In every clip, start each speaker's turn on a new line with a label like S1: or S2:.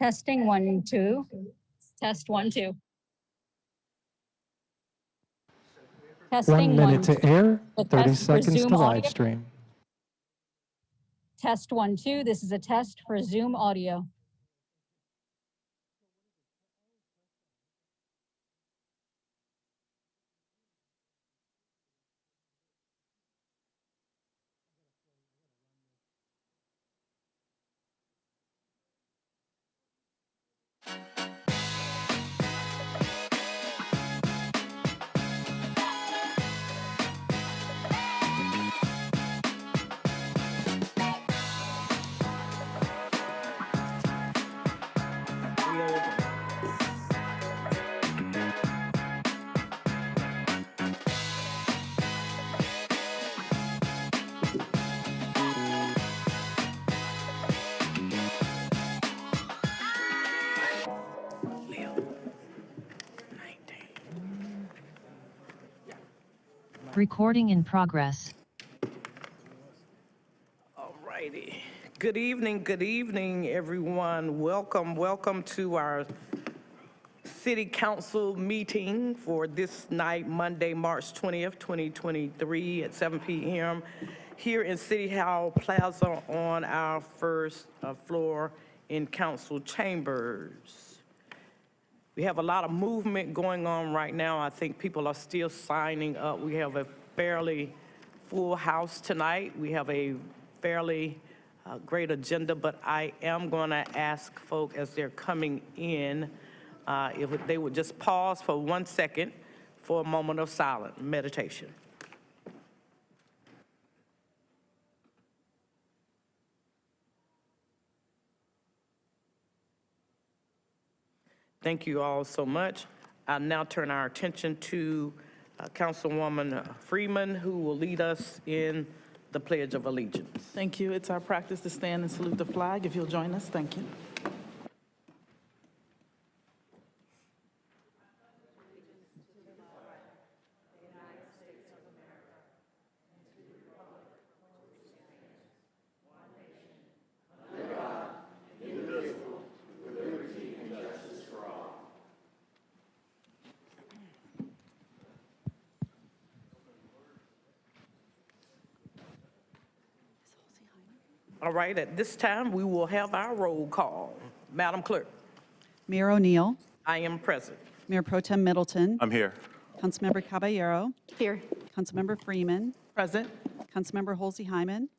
S1: Testing 1, 2. Test 1, 2.
S2: 1
S1: Testing
S2: minute
S1: 1, 2.
S2: to air,
S1: The
S2: 30
S1: test for
S2: seconds
S1: Zoom
S2: to
S1: audio.
S2: live stream.
S1: Test 1, 2. This is a test for Zoom audio.
S3: Recording in progress.
S4: All righty. Good evening, everyone. Welcome to our City Council meeting for this night, Monday, March 20th, 2023 at 7 p.m. here in City Hall Plaza on our first floor in Council Chambers. We have a lot of movement going on right now. I think people are still signing up. We have a fairly full house tonight. We have a fairly great agenda, but I am going to ask folk as they're coming in if they would just pause for 1 second for a moment of silent meditation. Thank you all so much. I'll now turn our attention to Councilwoman Freeman, who will lead us in the Pledge of Allegiance.
S5: Thank you. It's our practice to stand and salute the flag. If you'll join us, thank you.
S4: All right, at this time, we will have our roll call. Madam Clerk.
S6: Mayor O'Neill,
S4: I am present.
S6: Mayor Pro Tem Middleton,
S7: I'm here.
S6: Councilmember Caballero,
S1: Here.
S6: Councilmember Freeman,
S5: Present.
S6: Councilmember Halsey-Hyman,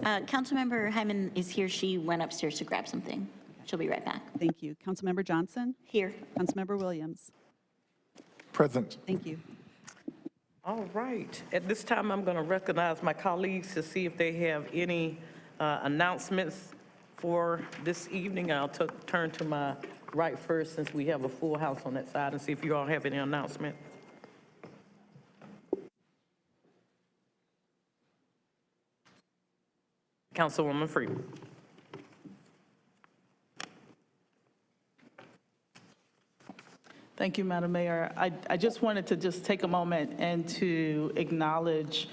S8: Councilmember Hyman is here. She went upstairs to grab something. She'll be right back.
S6: thank you. Councilmember Johnson,
S8: Here.
S6: Councilmember Williams,
S7: Present.
S6: thank you.
S4: All right, at this time, I'm going to recognize my colleagues to see if they have any announcements for this evening. I'll turn to my right first since we have a full house on that side and see if you all have any announcements. Councilwoman Freeman.
S5: Thank you, Madam Mayor. I just wanted to just take a moment and to acknowledge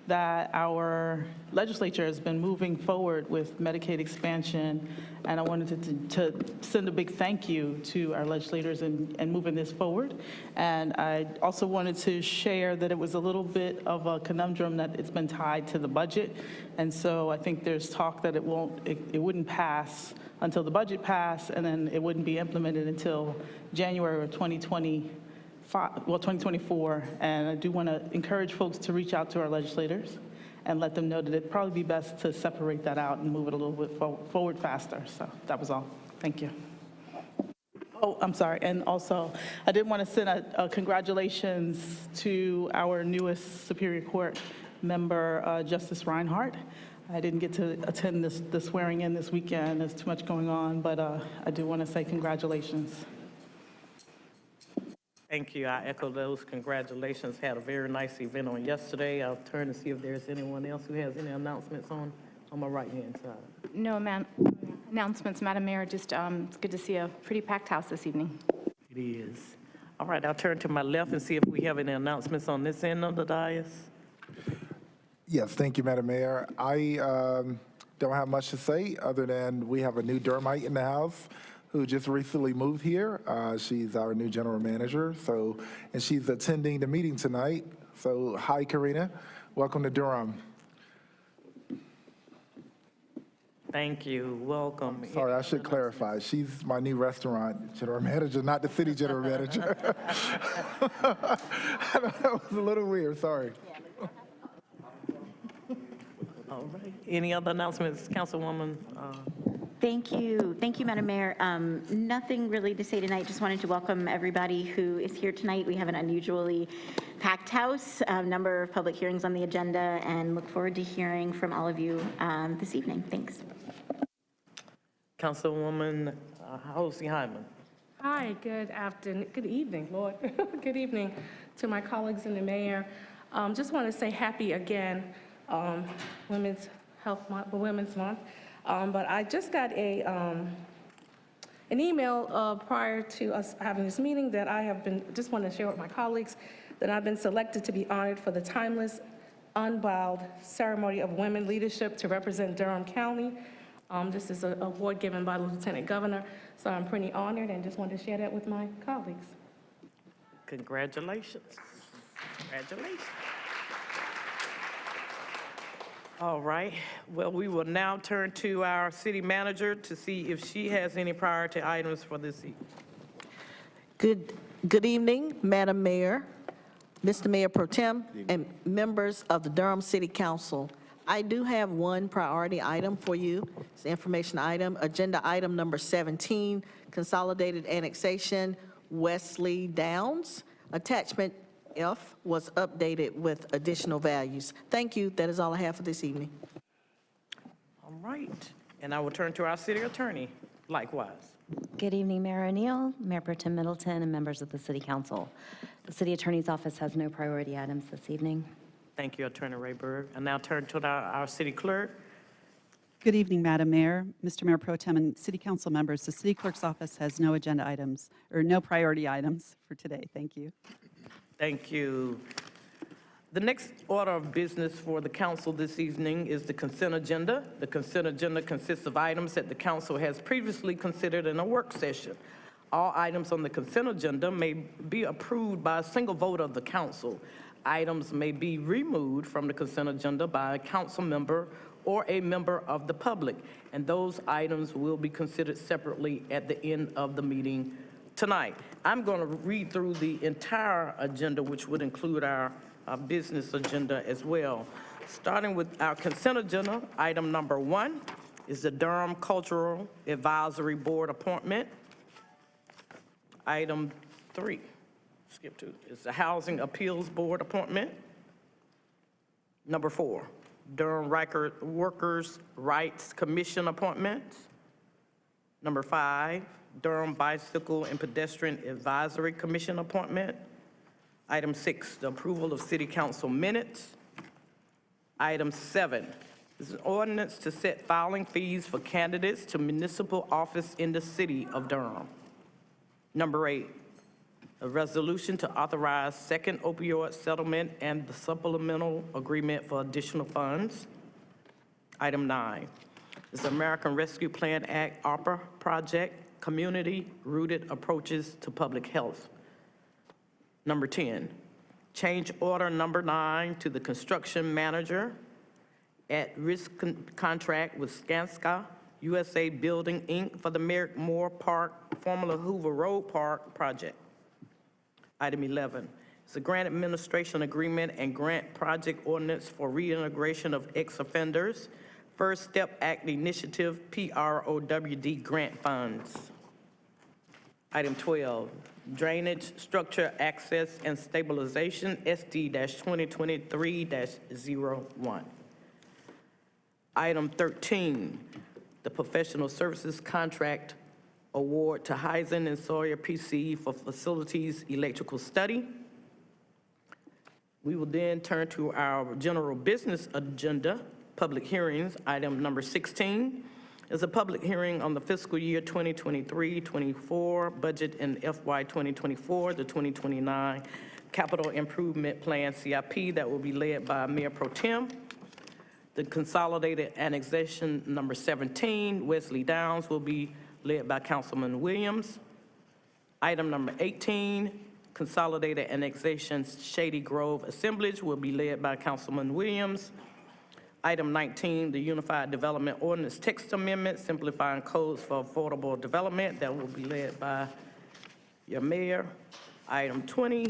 S5: that our legislature has been moving forward with Medicaid expansion, and I wanted to send a big thank you to our legislators in moving this forward. And I also wanted to share that it was a little bit of a conundrum that it's been tied to the budget, and so I think there's talk that it wouldn't pass until the budget passed, and then it wouldn't be implemented until January of 2024, and I do want to encourage folks to reach out to our legislators and let them know that it'd probably be best to separate that out and move it a little bit forward faster. So that was all. Thank you. Oh, I'm sorry. And also, I did want to send a congratulations to our newest Superior Court member, Justice Reinhardt. I didn't get to attend the swearing in this weekend. There's too much going on, but I do want to say congratulations.
S4: Thank you. I echo those congratulations. Had a very nice event on yesterday. I'll turn to see if there's anyone else who has any announcements on my right-hand side.
S9: No announcements, Madam Mayor. Just it's good to see a pretty packed house this evening.
S4: It is. All right, I'll turn to my left and see if we have any announcements on this end of the dais.
S7: Yes, thank you, Madam Mayor. I Don't have much to say other than we have a new Durhamite in the house who just recently moved here. She's our new general manager, and she's attending the meeting tonight. So hi, Karina. Welcome to Durham.
S4: Thank you. Welcome.
S7: Sorry, I should clarify. She's my new restaurant general manager, not the city general manager. That was a little weird, sorry.
S4: All right. Any other announcements, Councilwoman?
S8: Thank you. Thank you, Madam Mayor. Nothing really to say tonight. Just wanted to welcome everybody who is here tonight. We have an unusually packed house, a number of public hearings on the agenda, and look forward to hearing from all of you this evening. Thanks.
S4: Councilwoman Halsey Hyman.
S2: Hi, good afternoon, good evening, Lord. Good evening to my colleagues and the mayor. Just want to say happy again, Women's Health Month, Women's Month. But I just got an email prior to us having this meeting that I have been, just want to share with my colleagues, that I've been selected to be honored for the timeless, unbowed ceremony of women leadership to represent Durham County. This is an award given by the Lieutenant Governor, so I'm pretty honored and just wanted to share that with my colleagues.
S4: Congratulations. Congratulations. All right. Well, we will now turn to our city manager to see if she has any priority items for this evening.
S10: Good evening, Madam Mayor, Mr. Mayor Pro Tem, and members of the Durham City Council. I do have one priority item for you. It's an information item, agenda item number 17, Consolidated Annexation, Wesley Downs. Attachment F was updated with additional values. Thank you. That is all I have for this evening.
S4: All right. And I will turn to our city attorney likewise.
S11: Good evening, Mayor O'Neill, Mayor Pro Tem Middleton, and members of the City Council. The City Attorney's Office has no priority items this evening.
S4: Thank you, Attorney Rayburg. And now turn to our city clerk.
S6: Good evening, Madam Mayor, Mr. Mayor Pro Tem, and City Council members. The City Clerk's office has no agenda items, or no priority items for today. Thank you.
S4: Thank you. The next order of business for the council this evening is the consent agenda. The consent agenda consists of items that the council has previously considered in a work session. All items on the consent agenda may be approved by a single vote of the council. Items may be removed from the consent agenda by a council member or a member of the public, and those items will be considered separately at the end of the meeting tonight. I'm going to read through the entire agenda, which would include our business agenda as well. Starting with our consent agenda, item number 1 is the Durham Cultural Advisory Board appointment. Item 3, skip 2, is the Housing Appeals Board appointment. Number 4, Durham Workers' Rights Commission appointments. Number 5, Durham Bicycle and Pedestrian Advisory Commission appointment. Item 6, the approval of City Council minutes. Item 7 is an ordinance to set filing fees for candidates to municipal office in the city of Durham. Number 8, a resolution to authorize second opioid settlement and the supplemental agreement for additional funds. Item 9 is the American Rescue Plan Act ARPA project, community-rooted approaches to public health. Number 10, change order number 9 to the construction manager at risk contract with Skanska USA Building, Inc. for the Merrick Moore Park, formerly Hoover Road Park project. Item 11 is the grant administration agreement and grant project ordinance for reintegration of ex-offenders, First Step Act Initiative, PROWD grant funds. Item 12, drainage structure access and stabilization, SD-2023-01. Item 13, the professional services contract award to Heisen and Sawyer PC for facilities electrical study. We will then turn to our general business agenda, public hearings. Item number 16 is a public hearing on the fiscal year 2023-24 budget and FY 2024 to 2029 capital improvement plan CIP that will be led by Mayor Pro Tem. The Consolidated Annexation number 17, Wesley Downs, will be led by Councilman Williams. Item number 18, Consolidated Annexation Shady Grove Assemblage, will be led by Councilman Williams. Item 19, the Unified Development Ordinance Text Amendment, simplifying codes for affordable development, that will be led by your mayor. Item 20,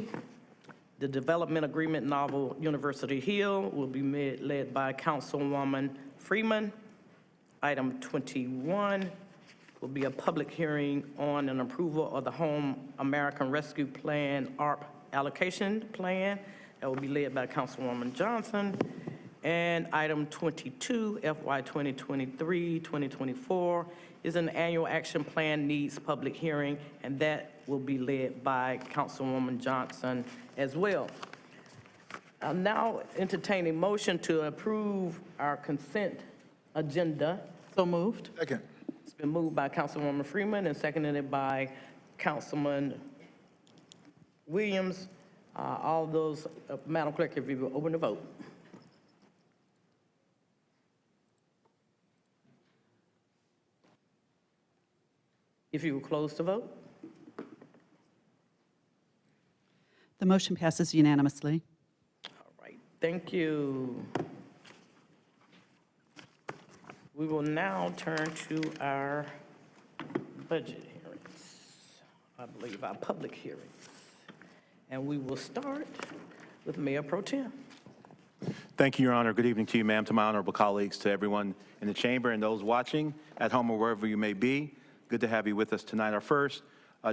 S4: the Development Agreement Novel University Hill, will be led by Councilwoman Freeman. Item 21 will be a public hearing on an approval of the Home American Rescue Plan ARP allocation plan, that will be led by Councilwoman Johnson. And item 22, FY 2023-2024, is an annual action plan needs public hearing, and that will be led by Councilwoman Johnson as well. I'll now entertain a motion to approve our consent agenda.
S5: So moved.
S7: Second.
S4: It's been moved by Councilwoman Freeman and seconded by Councilman Williams. All those, Madam Clerk, if you will open the vote. If you will close the vote.
S6: The motion passes unanimously.
S4: All right, thank you. We will now turn to our budget hearings, I believe our public hearings. And we will start with Mayor Pro Tem.
S12: Thank you, Your Honor. Good evening to you, ma'am, to my honorable colleagues, to everyone in the chamber and those watching at home or wherever you may be. Good to have you with us tonight. Our first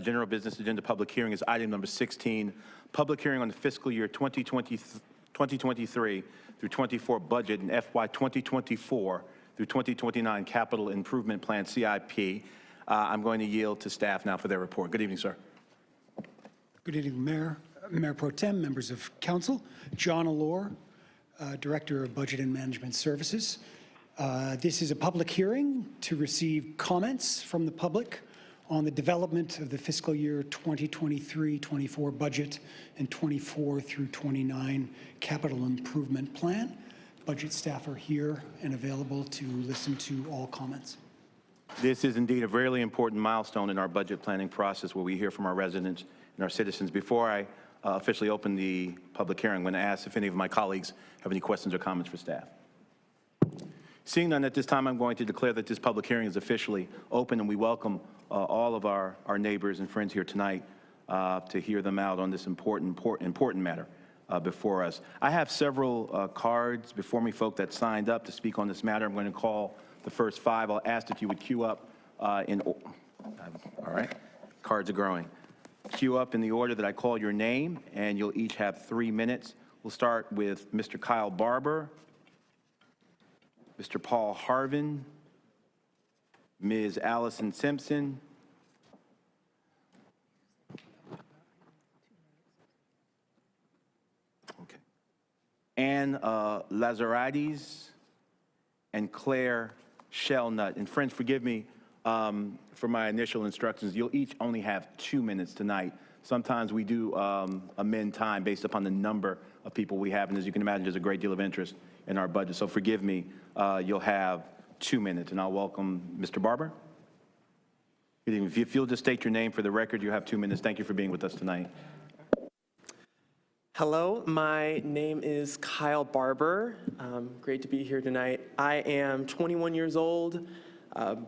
S12: general business agenda public hearing is item number 16, public hearing on the fiscal year 2023 through 24 budget and FY 2024 through 2029 capital improvement plan, CIP. I'm going to yield to staff now for their report. Good evening, sir.
S13: Good evening, Mayor, Mayor Pro Tem, members of council. John Allure, Director of Budget and Management Services. This is a public hearing to receive comments from the public on the development of the fiscal year 2023-24 budget and 24 through 29 capital improvement plan. Budget staff are here and available to listen to all comments.
S12: This is indeed a really important milestone in our budget planning process where we hear from our residents and our citizens. Before I officially open the public hearing, I'm going to ask if any of my colleagues have any questions or comments for staff. Seeing none at this time, I'm going to declare that this public hearing is officially open, and we welcome all of our neighbors and friends here tonight to hear them out on this important matter before us. I have several cards before me, folk that signed up to speak on this matter. I'm going to call the first five. I'll ask if you would queue up all right, cards are growing. Queue up in the order that I call your name, and you'll each have 3 minutes. We'll start with Mr. Kyle Barber, Mr. Paul Harvin, Ms. Allison Simpson, okay, Ann Lazarides, and Claire Shellnut. And friends, forgive me for my initial instructions. You'll each only have 2 minutes tonight. Sometimes we do amend time based upon the number of people we have, and as you can imagine, there's a great deal of interest in our budget. So forgive me, you'll have 2 minutes, and I'll welcome Mr. Barber. Good evening. If you'll just state your name for the record, you have 2 minutes. Thank you for being with us tonight.
S14: Hello, my name is Kyle Barber. Great to be here tonight. I am 21 years old,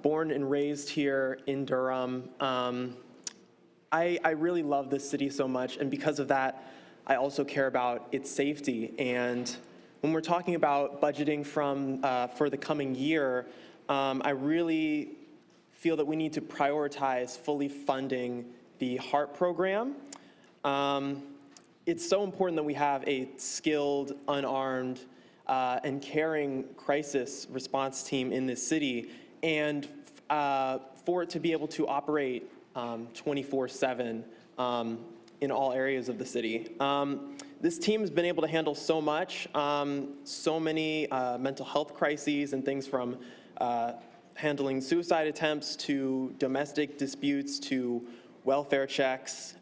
S14: born and raised here in Durham. I really love this city so much, and because of that, I also care about its safety. And when we're talking about budgeting for the coming year, I really feel that we need to prioritize fully funding the HARP program. It's so important that we have a skilled, unarmed, and caring crisis response team in this city, and for it to be able to operate 24/7 in all areas of the city. This team has been able to handle so much, so many mental health crises and things from handling suicide attempts to domestic disputes to welfare checks.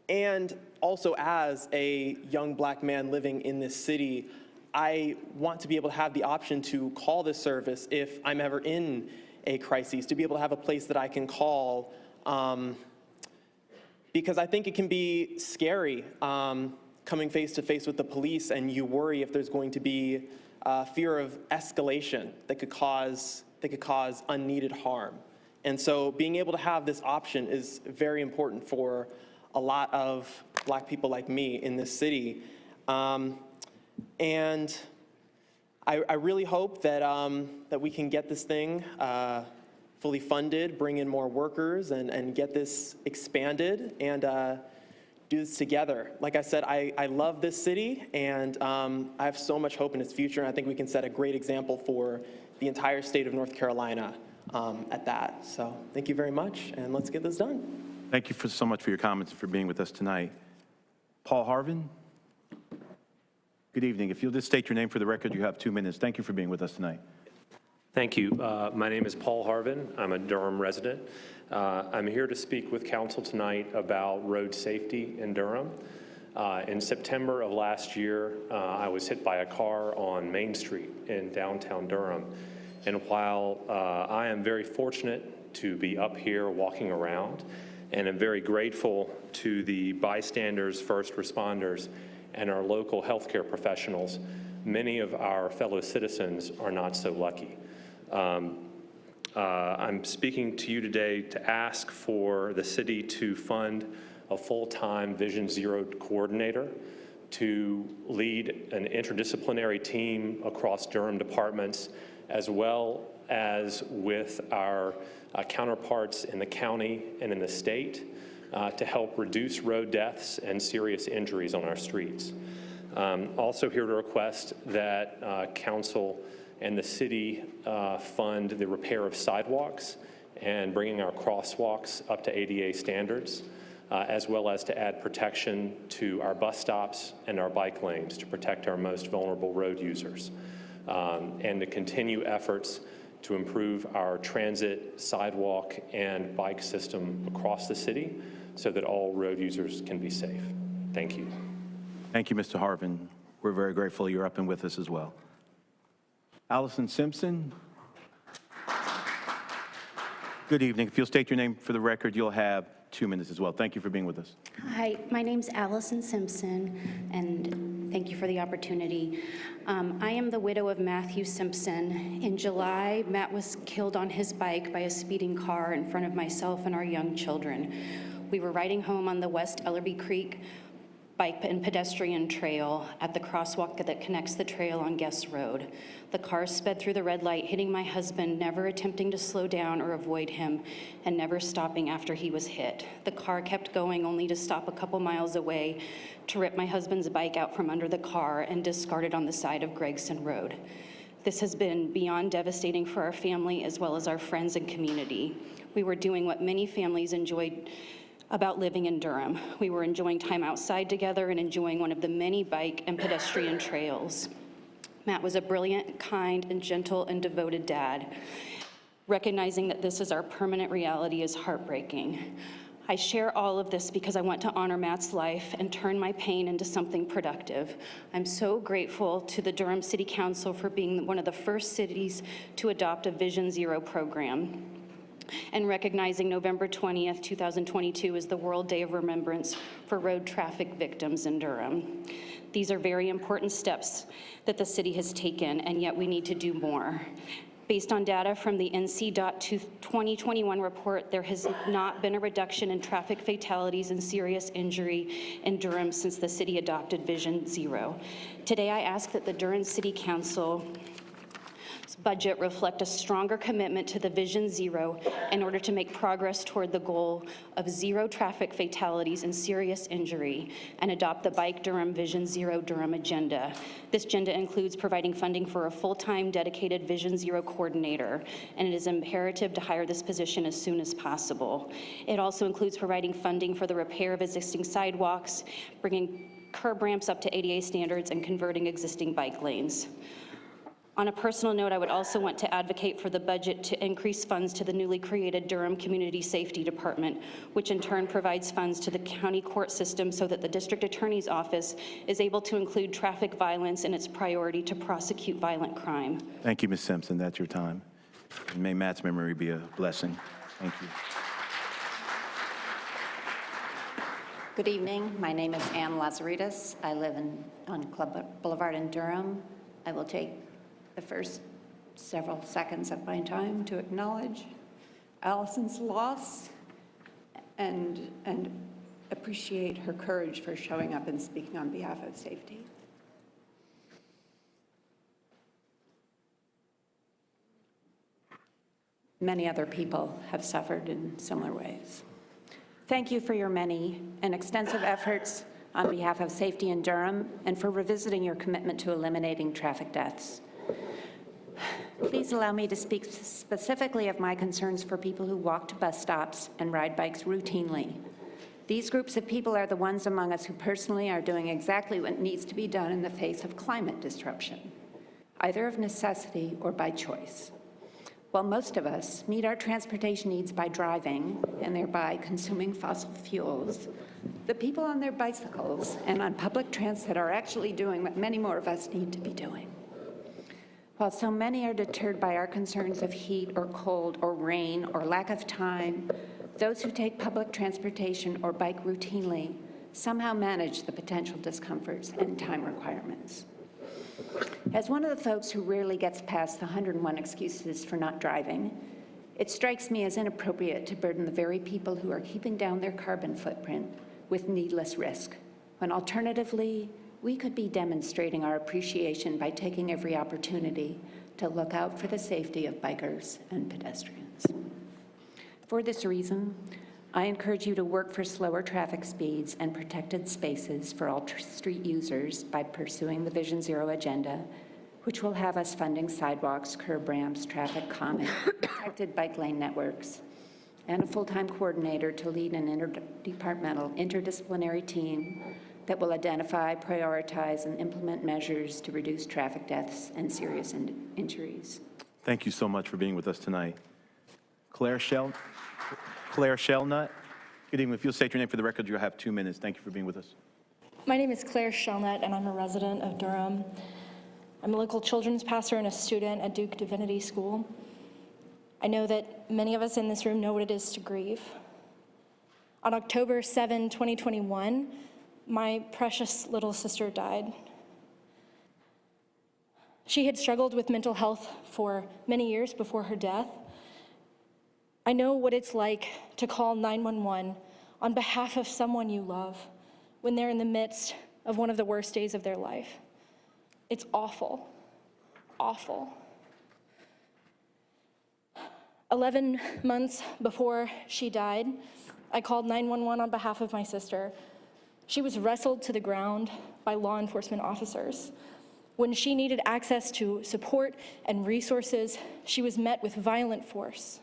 S14: And also, as a young black man living in this city, I want to be able to have the option to call this service if I'm ever in a crisis, to be able to have a place that I can call, because I think it can be scary coming face to face with the police, and you worry if there's going to be fear of escalation that could cause unneeded harm. And so being able to have this option is very important for a lot of Black people like me in this city. And I really hope that, that we can get this thing fully funded, bring in more workers, and get this expanded and do this together. Like I said, I love this city, and I have so much hope in its future, and I think we can set a great example for the entire state of North Carolina at that. So thank you very much, and let's get this done.
S12: Thank you so much for your comments and for being with us tonight. Paul Harvin. Good evening. If you'll just state your name for the record, you have 2 minutes. Thank you for being with us tonight.
S15: Thank you. My name is Paul Harvin. I'm a Durham resident. I'm here to speak with council tonight about road safety in Durham. In September of last year, I was hit by a car on Main Street in downtown Durham. And while I am very fortunate to be up here walking around, and I'm very grateful to the bystanders, first responders, and our local healthcare professionals, many of our fellow citizens are not so lucky. I'm speaking to you today to ask for the city to fund a full-time Vision Zero coordinator to lead an interdisciplinary team across Durham departments, as well as with our counterparts in the county and in the state, to help reduce road deaths and serious injuries on our streets. Also here to request that council and the city fund the repair of sidewalks and bringing our crosswalks up to ADA standards, as well as to add protection to our bus stops and our bike lanes to protect our most vulnerable road users, and to continue efforts to improve our transit, sidewalk, and bike system across the city so that all road users can be safe. Thank you.
S12: Thank you, Mr. Harvin. We're very grateful you're up and with us as well. Allison Simpson. Good evening. If you'll state your name for the record, you'll have 2 minutes as well. Thank you for being with us.
S16: Hi, my name's Allison Simpson, and thank you for the opportunity. I am the widow of Matthew Simpson. In July, Matt was killed on his bike by a speeding car in front of myself and our young children. We were riding home on the West Ellerby Creek bike and pedestrian trail at the crosswalk that connects the trail on Guest Road. The car sped through the red light, hitting my husband, never attempting to slow down or avoid him, and never stopping after he was hit. The car kept going, only to stop a couple miles away to rip my husband's bike out from under the car and discard it on the side of Gregson Road. This has been beyond devastating for our family as well as our friends and community. We were doing what many families enjoyed about living in Durham. We were enjoying time outside together and enjoying one of the many bike and pedestrian trails. Matt was a brilliant, kind, and gentle and devoted dad. Recognizing that this is our permanent reality is heartbreaking. I share all of this because I want to honor Matt's life and turn my pain into something productive. I'm so grateful to the Durham City Council for being one of the first cities to adopt a Vision Zero program, and recognizing November 20th, 2022 as the World Day of Remembrance for road traffic victims in Durham. These are very important steps that the city has taken, and yet we need to do more. Based on data from the NC.DOT 2021 report, there has not been a reduction in traffic fatalities and serious injury in Durham since the city adopted Vision Zero. Today, I ask that the Durham City Council budget reflect a stronger commitment to the Vision Zero in order to make progress toward the goal of zero traffic fatalities and serious injury, and adopt the Bike Durham Vision Zero Durham agenda. This agenda includes providing funding for a full-time dedicated Vision Zero coordinator, and it is imperative to hire this position as soon as possible. It also includes providing funding for the repair of existing sidewalks, bringing curb ramps up to ADA standards, and converting existing bike lanes. On a personal note, I would also want to advocate for the budget to increase funds to the newly created Durham Community Safety Department, which in turn provides funds to the county court system so that the district attorney's office is able to include traffic violence in its priority to prosecute violent crime.
S12: Thank you, Ms. Simpson. That's your time. And may Matt's memory be a blessing. Thank you.
S17: Good evening. My name is Ann Lazaridis. I live on Club Boulevard in Durham. I will take the first several seconds of my time to acknowledge Allison's loss and appreciate her courage for showing up and speaking on behalf of safety. Many other people have suffered in similar ways. Thank you for your many and extensive efforts on behalf of safety in Durham and for revisiting your commitment to eliminating traffic deaths. Please allow me to speak specifically of my concerns for people who walk to bus stops and ride bikes routinely. These groups of people are the ones among us who personally are doing exactly what needs to be done in the face of climate disruption, either of necessity or by choice. While most of us meet our transportation needs by driving and thereby consuming fossil fuels, the people on their bicycles and on public transit are actually doing what many more of us need to be doing. While so many are deterred by our concerns of heat or cold or rain or lack of time, those who take public transportation or bike routinely somehow manage the potential discomforts and time requirements. As one of the folks who rarely gets past the 101 excuses for not driving, it strikes me as inappropriate to burden the very people who are keeping down their carbon footprint with needless risk, when alternatively, we could be demonstrating our appreciation by taking every opportunity to look out for the safety of bikers and pedestrians. For this reason, I encourage you to work for slower traffic speeds and protected spaces for all street users by pursuing the Vision Zero agenda, which will have us funding sidewalks, curb ramps, traffic calming, protected bike lane networks, and a full-time coordinator to lead an interdepartmental, interdisciplinary team that will identify, prioritize, and implement measures to reduce traffic deaths and serious injuries.
S12: Thank you so much for being with us tonight. Claire Shellnut. Good evening. If you'll state your name for the record, you'll have 2 minutes. Thank you for being with us.
S18: My name is Claire Shellnut, and I'm a resident of Durham. I'm a local children's pastor and a student at Duke Divinity School. I know that many of us in this room know what it is to grieve. On October 7, 2021, my precious little sister died. She had struggled with mental health for many years before her death. I know what it's like to call 911 on behalf of someone you love when they're in the midst of one of the worst days of their life. It's awful, awful. 11 months before she died, I called 911 on behalf of my sister. She was wrestled to the ground by law enforcement officers. When she needed access to support and resources, she was met with violent force.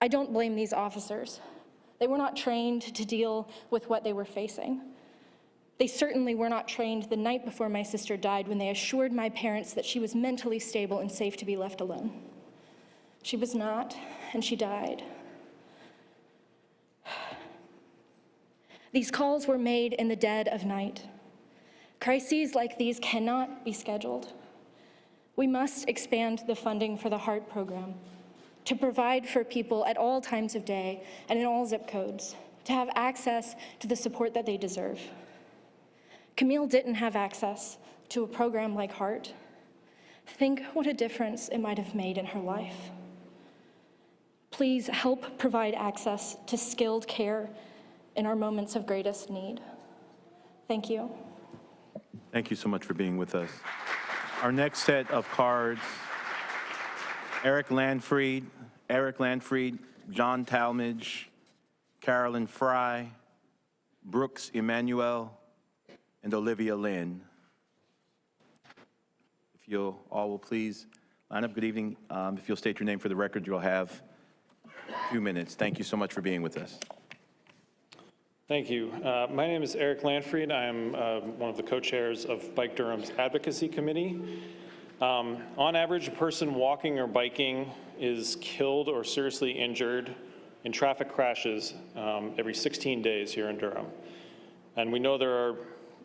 S18: I don't blame these officers. They were not trained to deal with what they were facing. They certainly were not trained the night before my sister died when they assured my parents that she was mentally stable and safe to be left alone. She was not, and she died. These calls were made in the dead of night. Crises like these cannot be scheduled. We must expand the funding for the HEART program to provide for people at all times of day and in all zip codes to have access to the support that they deserve. Camille didn't have access to a program like HEART. Think what a difference it might have made in her life. Please help provide access to skilled care in our moments of greatest need. Thank you.
S12: Thank you so much for being with us. Our next set of cards, Eric Landfried, John Talmadge, Carolyn Fry, Brooks Emmanuel, and Olivia Lynn. If you'll all will please line up. Good evening. If you'll state your name for the record, you'll have 2 minutes. Thank you so much for being with us.
S19: Thank you. My name is Eric Landfried. I am one of the co-chairs of Bike Durham's Advocacy Committee. On average, a person walking or biking is killed or seriously injured in traffic crashes every 16 days here in Durham. And we know there are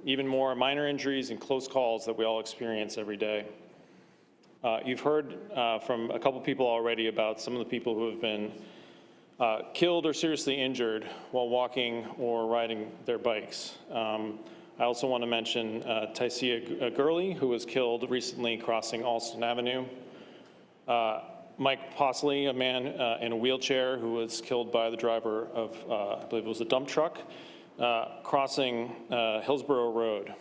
S19: even more minor injuries and close calls that we all experience every day. You've heard from a couple people already about some of the people who have been killed or seriously injured while walking or riding their bikes. I also want to mention Tysia Gurley, who was killed recently crossing Alston Avenue. Mike Posley, a man in a wheelchair who was killed by the driver of, I believe it was a dump truck, crossing Hillsborough Road.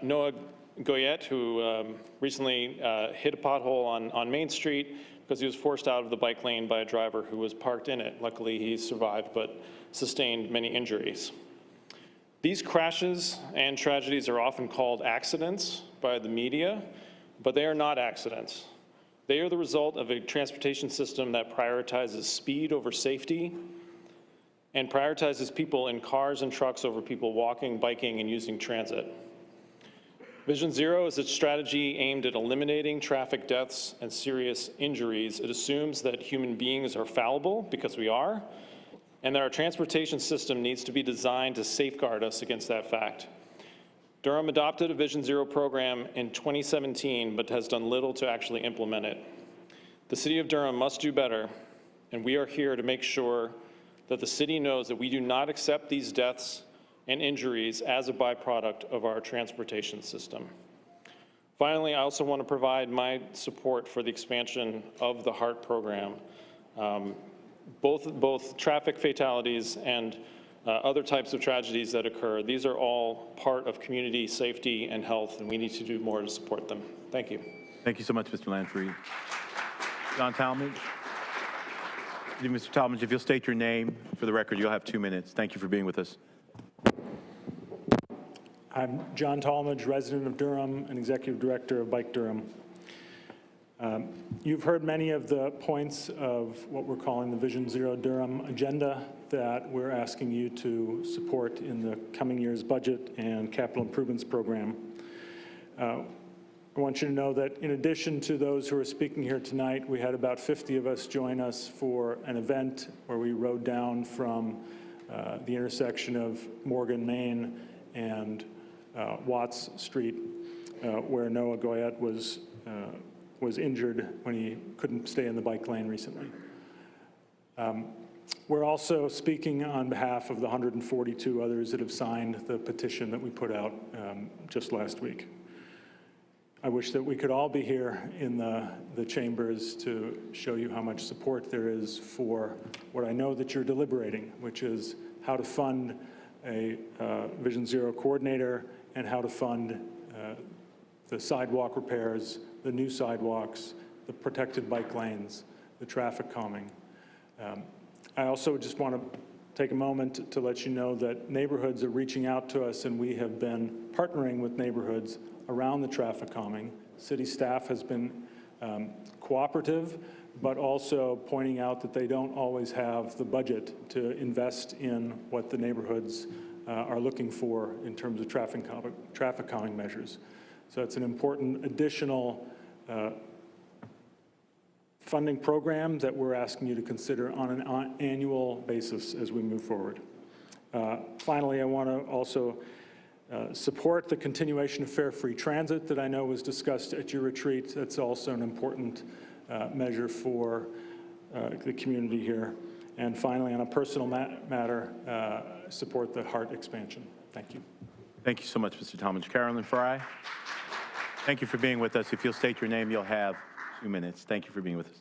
S19: Noah Goyette, who recently hit a pothole on Main Street because he was forced out of the bike lane by a driver who was parked in it. Luckily, he survived, but sustained many injuries. These crashes and tragedies are often called accidents by the media, but they are not accidents. They are the result of a transportation system that prioritizes speed over safety and prioritizes people in cars and trucks over people walking, biking, and using transit. Vision Zero is a strategy aimed at eliminating traffic deaths and serious injuries. It assumes that human beings are fallible, because we are, and that our transportation system needs to be designed to safeguard us against that fact. Durham adopted a Vision Zero program in 2017, but has done little to actually implement it. The City of Durham must do better, and we are here to make sure that the city knows that we do not accept these deaths and injuries as a byproduct of our transportation system. Finally, I also want to provide my support for the expansion of the HEART program. Both traffic fatalities and other types of tragedies that occur, these are all part of community safety and health, and we need to do more to support them. Thank you.
S12: Thank you so much, Mr. Landfried. John Talmadge. Mr. Talmadge, if you'll state your name for the record, you'll have 2 minutes. Thank you for being with us.
S19: I'm John Talmadge, resident of Durham and executive director of Bike Durham. You've heard many of the points of what we're calling the Vision Zero Durham agenda that we're asking you to support in the coming year's budget and capital improvements program. I want you to know that in addition to those who are speaking here tonight, we had about 50 of us join us for an event where we rode down from the intersection of Morgan, Main and Watts Street, where Noah Goyette was injured when he couldn't stay in the bike lane recently. We're also speaking on behalf of the 142 others that have signed the petition that we put out just last week. I wish that we could all be here in the chambers to show you how much support there is for what I know that you're deliberating, which is how to fund a Vision Zero coordinator and how to fund the sidewalk repairs, the new sidewalks, the protected bike lanes, the traffic calming. I also just want to take a moment to let you know that neighborhoods are reaching out to us, and we have been partnering with neighborhoods around the traffic calming. City staff has been cooperative, but also pointing out that they don't always have the budget to invest in what the neighborhoods are looking for in terms of traffic calming measures. So it's an important additional funding program that we're asking you to consider on an annual basis as we move forward. Finally, I want to also support the continuation of fare free transit that I know was discussed at your retreat. That's also an important measure for the community here. And finally, on a personal matter, support the HEART expansion. Thank you.
S12: Thank you so much, Mr. Talmadge. Carolyn Fry, thank you for being with us. If you'll state your name, you'll have 2 minutes. Thank you for being with us.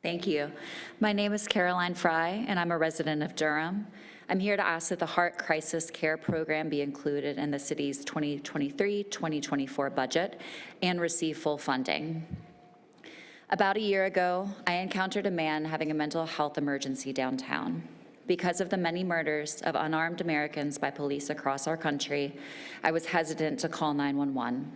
S20: Thank you. My name is Caroline Fry, and I'm a resident of Durham. I'm here to ask that the HEART Crisis Care Program be included in the city's 2023-2024 budget and receive full funding. About a year ago, I encountered a man having a mental health emergency downtown. Because of the many murders of unarmed Americans by police across our country, I was hesitant to call 911.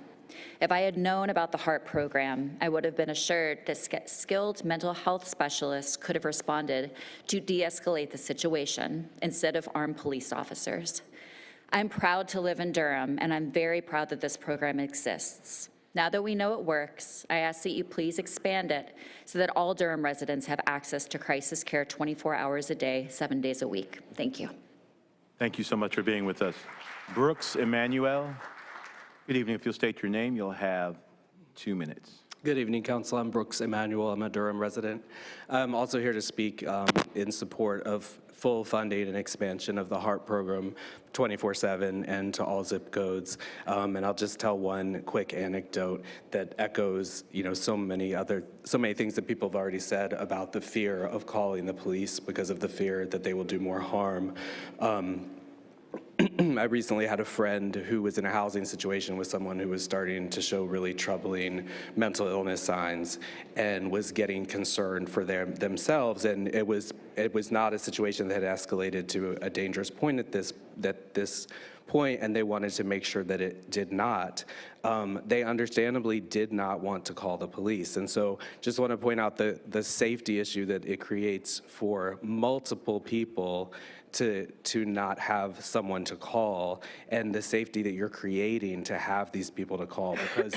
S20: If I had known about the HEART program, I would have been assured that skilled mental health specialists could have responded to de-escalate the situation instead of armed police officers. I'm proud to live in Durham, and I'm very proud that this program exists. Now that we know it works, I ask that you please expand it so that all Durham residents have access to crisis care 24 hours a day, 7 days a week. Thank you.
S12: Thank you so much for being with us. Brooks Emmanuel, good evening. If you'll state your name, you'll have 2 minutes.
S21: Good evening, Council. I'm Brooks Emmanuel. I'm a Durham resident. I'm also here to speak in support of full funding and expansion of the HEART program 24/7 and to all zip codes. And I'll just tell one quick anecdote that echoes, so many things that people have already said about the fear of calling the police because of the fear that they will do more harm. I recently had a friend who was in a housing situation with someone who was starting to show really troubling mental illness signs and was getting concerned for themselves. And it was not a situation that had escalated to a dangerous point at this point, and they wanted to make sure that it did not. They understandably did not want to call the police. And so just want to point out the safety issue that it creates for multiple people to not have someone to call, and the safety that you're creating to have these people to call, because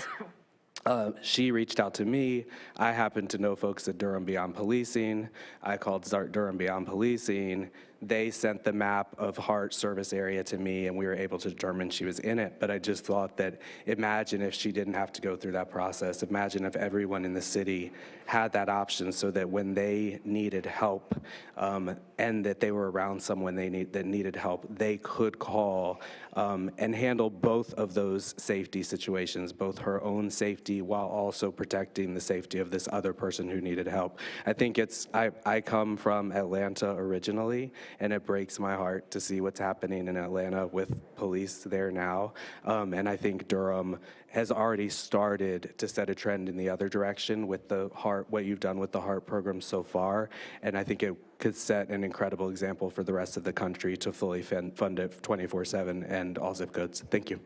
S21: she reached out to me. I happen to know folks at Durham Beyond Policing. I called Durham Beyond Policing. They sent the map of HEART service area to me, and we were able to determine she was in it. But I just thought that, imagine if she didn't have to go through that process. Imagine if everyone in the city had that option, so that when they needed help and that they were around someone that needed help, they could call and handle both of those safety situations, both her own safety while also protecting the safety of this other person who needed help. I think I come from Atlanta originally, and it breaks my heart to see what's happening in Atlanta with police there now. And I think Durham has already started to set a trend in the other direction with the HEART, what you've done with the HEART program so far. And I think it could set an incredible example for the rest of the country to fully fund it 24/7 and all zip codes. Thank you.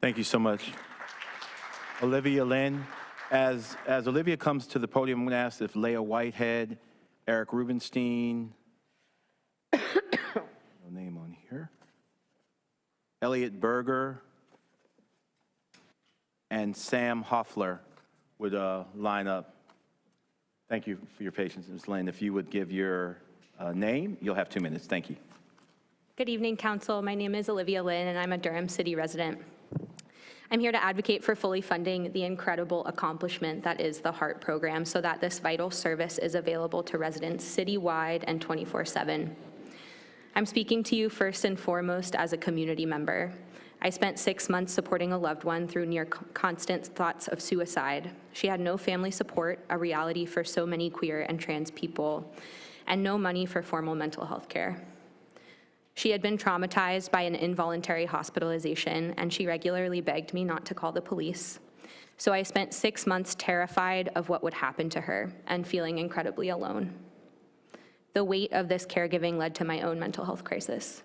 S12: Thank you so much. Olivia Lynn, as Olivia comes to the podium, I'm going to ask if Leah Whitehead, Eric Rubenstein, no name on here, Elliot Berger, and Sam Hoffler would line up. Thank you for your patience, Ms. Lynn. If you would give your name, you'll have 2 minutes. Thank you.
S22: Good evening, Council. My name is Olivia Lynn, and I'm a Durham City resident. I'm here to advocate for fully funding the incredible accomplishment that is the HEART program so that this vital service is available to residents citywide and 24/7. I'm speaking to you first and foremost as a community member. I spent 6 months supporting a loved one through near constant thoughts of suicide. She had no family support, a reality for so many queer and trans people, and no money for formal mental health care. She had been traumatized by an involuntary hospitalization, and she regularly begged me not to call the police. So I spent 6 months terrified of what would happen to her and feeling incredibly alone. The weight of this caregiving led to my own mental health crisis.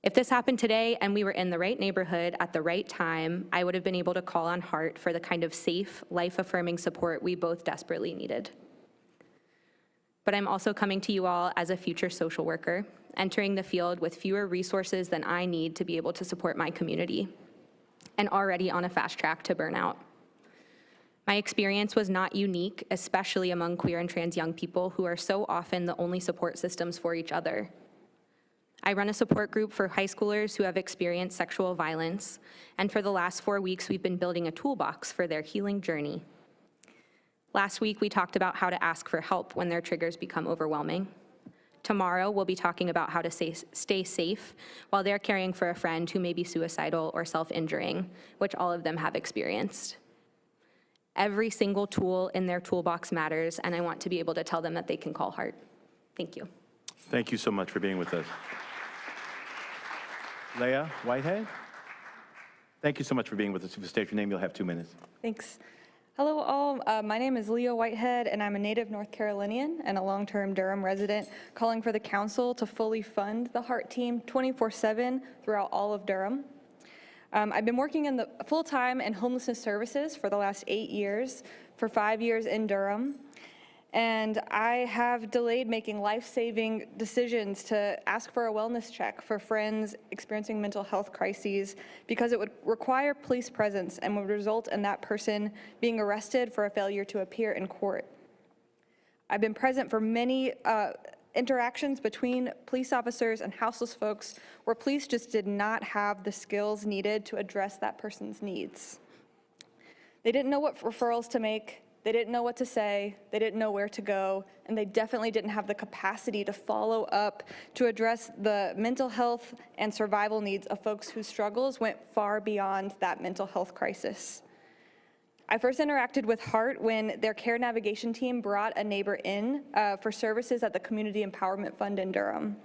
S22: If this happened today and we were in the right neighborhood at the right time, I would have been able to call on HEART for the kind of safe, life-affirming support we both desperately needed. But I'm also coming to you all as a future social worker, entering the field with fewer resources than I need to be able to support my community, and already on a fast track to burnout. My experience was not unique, especially among queer and trans young people who are so often the only support systems for each other. I run a support group for high schoolers who have experienced sexual violence, and for the last 4 weeks, we've been building a toolbox for their healing journey. Last week, we talked about how to ask for help when their triggers become overwhelming. Tomorrow, we'll be talking about how to stay safe while they're caring for a friend who may be suicidal or self-injuring, which all of them have experienced. Every single tool in their toolbox matters, and I want to be able to tell them that they can call HEART. Thank you.
S12: Thank you so much for being with us. Leah Whitehead, thank you so much for being with us. If you state your name, you'll have 2 minutes.
S23: Thanks. Hello all, my name is Leah Whitehead, and I'm a native North Carolinian and a long-term Durham resident calling for the council to fully fund the HEART team 24/7 throughout all of Durham. I've been working in the full-time in homelessness services for the last 8 years, for 5 years in Durham. And I have delayed making life-saving decisions to ask for a wellness check for friends experiencing mental health crises because it would require police presence and would result in that person being arrested for a failure to appear in court. I've been present for many interactions between police officers and houseless folks where police just did not have the skills needed to address that person's needs. They didn't know what referrals to make. They didn't know what to say, they didn't know where to go, and they definitely didn't have the capacity to follow up to address the mental health and survival needs of folks whose struggles went far beyond that mental health crisis. I first interacted with HEART when their care navigation team brought a neighbor in for services at the Community Empowerment Fund in Durham.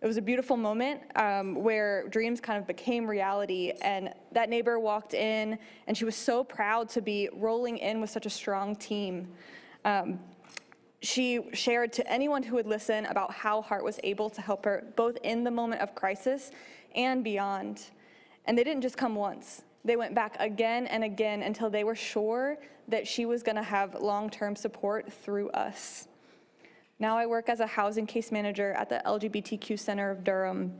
S23: It was a beautiful moment where dreams kind of became reality, and that neighbor walked in and she was so proud to be rolling in with such a strong team. She shared to anyone who would listen about how HEART was able to help her both in the moment of crisis and beyond. And they didn't just come once. They went back again and again until they were sure that she was going to have long-term support through us. Now I work as a housing case manager at the LGBTQ Center of Durham.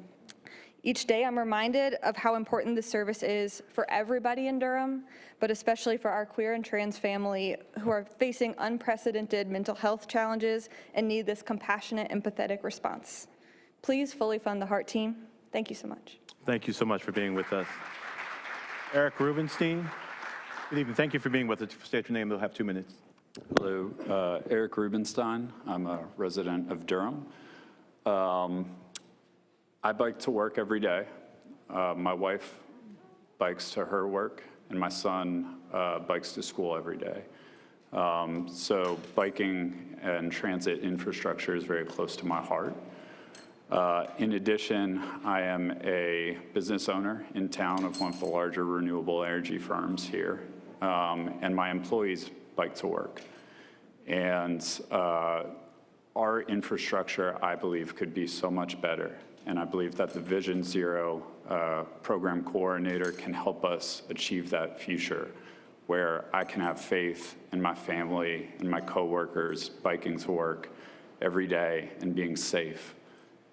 S23: Each day I'm reminded of how important this service is for everybody in Durham, but especially for our queer and trans family who are facing unprecedented mental health challenges and need this compassionate, empathetic response. Please fully fund the HEART team. Thank you so much.
S12: Thank you so much for being with us. Eric Rubenstein. Good evening. Thank you for being with us. State your name. They'll have 2 minutes.
S1: Hello, Eric Rubenstein. I'm a resident of Durham. I bike to work every day. My wife bikes to her work, and my son bikes to school every day. So biking and transit infrastructure is very close to my heart. In addition, I am a business owner in town of one of the larger renewable energy firms here, and my employees bike to work. And our infrastructure, I believe, could be so much better. And I believe that the Vision Zero program coordinator can help us achieve that future where I can have faith in my family and my coworkers biking to work every day and being safe.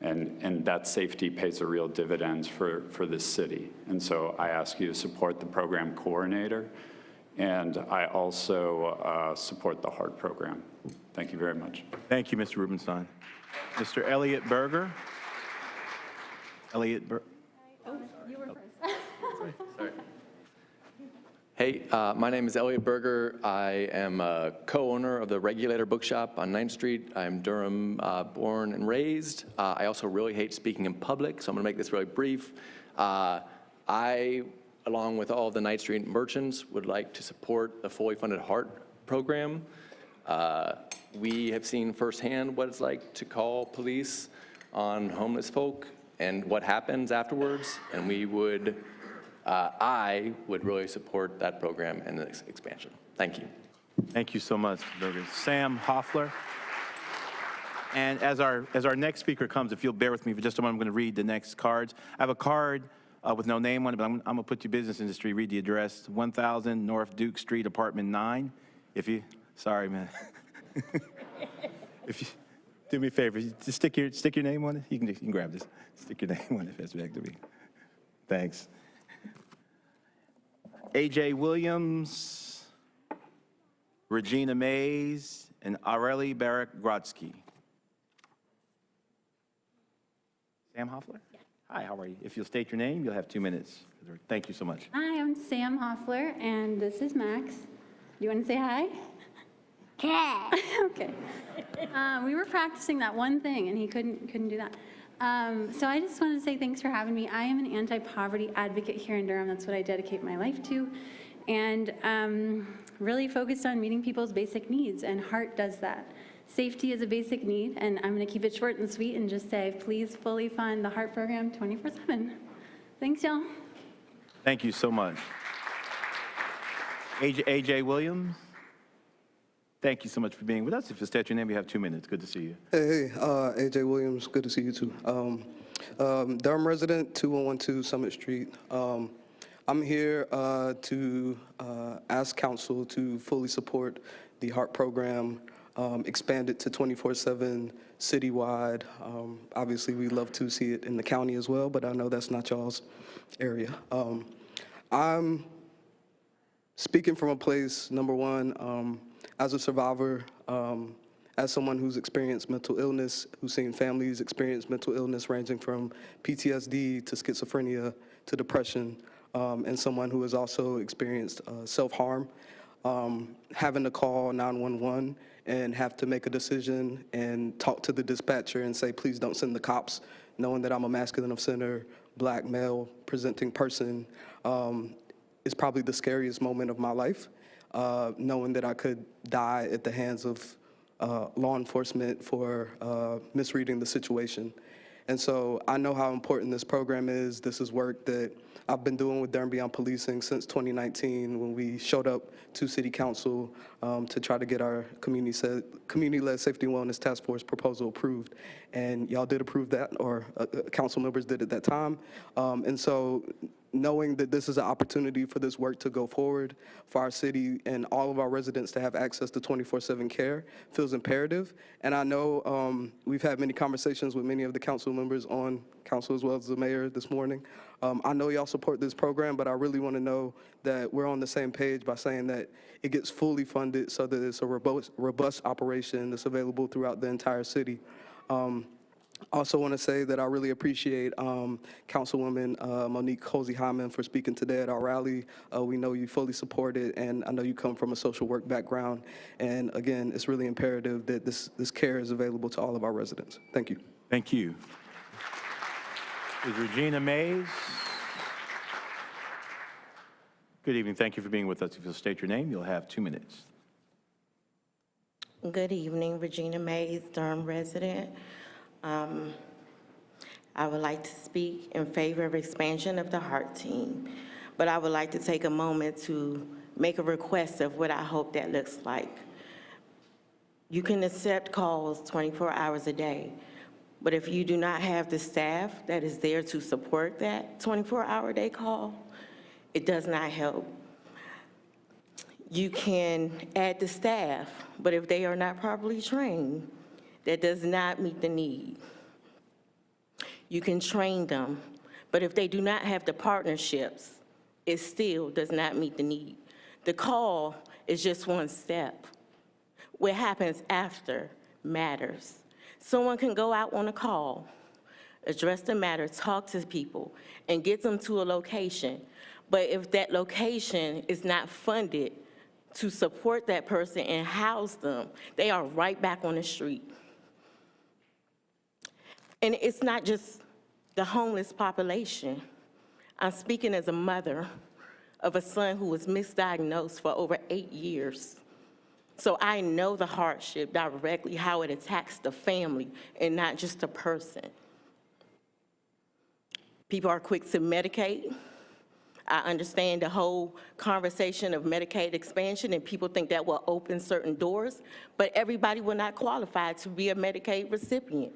S1: And that safety pays a real dividends for this city. And so I ask you to support the program coordinator. And I also support the HEART program. Thank you very much.
S12: Thank you, Mr. Rubenstein. Mr. Elliot Berger. Elliot Berger.
S3: Oh, you were first. Sorry. Hey, my name is Elliot Berger. I am a co-owner of the Regulator Bookshop on 9th Street. I'm Durham born and raised. I also really hate speaking in public, so I'm going to make this really brief. I, along with all of the 9th Street merchants, would like to support the fully funded HEART program. We have seen firsthand what it's like to call police on homeless folk and what happens afterwards, and we would, I would really support that program and its expansion. Thank you.
S12: Thank you so much, Berger. Sam Hoffler. And as our next speaker comes, if you'll bear with me for just a moment, I'm going to read the next cards. I have a card with no name on it, but I'm going to put your business industry, read the address, 1000 North Duke Street, apartment 9. If you, sorry, man. If you do me a favor, just stick your name on it. You can grab this. Stick your name on it if that's back to me. Thanks. AJ Williams, Regina Mays, and Aurelie Barak-Grodsky. Sam Hoffler? Yeah. Hi, how are you? If you'll state your name, you'll have 2 minutes. Thank you so much.
S9: Hi, I'm Sam Hoffler, and this is Max. Do you want to say hi? Okay. We were practicing that one thing, and he couldn't do that. So I just want to say thanks for having me. I am an anti-poverty advocate here in Durham. That's what I dedicate my life to, and really focused on meeting people's basic needs, and HEART does that. Safety is a basic need, and I'm going to keep it short and sweet and just say, please fully fund the HEART program 24/7. Thanks, y'all.
S12: Thank you so much. AJ Williams. Thank you so much for being with us. If you state your name, you have 2 minutes. Good to see you.
S24: Hey, AJ Williams. Good to see you too. Durham resident, 2112 Summit Street. I'm here to ask council to fully support the HEART program, expand it to 24/7 citywide. Obviously, we love to see it in the county as well, but I know that's not y'all's area. I'm speaking from a place, number one, as a survivor, as someone who's experienced mental illness, who's seen families experience mental illness ranging from PTSD to schizophrenia to depression, and someone who has also experienced self-harm, having to call 911 and have to make a decision and talk to the dispatcher and say, please don't send the cops, knowing that I'm a masculine offender, black male presenting person, is probably the scariest moment of my life, knowing that I could die at the hands of law enforcement for misreading the situation. And so I know how important this program is. This is work that I've been doing with Durham Beyond Policing since 2019 when we showed up to City Council to try to get our community-led safety and wellness task force proposal approved. And y'all did approve that, or council members did at that time. And so knowing that this is an opportunity for this work to go forward for our city and all of our residents to have access to 24/7 care feels imperative. And I know we've had many conversations with many of the council members on council as well as the mayor this morning. I know y'all support this program, but I really want to know that we're on the same page by saying that it gets fully funded so that it's a robust operation that's available throughout the entire city. Also want to say that I really appreciate Councilwoman Monique Hosey-Hyman for speaking today at our rally. We know you fully support it, and I know you come from a social work background. And again, it's really imperative that this care is available to all of our residents. Thank you.
S12: Thank you. Is Regina Mays? Good evening. Thank you for being with us. If you'll state your name, you'll have 2 minutes.
S2: Good evening, Regina Mays, Durham resident. I would like to speak in favor of expansion of the HEART team, but I would like to take a moment to make a request of what I hope that looks like. You can accept calls 24 hours a day, but if you do not have the staff that is there to support that 24-hour-a-day call, it does not help. You can add the staff, but if they are not properly trained, that does not meet the need. You can train them, but if they do not have the partnerships, it still does not meet the need. The call is just one step. What happens after matters. Someone can go out on a call, address the matter, talk to people, and get them to a location. But if that location is not funded to support that person and house them, they are right back on the street. And it's not just the homeless population. I'm speaking as a mother of a son who was misdiagnosed for over 8 years. So I know the hardship directly, how it attacks the family and not just the person. People are quick to medicate. I understand the whole conversation of Medicaid expansion, and people think that will open certain doors, but everybody will not qualify to be a Medicaid recipient.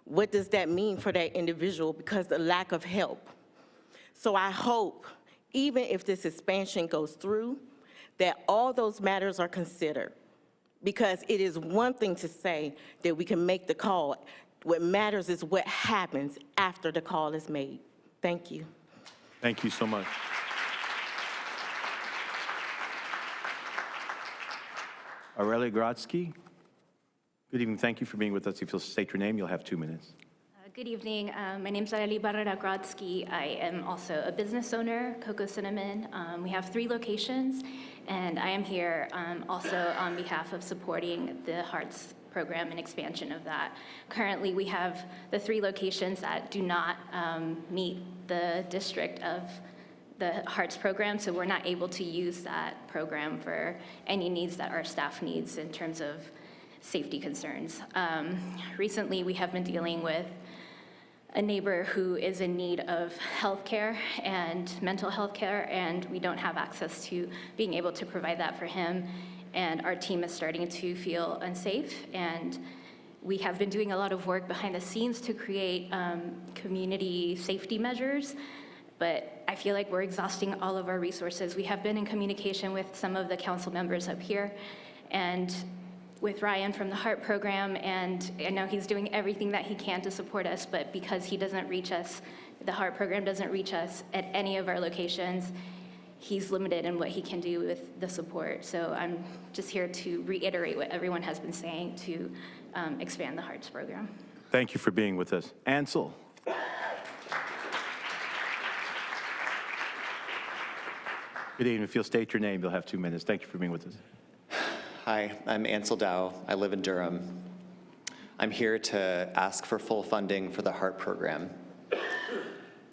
S2: What does that mean for that individual? Because the lack of help. So I hope, even if this expansion goes through, that all those matters are considered. Because it is one thing to say that we can make the call. What matters is what happens after the call is made. Thank you.
S12: Thank you so much. Aurelia Grodzki. Good evening. Thank you for being with us. If you'll state your name, you'll have 2 minutes.
S8: Good evening. My name is Aurelia Barrera Grodzki. I am also a business owner, Coco Cinnamon. We have 3 locations, and I am here also on behalf of supporting the HEARTS program and expansion of that. Currently, we have the 3 locations that do not meet the district of the HEARTS program, so we're not able to use that program for any needs that our staff needs in terms of safety concerns. Recently, we have been dealing with a neighbor who is in need of health care and mental health care, and we don't have access to being able to provide that for him. And our team is starting to feel unsafe, and we have been doing a lot of work behind the scenes to create community safety measures but I feel like we're exhausting all of our resources. We have been in communication with some of the council members up here and with Ryan from the HEART program, and I know he's doing everything that he can to support us, but because he doesn't reach us, the HEART program doesn't reach us at any of our locations, he's limited in what he can do with the support. So I'm just here to reiterate what everyone has been saying to expand the HEARTS program.
S12: Thank you for being with us. Ansel. Good evening. If you'll state your name, you'll have 2 minutes. Thank you for being with us.
S5: Hi, I'm Ansel Dow. I live in Durham. I'm here to ask for full funding for the HEART program.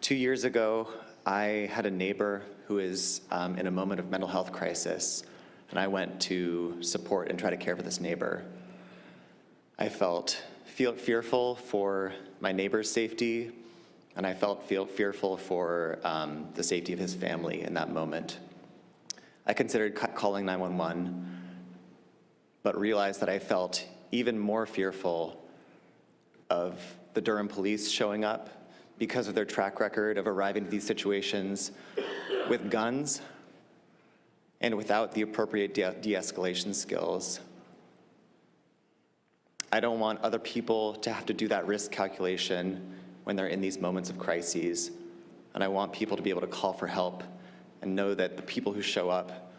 S5: 2 years ago, I had a neighbor who is in a moment of mental health crisis, and I went to support and try to care for this neighbor. I felt fearful for my neighbor's safety, and I felt fearful for the safety of his family in that moment. I considered calling 911, but realized that I felt even more fearful of the Durham police showing up because of their track record of arriving to these situations with guns and without the appropriate de-escalation skills. I don't want other people to have to do that risk calculation when they're in these moments of crises, and I want people to be able to call for help and know that the people who show up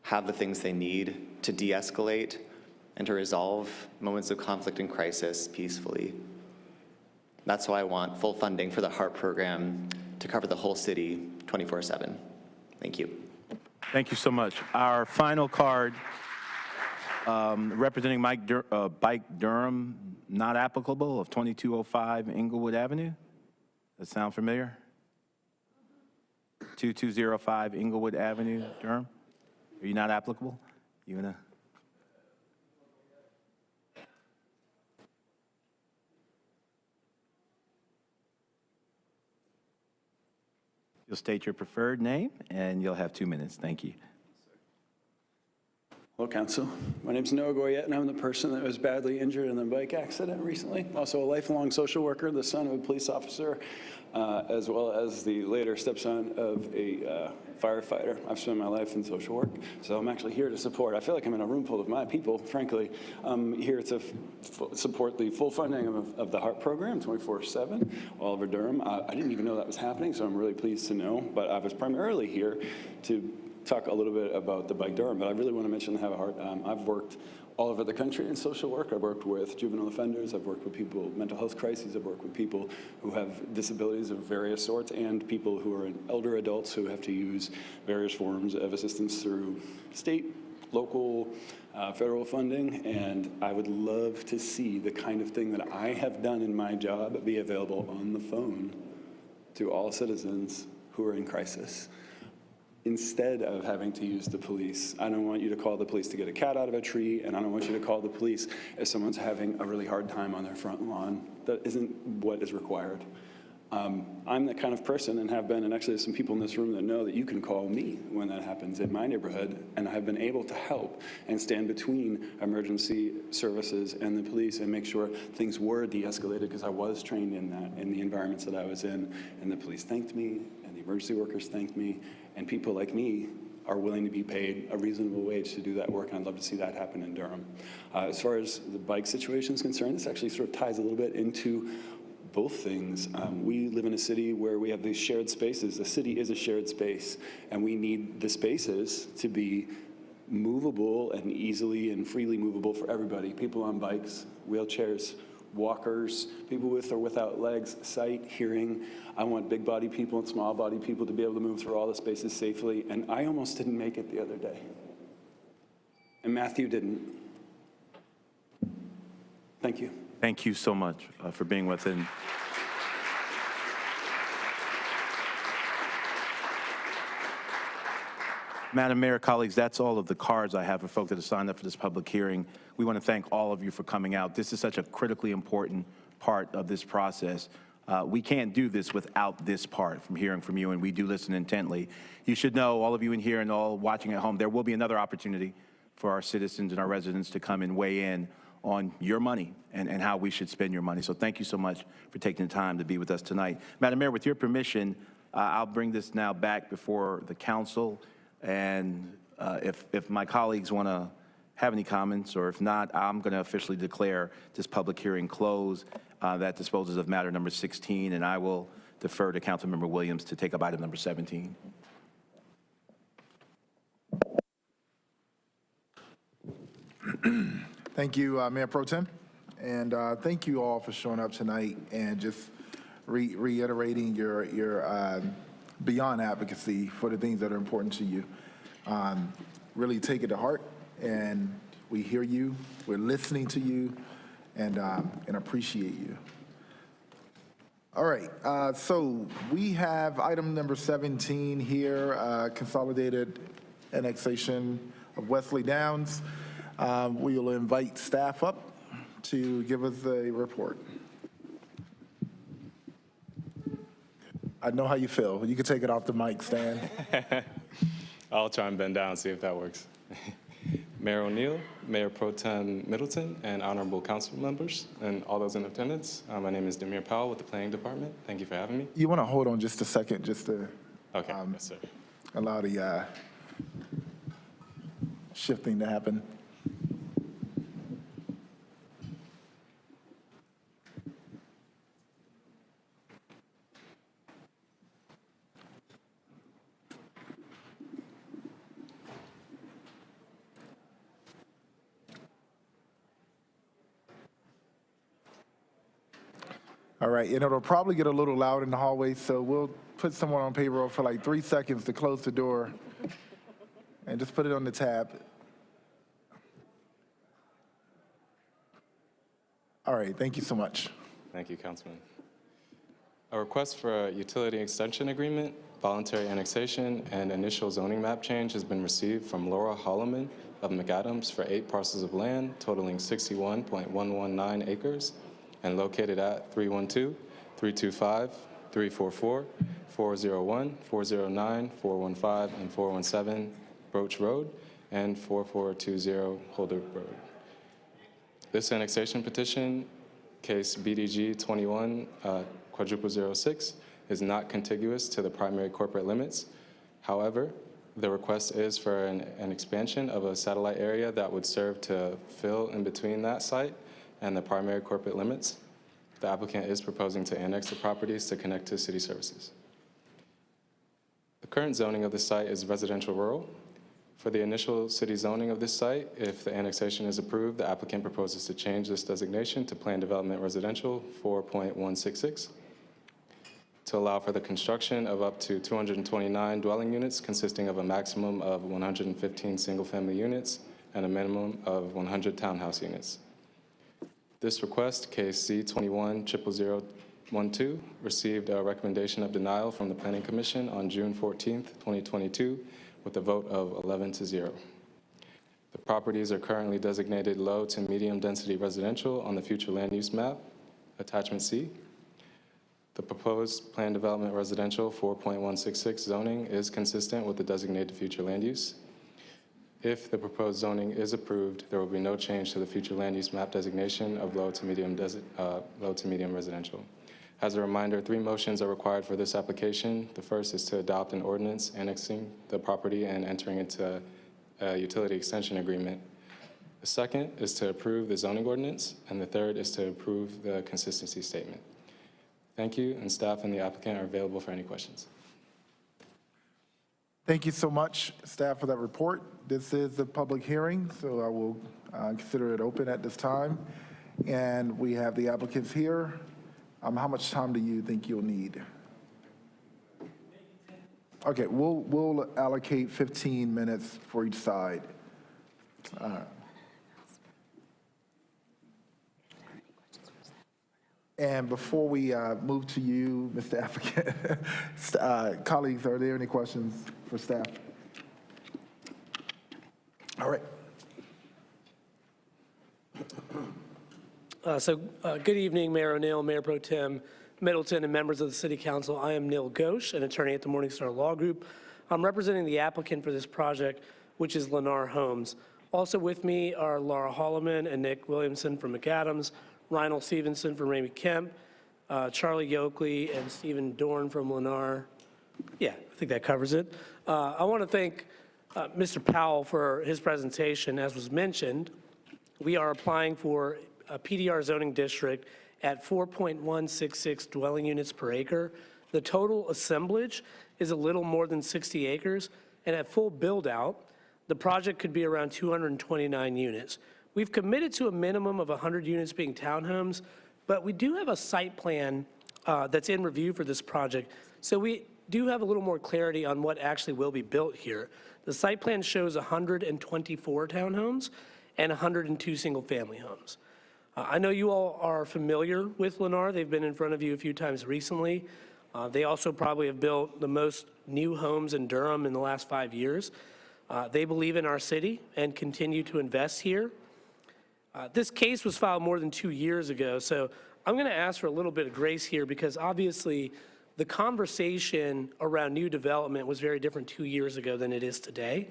S5: have the things they need to de-escalate and to resolve moments of conflict and crisis peacefully. That's why I want full funding for the HEART program to cover the whole city 24/7. Thank you.
S12: Thank you so much. Our final card, representing Bike Durham, not applicable, of 2205 Inglewood Avenue. Does that sound familiar? 2205 Inglewood Avenue, Durham. Are you not applicable? You gonna? You'll state your preferred name, and you'll have 2 minutes. Thank you.
S7: Hello, Council. My name's Noah Goyette, and I'm the person that was badly injured in a bike accident recently. Also a lifelong social worker, the son of a police officer, as well as the later stepson of a firefighter. I've spent my life in social work, so I'm actually here to support. I feel like I'm in a room full of my people, frankly. I'm here to support the full funding of the HEART program, 24/7, all over Durham. I didn't even know that was happening, so I'm really pleased to know, but I was primarily here to talk a little bit about the Bike Durham, but I really want to mention Have a Heart. I've worked all over the country in social work. I've worked with juvenile offenders. I've worked with people with mental health crises. I've worked with people who have disabilities of various sorts and people who are elder adults who have to use various forms of assistance through state, local, federal funding. And I would love to see the kind of thing that I have done in my job be available on the phone to all citizens who are in crisis, instead of having to use the police. I don't want you to call the police to get a cat out of a tree, and I don't want you to call the police if someone's having a really hard time on their front lawn. That isn't what is required. I'm the kind of person, and have been, and actually there's some people in this room that know that you can call me when that happens in my neighborhood, and I have been able to help and stand between emergency services and the police and make sure things were de-escalated, because I was trained in that, in the environments that I was in, and the police thanked me, and the emergency workers thanked me, and people like me are willing to be paid a reasonable wage to do that work, and I'd love to see that happen in Durham. As far as the bike situation is concerned, this actually sort of ties a little bit into both things. We live in a city where we have these shared spaces. The city is a shared space, and we need the spaces to be movable and easily and freely movable for everybody. People on bikes, wheelchairs, walkers, people with or without legs, sight, hearing. I want big body people and small body people to be able to move through all the spaces safely, and I almost didn't make it the other day. And Matthew didn't. Thank you.
S12: Thank you so much for being with us. Madam Mayor, colleagues, that's all of the cards I have for folks that have signed up for this public hearing. We want to thank all of you for coming out. This is such a critically important part of this process. We can't do this without this part from hearing from you, and we do listen intently. You should know, all of you in here and all watching at home, there will be another opportunity for our citizens and our residents to come and weigh in on your money and how we should spend your money. So thank you so much for taking the time to be with us tonight. Madam Mayor, with your permission, I'll bring this now back before the council, and if my colleagues want to have any comments, or if not, I'm going to officially declare this public hearing closed. That disposes of matter number 16, and I will defer to Councilmember Williams to take up item number 17.
S4: Thank you, Mayor Pro Tem, and thank you all for showing up tonight and just reiterating your beyond advocacy for the things that are important to you. Really take it to heart, and we hear you, we're listening to you, and appreciate you. All right, so we have item number 17 here, Consolidated Annexation of Wesley Downs. We will invite staff up to give us a report. I know how you feel. You can take it off the mic, Stan.
S6: I'll try and bend down and see if that works. Mayor O'Neill, Mayor Pro Tem Middleton, and honorable council members, and all those in attendance. My name is Demir Powell with the Planning Department. Thank you for having me.
S4: You want to hold on just a second, just to
S6: Okay, yes, sir.
S4: allow the shifting to happen. All right, and it'll probably get a little loud in the hallway, so we'll put someone on payroll for like 3 seconds to close the door and just put it on the tab. All right, thank you so much.
S6: Thank you, Councilman. A request for a utility extension agreement, voluntary annexation, and initial zoning map change has been received from Laura Holloman of McAdams for 8 parcels of land totaling 61.119 acres and located at 312, 325, 344, 401, 409, 415, and 417 Broach Road, and 4420 Holder Road. This annexation petition, case BDG 21-06, is not contiguous to the primary corporate limits. However, the request is for an expansion of a satellite area that would serve to fill in between that site and the primary corporate limits. The applicant is proposing to annex the properties to connect to city services. The current zoning of the site is residential rural. For the initial city zoning of this site, if the annexation is approved, the applicant proposes to change this designation to Plan Development Residential 4.166 to allow for the construction of up to 229 dwelling units consisting of a maximum of 115 single-family units and a minimum of 100 townhouse units. This request, case C21-00012, received a recommendation of denial from the Planning Commission on June 14th, 2022, with a vote of 11-0. The properties are currently designated low to medium density residential on the future land use map, attachment C. The proposed Plan Development Residential 4.166 zoning is consistent with the designated future land use. If the proposed zoning is approved, there will be no change to the future land use map designation of low to medium residential. As a reminder, 3 motions are required for this application. The first is to adopt an ordinance annexing the property and entering into a utility extension agreement. The second is to approve the zoning ordinance, and the third is to approve the consistency statement. Thank you, and staff and the applicant are available for any questions.
S4: Thank you so much, staff, for that report. This is a public hearing, so I will consider it open at this time. And we have the applicants here. How much time do you think you'll need? Okay, we'll allocate 15 minutes for each side. And before we move to you, Mr. Applicant, colleagues, are there any questions for staff? All right.
S10: Good evening, Mayor O'Neill, Mayor Pro Tem Middleton, and members of the City Council. I am Neil Ghosh, an attorney at the Morningstar Law Group. I'm representing the applicant for this project, which is Lennar Homes. Also with me are Laura Holloman and Nick Williamson from McAdams, Reinald Stevenson from Ramey Kemp, Charlie Yoakley and Stephen Dorn from Lennar, Yeah, I think that covers it. I want to thank Mr. Powell for his presentation. As was mentioned, we are applying for a PDR zoning district at 4.166 dwelling units per acre. The total assemblage is a little more than 60 acres, and at full build-out, the project could be around 229 units. We've committed to a minimum of 100 units being townhomes, but we do have a site plan that's in review for this project, so we do have a little more clarity on what actually will be built here. The site plan shows 124 townhomes and 102 single-family homes. I know you all are familiar with Lennar. They've been in front of you a few times recently. They also probably have built the most new homes in Durham in the last 5 years. They believe in our city and continue to invest here. This case was filed more than 2 years ago, so I'm going to ask for a little bit of grace here because obviously the conversation around new development was very different 2 years ago than it is today.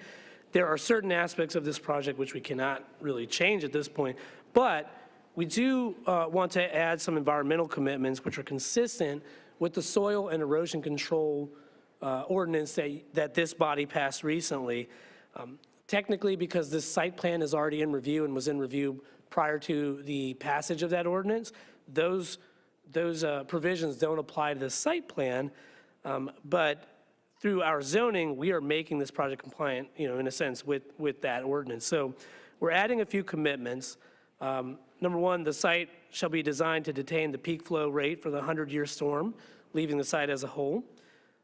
S10: There are certain aspects of this project which we cannot really change at this point, but we do want to add some environmental commitments which are consistent with the soil and erosion control ordinance that this body passed recently. Technically, because this site plan is already in review and was in review prior to the passage of that ordinance, those provisions don't apply to the site plan, but through our zoning, we are making this project compliant, in a sense, with that ordinance. So we're adding a few commitments. Number one, the site shall be designed to detain the peak flow rate for the 100-year storm, leaving the site as a whole.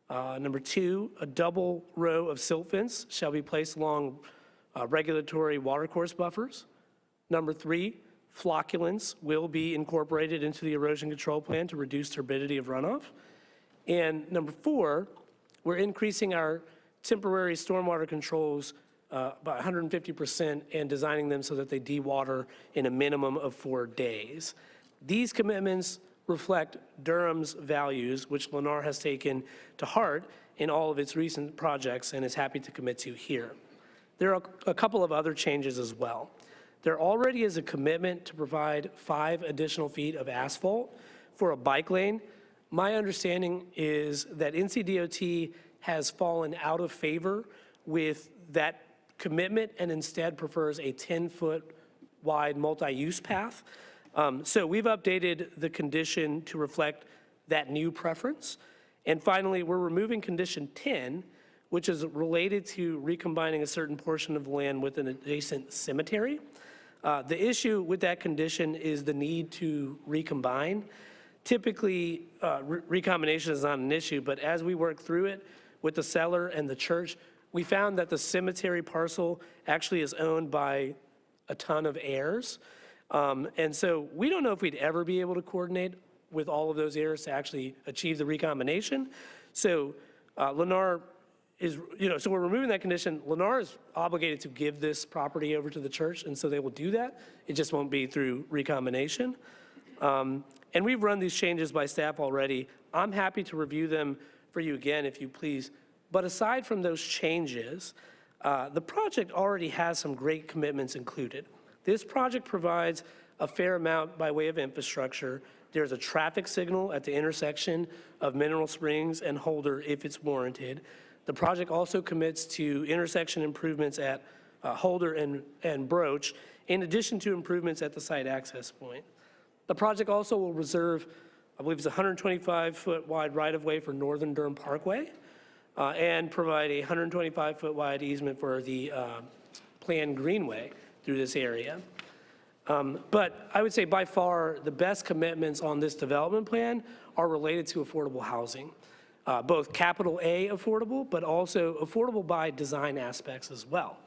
S10: Number two, a double row of silt fence shall be placed along regulatory watercourse buffers. Number three, flocculants will be incorporated into the erosion control plan to reduce turbidity of runoff. And number four, we're increasing our temporary stormwater controls by 150% and designing them so that they dewater in a minimum of 4 days. These commitments reflect Durham's values, which Lennar has taken to heart in all of its recent projects and is happy to commit to here. There are a couple of other changes as well. There already is a commitment to provide 5 additional feet of asphalt for a bike lane. My understanding is that NCDOT has fallen out of favor with that commitment and instead prefers a 10-foot wide multi-use path. So we've updated the condition to reflect that new preference. And finally, we're removing condition 10, which is related to recombining a certain portion of the land with an adjacent cemetery. The issue with that condition is the need to recombine. Typically, recombination is not an issue, but as we work through it with the seller and the church, we found that the cemetery parcel actually is owned by a ton of heirs. And so we don't know if we'd ever be able to coordinate with all of those heirs to actually achieve the recombination. So Lennar is, so we're removing that condition. Lennar is obligated to give this property over to the church, and so they will do that. It just won't be through recombination. And we've run these changes by staff already. I'm happy to review them for you again, if you please. But aside from those changes, the project already has some great commitments included. This project provides a fair amount by way of infrastructure. There's a traffic signal at the intersection of Mineral Springs and Holder if it's warranted. The project also commits to intersection improvements at Holder and Broach, in addition to improvements at the site access point. The project also will reserve, I believe it's a 125-foot wide right-of-way for Northern Durham Parkway, and provide a 125-foot wide easement for the planned greenway through this area. But I would say by far the best commitments on this development plan are related to affordable housing. Both capital A affordable, but also affordable by design aspects as well.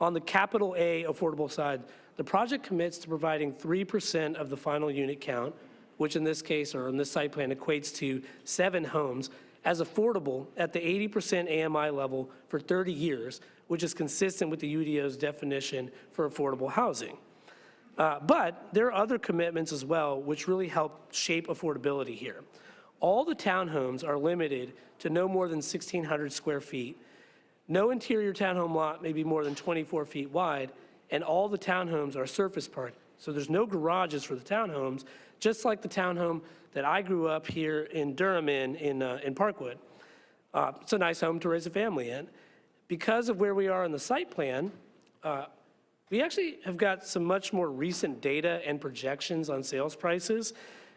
S10: On the capital A affordable side, the project commits to providing 3% of the final unit count, which in this case, or in this site plan, equates to 7 homes, as affordable at the 80% AMI level for 30 years, which is consistent with the UDO's definition for affordable housing. But there are other commitments as well, which really help shape affordability here. All the townhomes are limited to no more than 1,600 square feet. No interior townhome lot may be more than 24 feet wide, and all the townhomes are surface parked. So there's no garages for the townhomes, just like the townhome that I grew up here in Durham in Parkwood. It's a nice home to raise a family in. Because of where we are in the site plan, we actually have got some much more recent data and projections on sales prices.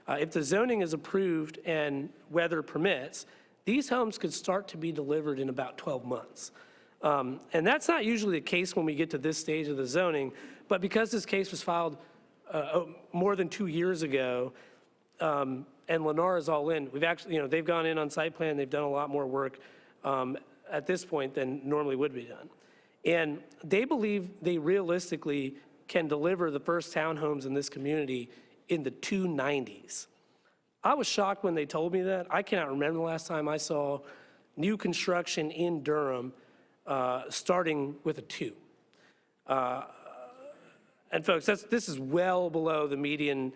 S10: If the zoning is approved and weather permits, these homes could start to be delivered in about 12 months. And that's not usually the case when we get to this stage of the zoning, but because this case was filed more than 2 years ago, and Lennar is all in, we've actually, they've gone in on site plan, they've done a lot more work at this point than normally would be done. And they believe they realistically can deliver the first townhomes in this community in the 290s. I was shocked when they told me that. I cannot remember the last time I saw new construction in Durham starting with a 2. And folks, this is well below the median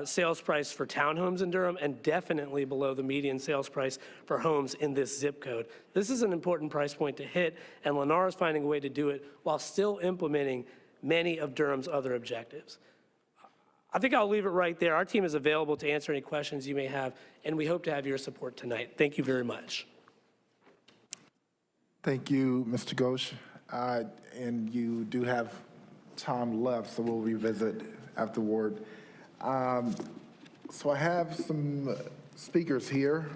S10: sales price for townhomes in Durham and definitely below the median sales price for homes in this zip code. This is an important price point to hit, and Lennar is finding a way to do it while still implementing many of Durham's other objectives. I think I'll leave it right there. Our team is available to answer any questions you may have, and we hope to have your support tonight. Thank you very much.
S4: Thank you, Mr. Ghosh. And you do have time left, so we'll revisit afterward. So I have some speakers here.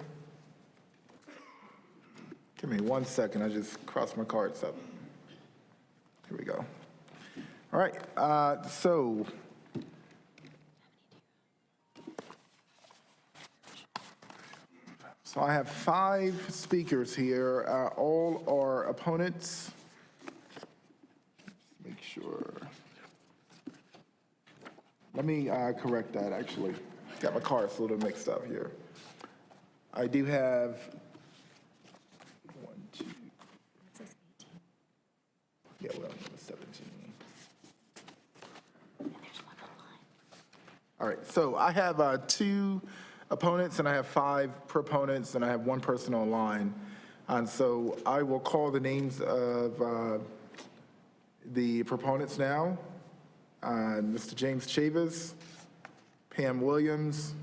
S4: Give me 1 second, I just crossed my cards up. Here we go. All right, so I have 5 speakers here. All are opponents. Just make sure. Let me correct that, actually. Got my cards a little mixed up here. I do have 1, 2. Yeah, we're on number 17. All right, so I have 2 opponents, and I have 5 proponents, and I have 1 person online. And so I will call the names of the proponents now. Mr. James Chavis, Pam Williams,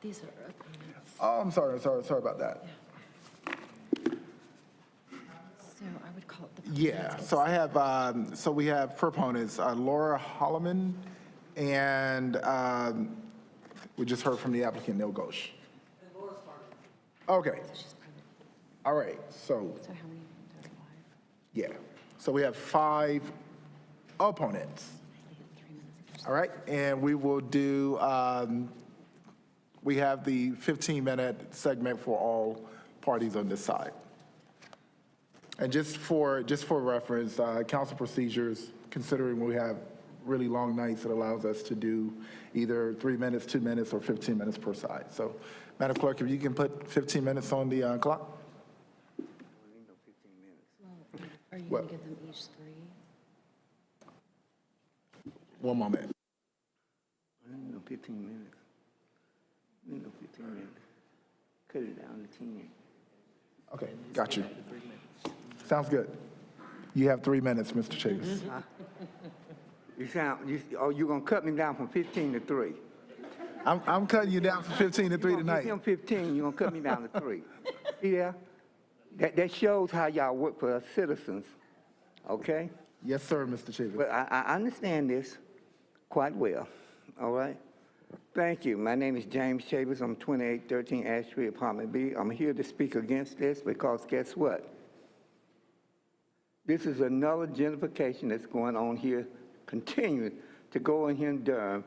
S11: These are opponents.
S4: oh, I'm sorry about that.
S11: So I would call it the
S4: Yeah, so I have, so we have proponents, Laura Holloman, and we just heard from the applicant, Neil Ghosh. Okay. All right, so.
S11: So how many?
S4: Yeah, so we have 5 opponents. All right, and we will do, we have the 15-minute segment for all parties on this side. And just for reference, council procedures, considering we have really long nights, it allows us to do either 3 minutes, 2 minutes, or 15 minutes per side. So, Madam Clerk, if you can put 15 minutes on the clock.
S11: Are you going to give them each 3?
S4: 1 moment.
S13: I don't know, 15 minutes. I don't know, 15 minutes. Cut it down to 10.
S4: Okay, got you. Sounds good. You have 3 minutes, Mr. Chavis.
S13: You're going to cut me down from 15 to 3.
S4: I'm cutting you down from 15 to 3 tonight.
S13: If I'm 15, you're going to cut me down to 3. Yeah? That shows how y'all work for us citizens, okay?
S4: Yes, sir, Mr. Chavis.
S13: But I understand this quite well, all right? Thank you. My name is James Chavis. I'm 2813 Ash Street, Apartment B. I'm here to speak against this because guess what? This is another gentrification that's going on here, continuing to go on here in Durham.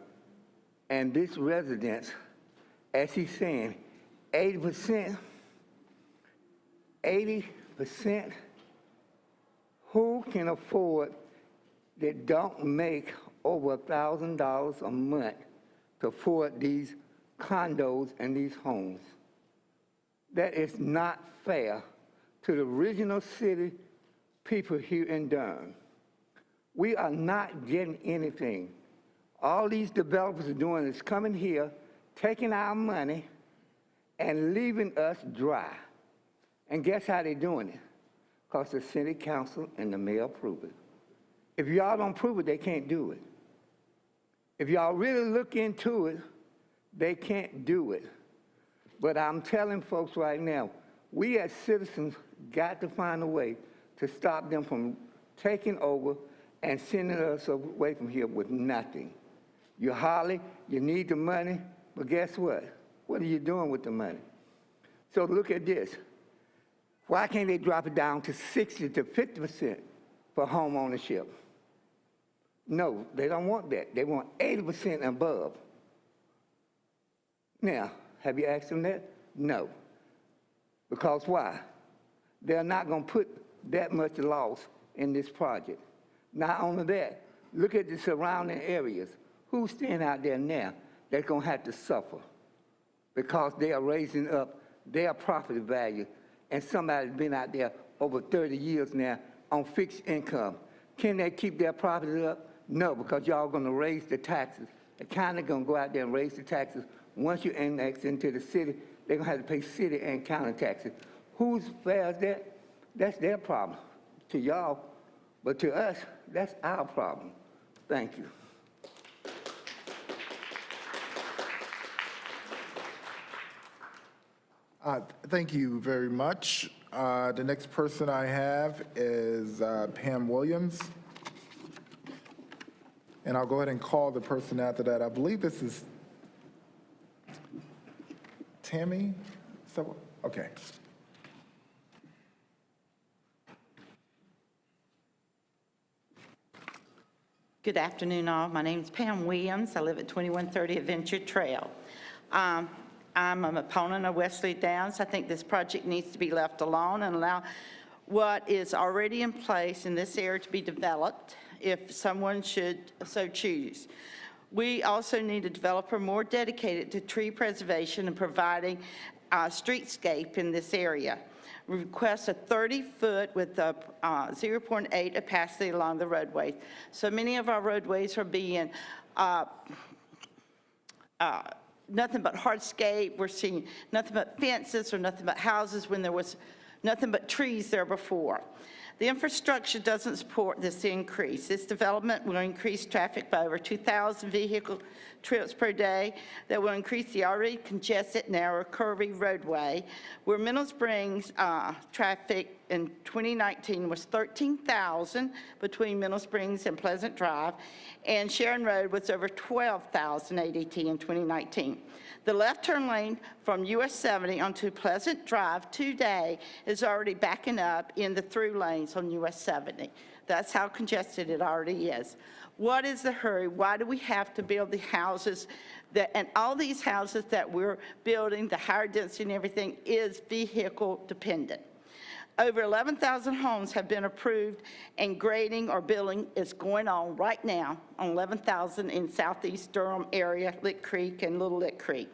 S13: And this residence, as he's saying, 80%, who can afford that don't make over $1,000 a month to afford these condos and these homes? That is not fair to the original city people here in Durham. We are not getting anything. All these developers are doing is coming here, taking our money, and leaving us dry. And guess how they're doing it? Because the city council and the mayor approve it. If y'all don't approve it, they can't do it. If y'all really look into it, they can't do it. But I'm telling folks right now, we as citizens got to find a way to stop them from taking over and sending us away from here with nothing. You holler, you need the money, but guess what? What are you doing with the money? So look at this. Why can't they drop it down to 60 to 50% for home ownership? No, they don't want that. They want 80% and above. Now, have you asked them that? No. Because why? They're not going to put that much loss in this project. Not only that, look at the surrounding areas. Who's staying out there now that's going to have to suffer because they are raising up their property value, and somebody's been out there over 30 years now on fixed income. Can they keep their property up? No, because y'all going to raise the taxes. The county going to go out there and raise the taxes. Once you annex into the city, they're going to have to pay city and county taxes. Whose fair is that? That's their problem to y'all, but to us, that's our problem. Thank you.
S4: Thank you very much. The next person I have is Pam Williams. And I'll go ahead and call the person after that. I believe this is Tammy? So, okay.
S14: Good afternoon, all. My name is Pam Williams. I live at 2130 Adventure Trail. I'm an opponent of Wesley Downs. I think this project needs to be left alone and allow what is already in place in this area to be developed if someone should so choose. We also need a developer more dedicated to tree preservation and providing a streetscape in this area. We request a 30-foot with a 0.8 opacity along the roadways. So many of our roadways are being nothing but hardscape. We're seeing nothing but fences or nothing but houses when there was nothing but trees there before. The infrastructure doesn't support this increase. This development will increase traffic by over 2,000 vehicle trips per day. That will increase the already congested, narrow, curvy roadway, where Mineral Springs traffic in 2019 was 13,000 between Mineral Springs and Pleasant Drive, and Sharon Road was over 12,000 ADT in 2019. The left turn lane from US 70 onto Pleasant Drive today is already backing up in the through lanes on US 70. That's how congested it already is. What is the hurry? Why do we have to build the houses that, and all these houses that we're building, the higher density and everything is vehicle dependent. Over 11,000 homes have been approved, and grading or building is going on right now on 11,000 in southeast Durham area, Lick Creek and Little Lick Creek.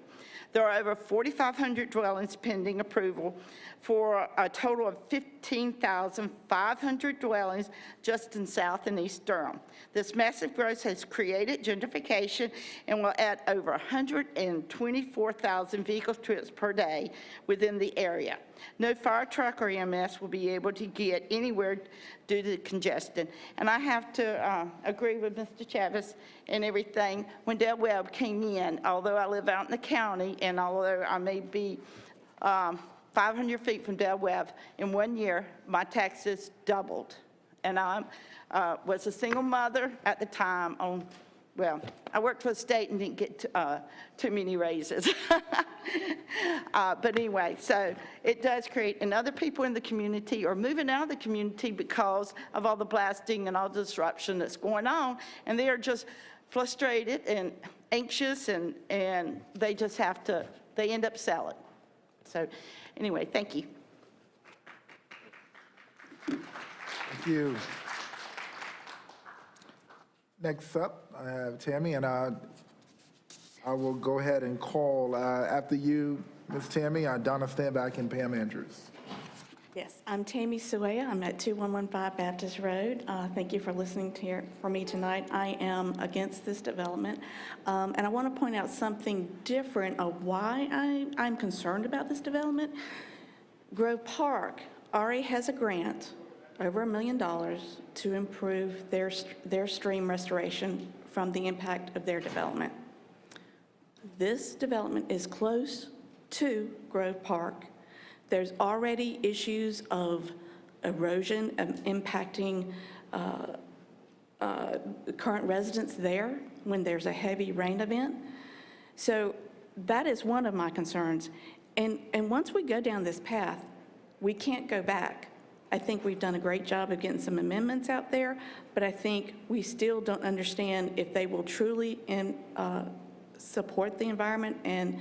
S14: There are over 4,500 dwellings pending approval for a total of 15,500 dwellings just in South and East Durham. This massive growth has created gentrification and will add over 124,000 vehicle trips per day within the area. No fire truck or EMS will be able to get anywhere due to congestion. And I have to agree with Mr. Chavez and everything. When Del Webb came in, although I live out in the county and although I may be 500 feet from Del Webb, in 1 year, my taxes doubled. And I was a single mother at the time on, well, I worked for the state and didn't get too many raises. But anyway, so it does create, and other people in the community are moving out of the community because of all the blasting and all the disruption that's going on, and they are just frustrated and anxious, and they just have to, they end up selling. So anyway, thank you.
S4: Thank you. Next up, I have Tammy, and I will go ahead and call after you, Ms. Tammy, Donna Stanback and Pam Andrews.
S15: Yes, I'm Tammy Sueya. I'm at 2115 Baptist Road. Thank you for listening for me tonight. I am against this development, and I want to point out something different of why I'm concerned about this development. Grove Park already has a grant over $1 million to improve their stream restoration from the impact of their development. This development is close to Grove Park. There's already issues of erosion impacting current residents there when there's a heavy rain event. So that is one of my concerns. And once we go down this path, we can't go back. I think we've done a great job of getting some amendments out there, but I think we still don't understand if they will truly support the environment and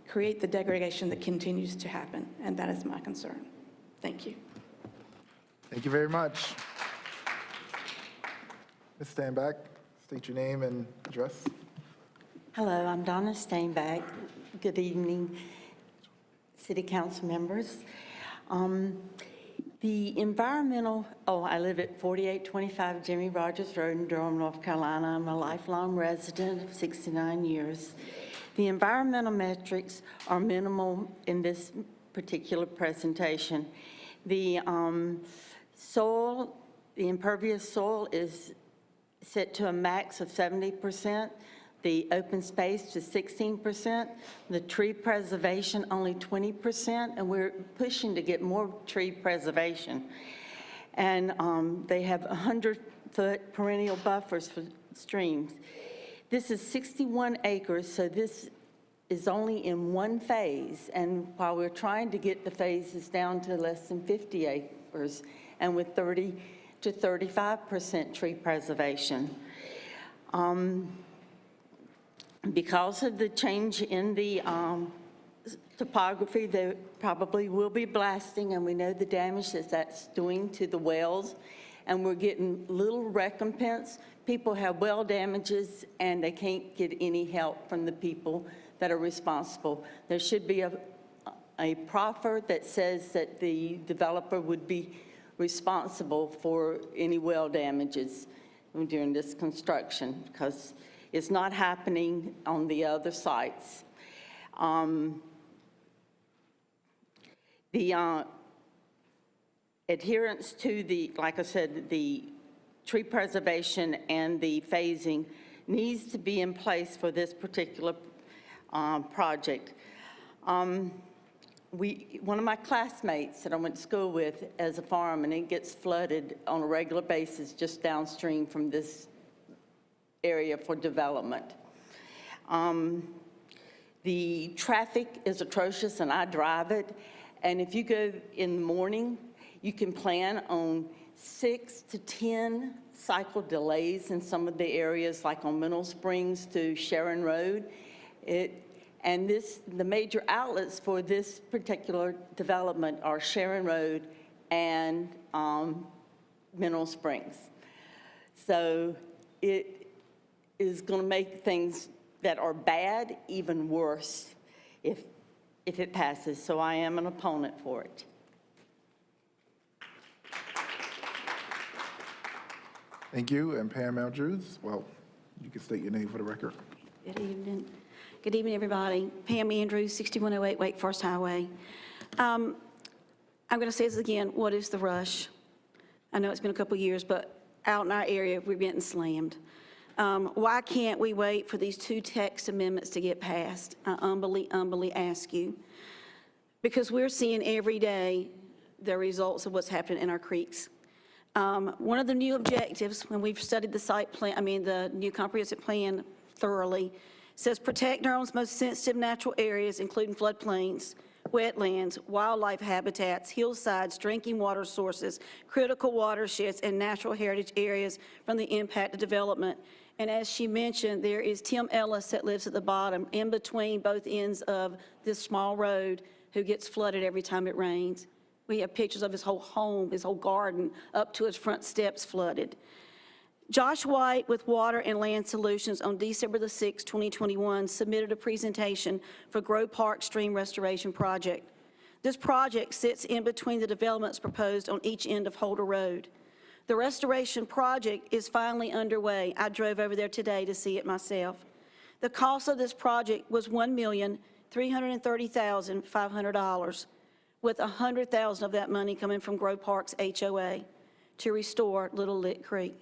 S15: create the degradation that continues to happen, and that is my concern. Thank you.
S4: Thank you very much. Ms. Steinbach, state your name and address.
S16: Hello, I'm Donna Steinbach. Good evening, City Council members. The environmental, I live at 4825 Jimmy Rogers Road in Durham, North Carolina. I'm a lifelong resident of 69 years. The environmental metrics are minimal in this particular presentation. The soil, the impervious soil is set to a max of 70%. The open space to 16%, the tree preservation only 20%, and we're pushing to get more tree preservation. And they have 100-foot perennial buffers for streams. This is 61 acres, so this is only in one phase, and while we're trying to get the phases down to less than 50 acres, and with 30 to 35% tree preservation. Because of the change in the topography, there probably will be blasting, and we know the damage that that's doing to the wells, and we're getting little recompense. People have well damages, and they can't get any help from the people that are responsible. There should be a proffer that says that the developer would be responsible for any well damages during this construction, because it's not happening on the other sites. The adherence to the, like I said, the tree preservation and the phasing needs to be in place for this particular project. One of my classmates that I went to school with as a fireman, it gets flooded on a regular basis just downstream from this area for development. The traffic is atrocious, and I drive it. And if you go in the morning, you can plan on 6 to 10 cycle delays in some of the areas, like on Mineral Springs to Sharon Road. The major outlets for this particular development are Sharon Road and Mineral Springs. So it is going to make things that are bad even worse if it passes. So I am an opponent for it.
S4: Thank you. And Pam Andrews, well, you can state your name for the record.
S17: Good evening. Good evening, everybody. Pam Andrews, 6108 Wake Forest Highway. I'm going to say this again. What is the rush? I know it's been a couple years, but out in our area, we're getting slammed. Why can't we wait for these 2 text amendments to get passed? I humbly ask you. Because we're seeing every day the results of what's happening in our creeks. One of the new objectives, when we've studied the site plan, the new comprehensive plan thoroughly, says protect Durham's most sensitive natural areas, including floodplains, wetlands, wildlife habitats, hillsides, drinking water sources, critical watersheds, and natural heritage areas from the impact of development. And as she mentioned, there is Tim Ellis that lives at the bottom, in between both ends of this small road, who gets flooded every time it rains. We have pictures of his whole home, his whole garden, up to his front steps flooded. Josh White with Water and Land Solutions on December the 6th, 2021, submitted a presentation for Grove Park Stream Restoration Project. This project sits in between the developments proposed on each end of Holder Road. The restoration project is finally underway. I drove over there today to see it myself. The cost of this project was $1,330,500, with $100,000 of that money coming from Grove Park's HOA. to restore Little Lick Creek.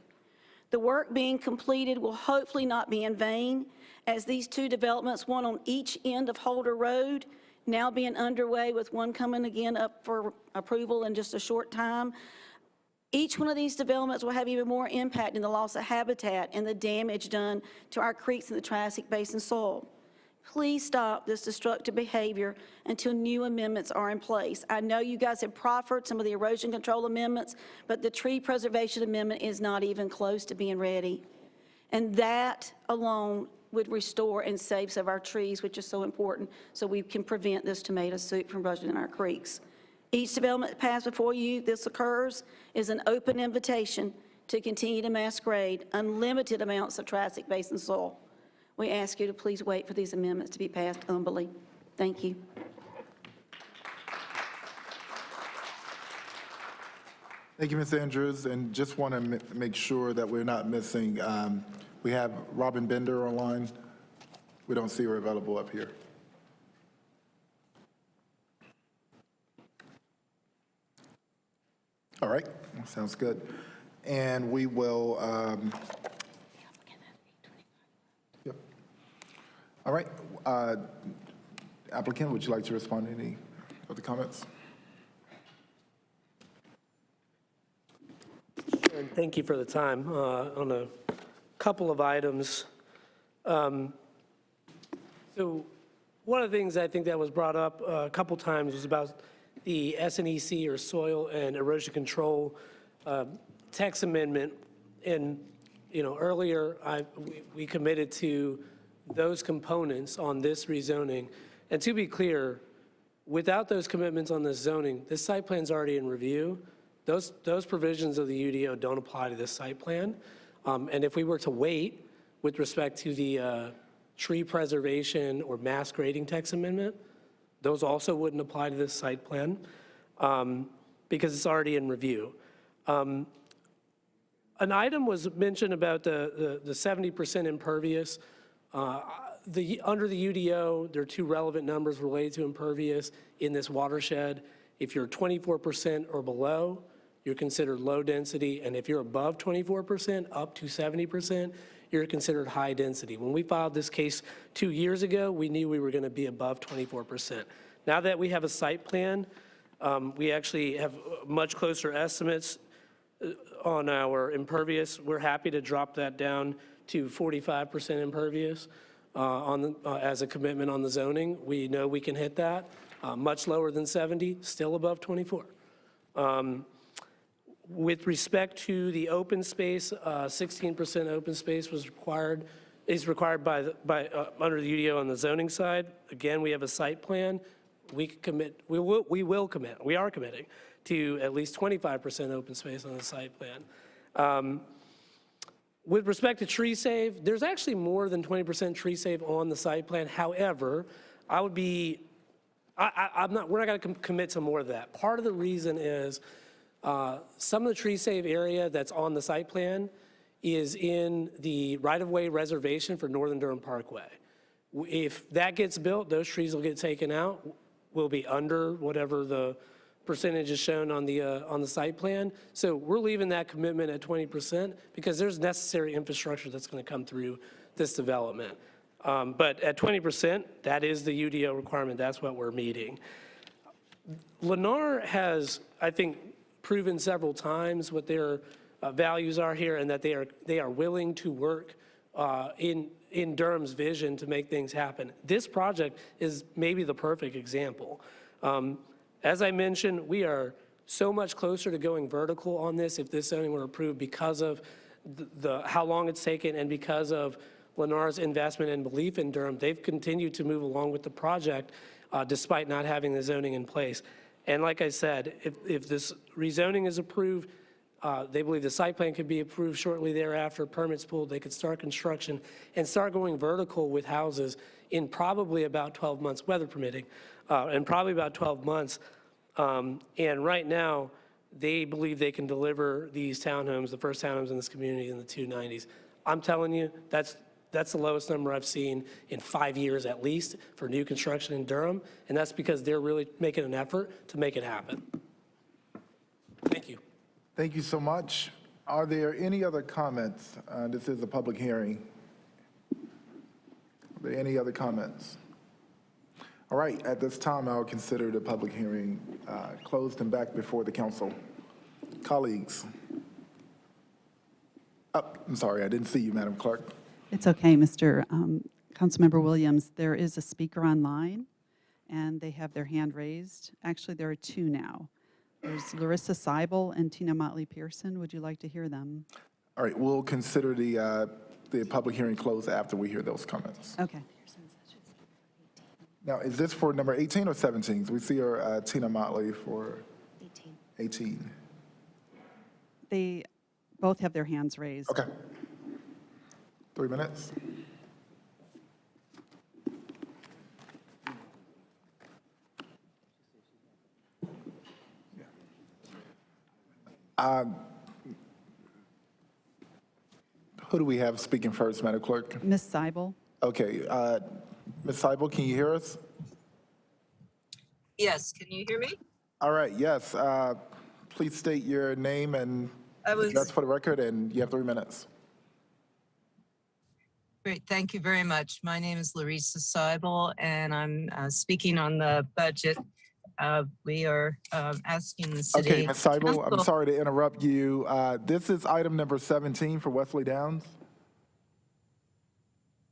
S17: The work being completed will hopefully not be in vain, as these two developments, one on each end of Holder Road, now being underway with one coming again up for approval in just a short time. Each one of these developments will have even more impact in the loss of habitat and the damage done to our creeks and the Triassic Basin soil. Please stop this destructive behavior until new amendments are in place. I know you guys have proffered some of the erosion control amendments, but the tree preservation amendment is not even close to being ready. And that alone would restore and save some of our trees, which is so important, so we can prevent this tomato soup from rushing in our creeks. Each development that passed before you, this occurs, is an open invitation to continue to mass grade unlimited amounts of Triassic Basin soil. We ask you to please wait for these amendments to be passed humbly. Thank you.
S4: Thank you, Ms. Andrews, and just want to make sure that we're not missing, we have Robin Bender online. We don't see her available up here. All right, sounds good. And we will, yep. All right, applicant, would you like to respond to any of the comments?
S10: And thank you for the time on a couple of items. So one of the things I think that was brought up a couple times was about the SNEC, or Soil and Erosion Control text amendment. And earlier we committed to those components on this rezoning. And to be clear, without those commitments on this zoning, this site plan's already in review. Those provisions of the UDO don't apply to this site plan. And if we were to wait with respect to the tree preservation or mass grading text amendment, those also wouldn't apply to this site plan because it's already in review. An item was mentioned about the 70% impervious. Under the UDO, there are two relevant numbers related to impervious in this watershed. If you're 24% or below, you're considered low density, and if you're above 24%, up to 70%, you're considered high density. When we filed this case 2 years ago, we knew we were going to be above 24%. Now that we have a site plan, we actually have much closer estimates on our impervious. We're happy to drop that down to 45% impervious as a commitment on the zoning. We know we can hit that. Much lower than 70, still above 24. With respect to the open space, 16% open space is required under the UDO on the zoning side. Again, we have a site plan. We are committing to at least 25% open space on the site plan. With respect to tree save, there's actually more than 20% tree save on the site plan. However, we're not going to commit to more of that. Part of the reason is some of the tree save area that's on the site plan is in the right-of-way reservation for Northern Durham Parkway. If that gets built, those trees will get taken out. We'll be under whatever the percentage is shown on the site plan. So we're leaving that commitment at 20% because there's necessary infrastructure that's going to come through this development. But at 20%, that is the UDO requirement. That's what we're meeting. Lennar has, I think, proven several times what their values are here, and that they are willing to work in Durham's vision to make things happen. This project is maybe the perfect example. As I mentioned, we are so much closer to going vertical on this if this zoning were approved because of how long it's taken and because of Lennar's investment and belief in Durham. They've continued to move along with the project despite not having the zoning in place. And like I said, if this rezoning is approved, they believe the site plan could be approved shortly thereafter, permits pulled, they could start construction and start going vertical with houses in probably about 12 months, weather permitting, and probably about 12 months. And right now, they believe they can deliver these townhomes, the first townhomes in this community, in the 290s. I'm telling you, that's the lowest number I've seen in 5 years at least for new construction in Durham, and that's because they're really making an effort to make it happen. Thank you.
S4: Thank you so much. Are there any other comments? This is a public hearing. Are there any other comments? All right, at this time, I'll consider the public hearing closed and back before the council. Colleagues. I'm sorry, I didn't see you, Madam Clerk.
S18: It's okay, Mr. Councilmember Williams. There is a speaker online, and they have their hand raised. Actually, there are two now. There's Larissa Seibel and Tina Motley Pearson. Would you like to hear them?
S4: All right, we'll consider the public hearing closed after we hear those comments.
S18: Okay.
S4: Now, is this for number 18 or 17? We see our Tina Motley for 18.
S18: They both have their hands raised.
S4: Okay. 3 minutes. Who do we have speaking first, Madam Clerk?
S18: Ms. Seibel?
S4: Okay. Ms. Seibel, can you hear us?
S19: Yes, can you hear me?
S4: All right, yes. Please state your name and address for the record, and you have 3 minutes.
S19: Great, thank you very much. My name is Larissa Seibel, and I'm speaking on the budget. We are asking the city.
S4: Okay, Ms. Seibel, I'm
S19: council-
S4: sorry to interrupt you. This is item number 17 for Wesley Downs.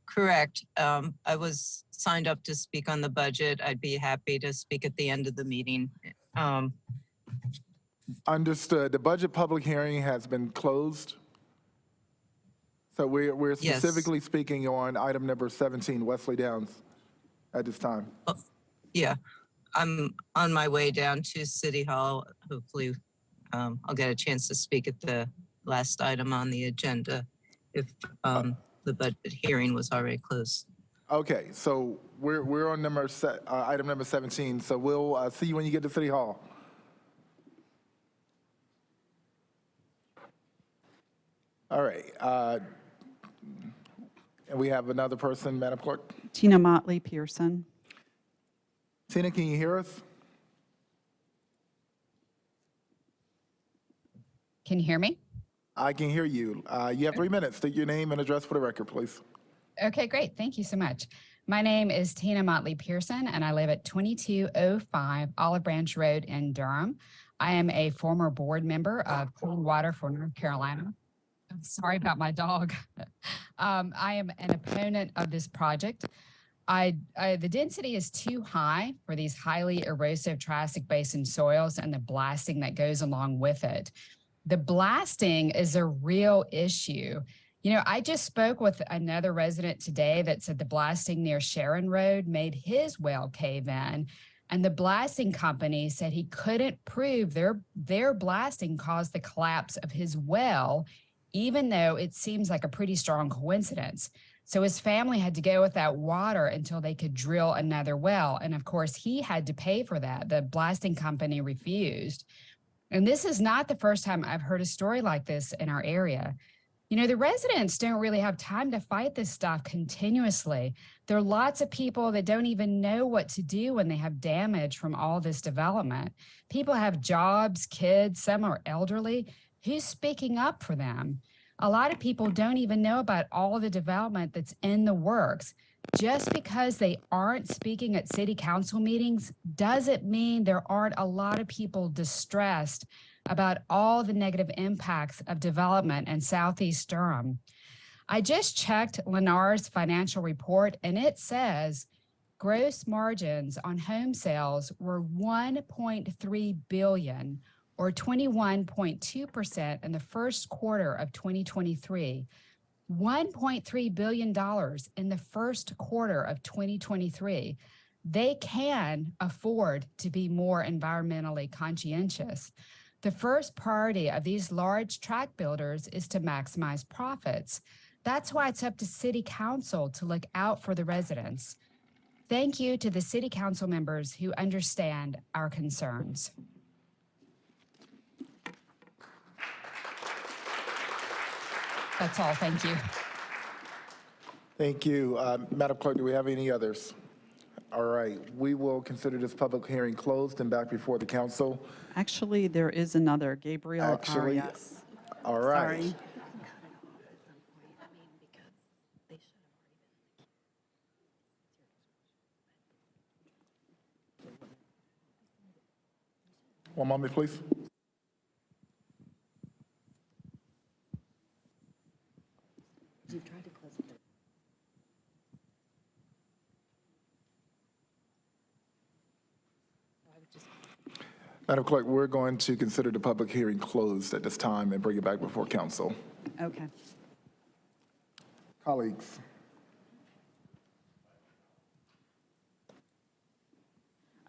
S19: Correct. I was signed up to speak on the budget. I'd be happy to speak at the end of the meeting.
S4: Understood. The budget public hearing has been closed. So we're
S19: Yes.
S4: specifically speaking on item number 17, Wesley Downs, at this time.
S19: Yeah, I'm on my way down to City Hall. Hopefully, I'll get a chance to speak at the last item on the agenda if the budget hearing was already closed.
S4: Okay, so we're on item number 17. So we'll see you when you get to City Hall. All right. And we have another person, Madam Clerk.
S18: Tina Motley Pearson.
S4: Tina, can you hear us?
S20: Can you hear me?
S4: I can hear you. You have 3 minutes. State your name and address for the record, please.
S20: Okay, great. Thank you so much. My name is Tina Motley Pearson, and I live at 2205 Olive Branch Road in Durham. I am a former board member of Clean Water for North Carolina. I'm sorry about my dog. I am an opponent of this project. The density is too high for these highly erosive Triassic Basin soils and the blasting that goes along with it. The blasting is a real issue. You know, I just spoke with another resident today that said the blasting near Sharon Road made his well cave in, and the blasting company said he couldn't prove their blasting caused the collapse of his well, even though it seems like a pretty strong coincidence. So his family had to go without water until they could drill another well. And of course, he had to pay for that. The blasting company refused. And this is not the first time I've heard a story like this in our area. You know, the residents don't really have time to fight this stuff continuously. There are lots of people that don't even know what to do when they have damage from all this development. People have jobs, kids, some are elderly. Who's speaking up for them? A lot of people don't even know about all the development that's in the works. Just because they aren't speaking at city council meetings doesn't mean there aren't a lot of people distressed about all the negative impacts of development in Southeast Durham. I just checked Lennar's financial report, and it says gross margins on home sales were $1.3 billion, or 21.2% in the first quarter of 2023. $1.3 billion in the first quarter of 2023. They can afford to be more environmentally conscientious. The first priority of these large tract builders is to maximize profits. That's why it's up to City Council to look out for the residents. Thank you to the City Council members who understand our concerns. That's all. Thank you.
S4: Thank you. Madam Clerk, do we have any others? All right, we will consider this public hearing closed and back before the council.
S18: Actually, there is another, Gabriel
S4: Actually,
S18: Arias.
S4: all right.
S18: Sorry.
S4: One moment, please.
S11: You've tried to close it.
S4: Madam Clerk, we're going to consider the public hearing closed at this time and bring it back before council.
S18: Okay.
S4: Colleagues.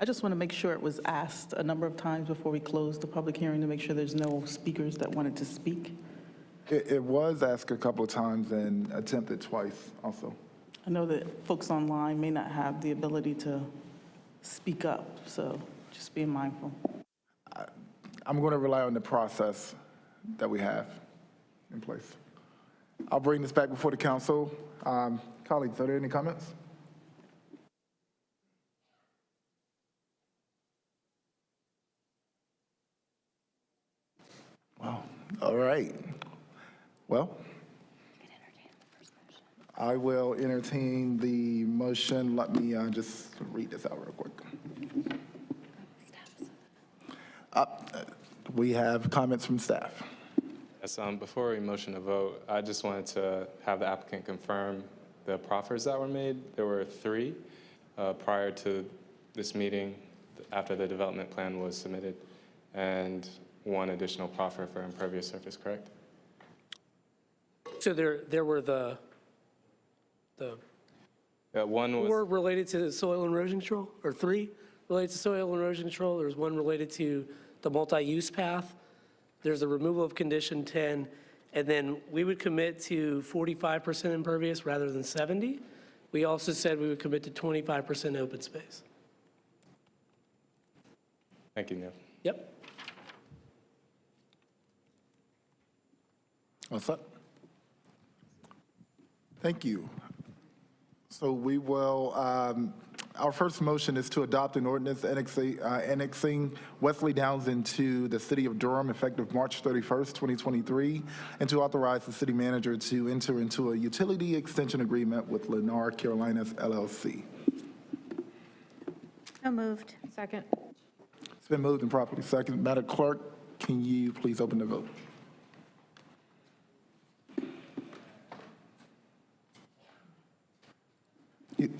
S1: I just want to make sure it was asked a number of times before we closed the public hearing to make sure there's no speakers that wanted to speak.
S4: It was asked a couple of times and attempted twice also.
S1: I know that folks online may not have the ability to speak up, so just being mindful.
S4: I'm going to rely on the process that we have in place. I'll bring this back before the council. Colleagues, are there any comments? Wow. All right. Well, I will entertain the motion. Let me just read this out real quick. We have comments from staff.
S6: Yes, before we motion to vote, I just wanted to have the applicant confirm the proffers that were made. There were 3 prior to this meeting after the development plan was submitted, and 1 additional proffer for impervious surface, correct?
S10: So there were the
S6: one was
S10: 4 related to soil erosion control, or 3 related to soil erosion control. There's 1 related to the multi-use path. There's the removal of condition 10, and then we would commit to 45% impervious rather than 70. We also said we would commit to 25% open space.
S6: Thank you, Neil.
S10: Yep.
S4: What's up? Thank you. So we will, our first motion is to adopt an ordinance annexing Wesley Downs into the city of Durham effective March 31st, 2023, and to authorize the city manager to enter into a utility extension agreement with Lennar Carolinas LLC.
S17: So moved. Second.
S4: It's been moved and properly seconded. Madam Clerk, can you please open the vote?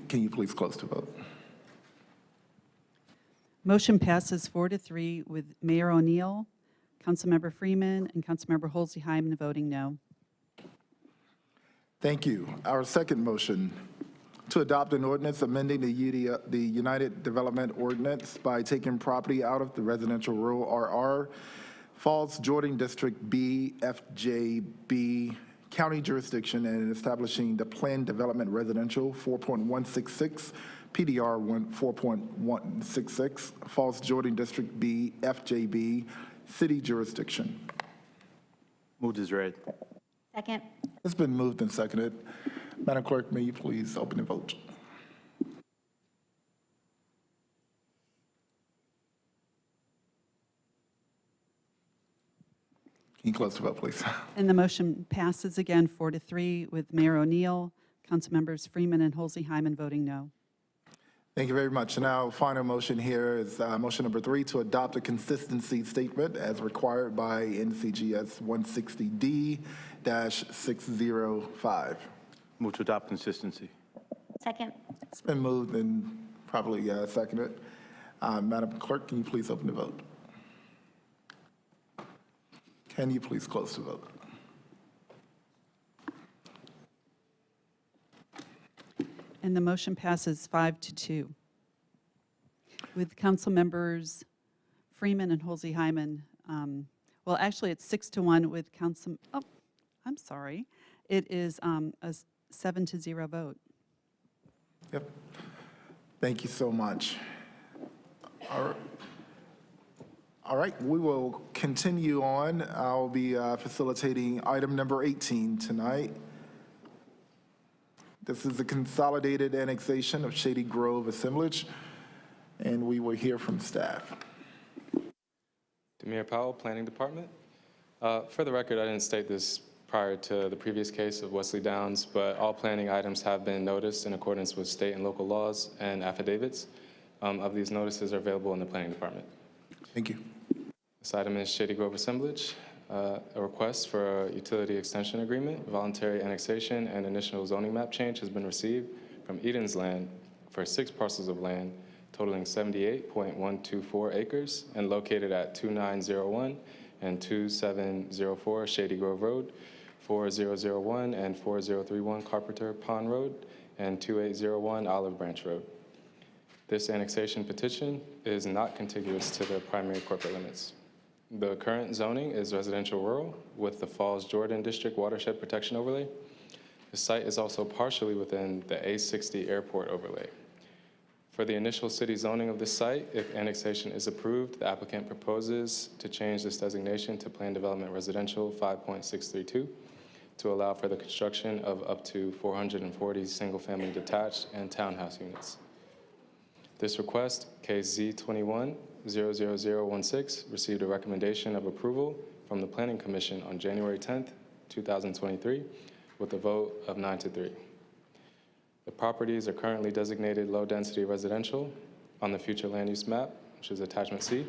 S4: Can you please close the vote?
S18: Motion passes 4-3 with Mayor O'Neill, Councilmember Freeman, and Councilmember Holsey-Hyman voting no.
S4: Thank you. Our second motion, to adopt an ordinance amending the United Development Ordinance by taking property out of the residential rural RR, Falls Jordan District B, FJB, county jurisdiction, and establishing the Planned Development Residential 4.166, PDR 4.166, Falls Jordan District B, FJB, city jurisdiction.
S12: Moved as read.
S17: Second.
S4: It's been moved and seconded. Madam Clerk, may you please open the vote? Can you close the vote, please?
S18: And the motion passes again 4-3 with Mayor O'Neill, Councilmembers Freeman and Holsey-Hyman voting no.
S4: Thank you very much. Now, final motion here is motion number 3 to adopt a consistency statement as required by NCGS 160D-605.
S12: Move to adopt consistency.
S17: Second.
S4: It's been moved and probably seconded. Madam Clerk, can you please open the vote? Can you please close the vote?
S18: And the motion passes 5-2. With Council Members Freeman and Holsey-Hyman, well, actually, it's 6-1 with Council, oh, I'm sorry. It is a 7-0 vote.
S4: Yep. Thank you so much. All right, we will continue on. I'll be facilitating item number 18 tonight. This is the consolidated annexation of Shady Grove Assemblage, and we will hear from staff.
S6: Demir Powell, Planning Department. For the record, I didn't state this prior to the previous case of Wesley Downs, but all planning items have been noticed in accordance with state and local laws and affidavits. Of these notices are available in the Planning Department.
S4: Thank you.
S6: This item is Shady Grove Assemblage, a request for a utility extension agreement, voluntary annexation, and initial zoning map change has been received from Eden's Land for 6 parcels of land totaling 78.124 acres and located at 2901 and 2704 Shady Grove Road, 4001 and 4031 Carpenter Pond Road, and 2801 Olive Branch Road. This annexation petition is not contiguous to the primary corporate limits. The current zoning is residential rural with the Falls Jordan District Watershed Protection Overlay. The site is also partially within the A60 Airport Overlay. For the initial city zoning of this site, if annexation is approved, the applicant proposes to change this designation to Plan Development Residential 5.632 to allow for the construction of up to 440 single-family detached and townhouse units. This request, case Z21-00016, received a recommendation of approval from the Planning Commission on January 10th, 2023, with a vote of 9-3. The properties are currently designated low-density residential on the future land use map, which is attachment C.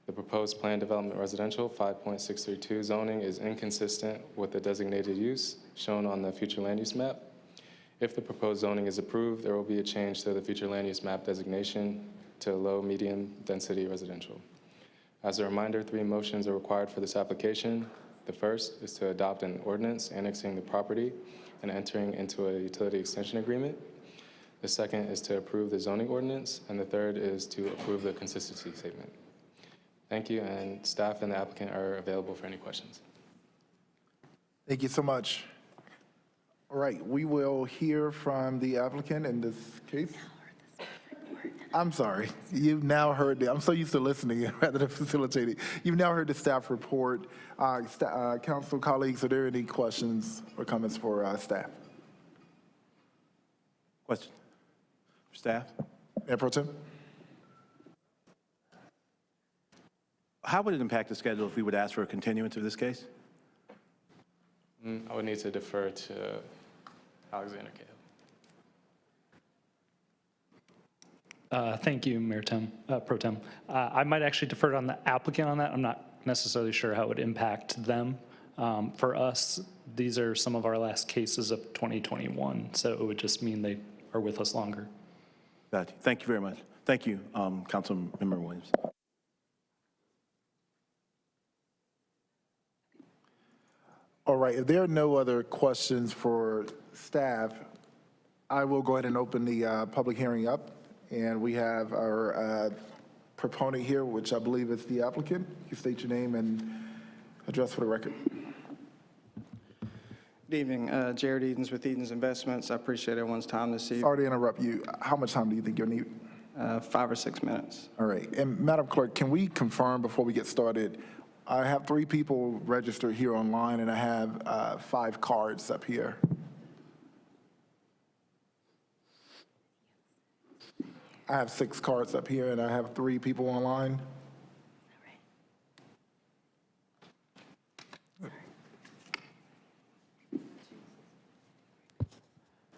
S6: The proposed Plan Development Residential 5.632 zoning is inconsistent with the designated use shown on the future land use map. If the proposed zoning is approved, there will be a change to the future land use map designation to low-medium density residential. As a reminder, 3 motions are required for this application. The first is to adopt an ordinance annexing the property and entering into a utility extension agreement. The second is to approve the zoning ordinance, and the third is to approve the consistency statement. Thank you, and staff and the applicant are available for any questions.
S4: Thank you so much. All right, we will hear from the applicant in this case. I'm sorry, you've now heard I'm so used to listening rather than facilitating. You've now heard the staff report. Council colleagues, are there any questions or comments for staff?
S12: Question? Staff?
S4: Mayor Pro Tem?
S12: How would it impact the schedule if we would ask for a continuance of this case?
S6: I would need to defer to Alexander Cahill.
S3: Thank you, Mayor Pro Tem. I might actually defer on the applicant on that. I'm not necessarily sure how it would impact them. For us, these are some of our last cases of 2021, so it would just mean they are with us longer.
S12: Gotcha. Thank you very much. Thank you, Councilmember Williams.
S4: All right, if there are no other questions for staff, I will go ahead and open the public hearing up. And we have our proponent here, which I believe is the applicant. You state your name and address for the record.
S21: Good evening, Jared Edens with Edens Investments. I appreciate everyone's time this evening.
S4: Sorry to interrupt you. How much time do you think you'll need?
S21: 5 or 6 minutes.
S4: All right, and Madam Clerk, can we confirm before we get started? I have 3 people registered here online, and I have 5 cards up here. I have 6 cards up here, and I have 3 people online.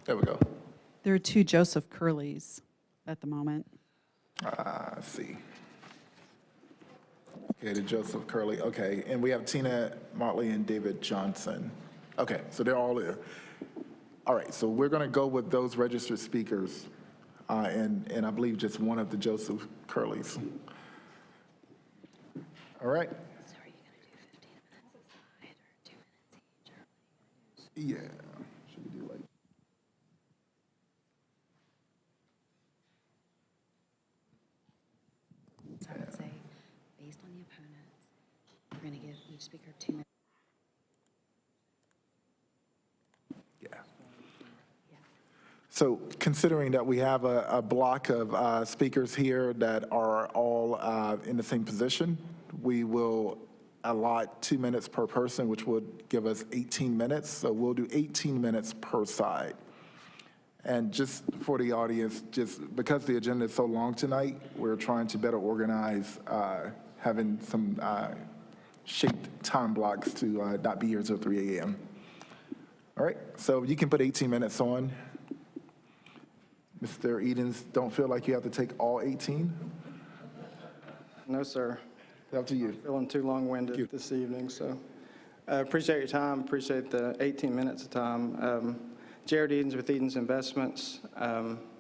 S4: There we go.
S18: There are 2 Joseph Curleys at the moment.
S4: Let's see. Okay, the Joseph Curley. Okay, and we have Tina Motley and David Johnson. Okay, so they're all there. All right, so we're going to go with those registered speakers. And I believe just one of the Joseph Curleys. All right.
S11: So are you going to do 15 minutes aside or 2 minutes each?
S4: Yeah. Should we do like?
S11: So I would say, based on the opponents, we're going to give each speaker 2 minutes.
S4: So considering that we have a block of speakers here that are all in the same position, we will allot 2 minutes per person, which would give us 18 minutes. So we'll do 18 minutes per side. And just for the audience, just because the agenda is so long tonight, we're trying to better organize having some shaped time blocks to not be here till 3 a.m. All right, so you can put 18 minutes on. Mr. Edens, don't feel like you have to take all 18?
S21: No, sir.
S4: Up to you.
S21: Feeling too long-winded this evening, so I appreciate your time, appreciate the 18 minutes of time. Jared Edens with Edens Investments.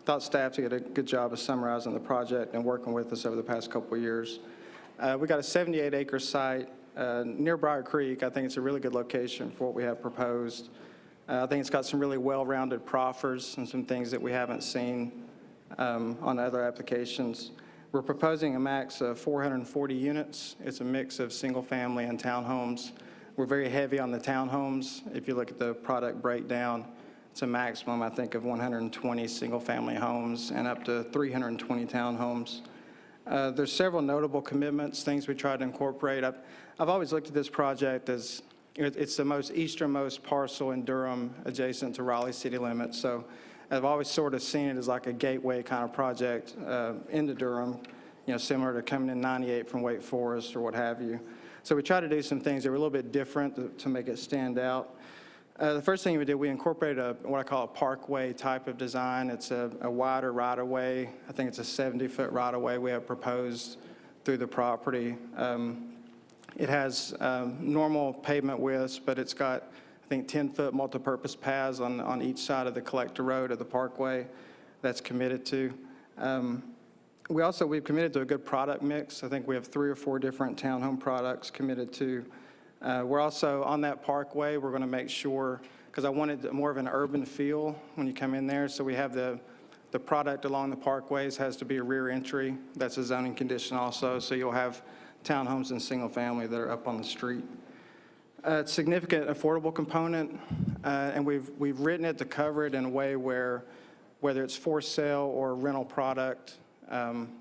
S21: Thought staff did a good job of summarizing the project and working with us over the past couple of years. We got a 78-acre site near Briar Creek. I think it's a really good location for what we have proposed. I think it's got some really well-rounded proffers and some things that we haven't seen on other applications. We're proposing a max of 440 units. It's a mix of single-family and townhomes. We're very heavy on the townhomes. If you look at the product breakdown, it's a maximum, I think, of 120 single-family homes and up to 320 townhomes. There's several notable commitments, things we tried to incorporate. I've always looked at this project as it's the most easternmost parcel in Durham adjacent to Raleigh city limits. So I've always sort of seen it as like a gateway kind of project into Durham, you know, similar to coming in 98 from Wake Forest or what have you. So we tried to do some things that were a little bit different to make it stand out. The first thing we did, we incorporated what I call a parkway type of design. It's a wider right-of-way. I think it's a 70-foot right-of-way we have proposed through the property. It has normal pavement widths, but it's got, I think, 10-foot multipurpose paths on each side of the collector road of the parkway that's committed to. We've committed to a good product mix. I think we have 3 or 4 different townhome products committed to. We're also on that parkway, we're going to make sure, because I wanted more of an urban feel when you come in there, so we have the product along the parkways has to be a rear entry. That's a zoning condition also, so you'll have townhomes and single family that are up on the street. It's a significant affordable component, and we've written it to cover it in a way where, whether it's for sale or rental product,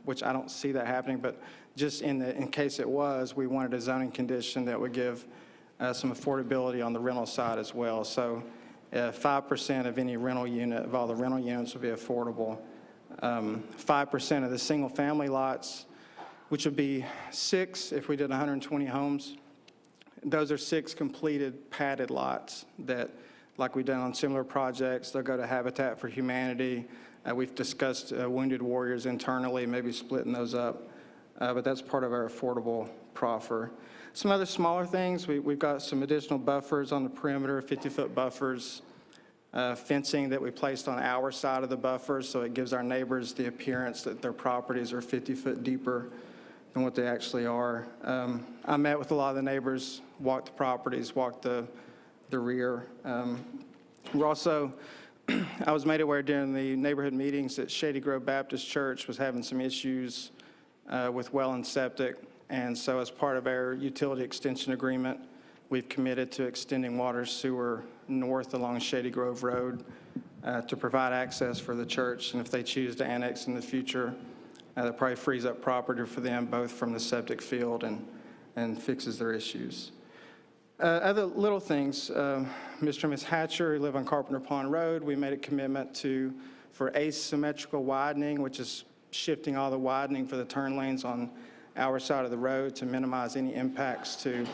S21: which I don't see that happening, but just in case it was, we wanted a zoning condition that would give some affordability on the rental side as well. So 5% of any rental unit, of all the rental units, would be affordable. 5% of the single family lots, which would be 6 if we did 120 homes. Those are 6 completed padded lots that, like we've done on similar projects, they'll go to Habitat for Humanity. We've discussed wounded warriors internally, maybe splitting those up. But that's part of our affordable proffer. Some other smaller things, we've got some additional buffers on the perimeter, 50-foot buffers, fencing that we placed on our side of the buffer, so it gives our neighbors the appearance that their properties are 50 foot deeper than what they actually are. I met with a lot of the neighbors, walked the properties, walked the rear. We're also, I was made aware during the neighborhood meetings that Shady Grove Baptist Church was having some issues with well and septic. And so as part of our utility extension agreement, we've committed to extending water sewer north along Shady Grove Road to provide access for the church. And if they choose to annex in the future, that probably frees up property for them, both from the septic field and fixes their issues. Other little things, Mr. and Ms. Hatcher, who live on Carpenter Pond Road, we made a commitment for asymmetrical widening, which is shifting all the widening for the turn lanes on our side of the road to minimize any impacts to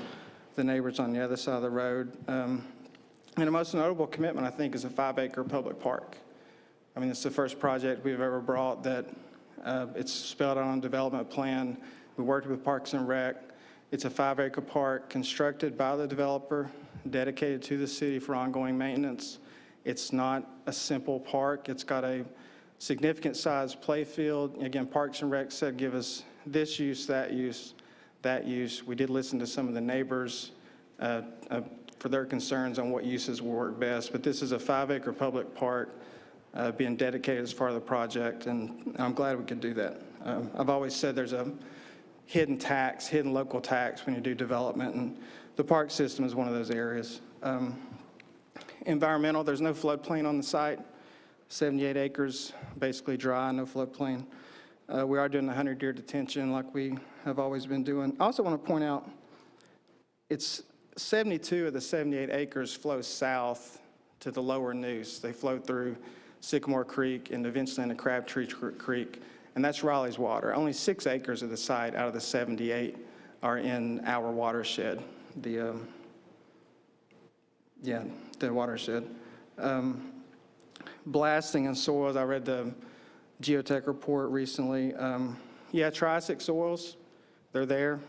S21: the neighbors on the other side of the road. And the most notable commitment, I think, is a 5-acre public park. I mean, it's the first project we've ever brought that it's spelled out on a development plan. We worked with Parks and Rec. It's a 5-acre park constructed by the developer, dedicated to the city for ongoing maintenance. It's not a simple park. It's got a significant size play field. Again, Parks and Rec said, give us this use, that use, that use. We did listen to some of the neighbors for their concerns on what uses will work best, but this is a 5-acre public park being dedicated as part of the project, and I'm glad we could do that. I've always said there's a hidden tax, hidden local tax when you do development, and the park system is one of those areas. Environmental, there's no floodplain on the site. 78 acres, basically dry, no floodplain. We are doing the 100-year detention like we have always been doing. I also want to point out, it's 72 of the 78 acres flow south to the lower Neuse. They flow through Sycamore Creek, and eventually into Crabtree Creek, and that's Raleigh's water. Only 6 acres of the site out of the 78 are in our watershed, the watershed. Blasting and soils, I read the geotech report recently. Triassic soils, they're there.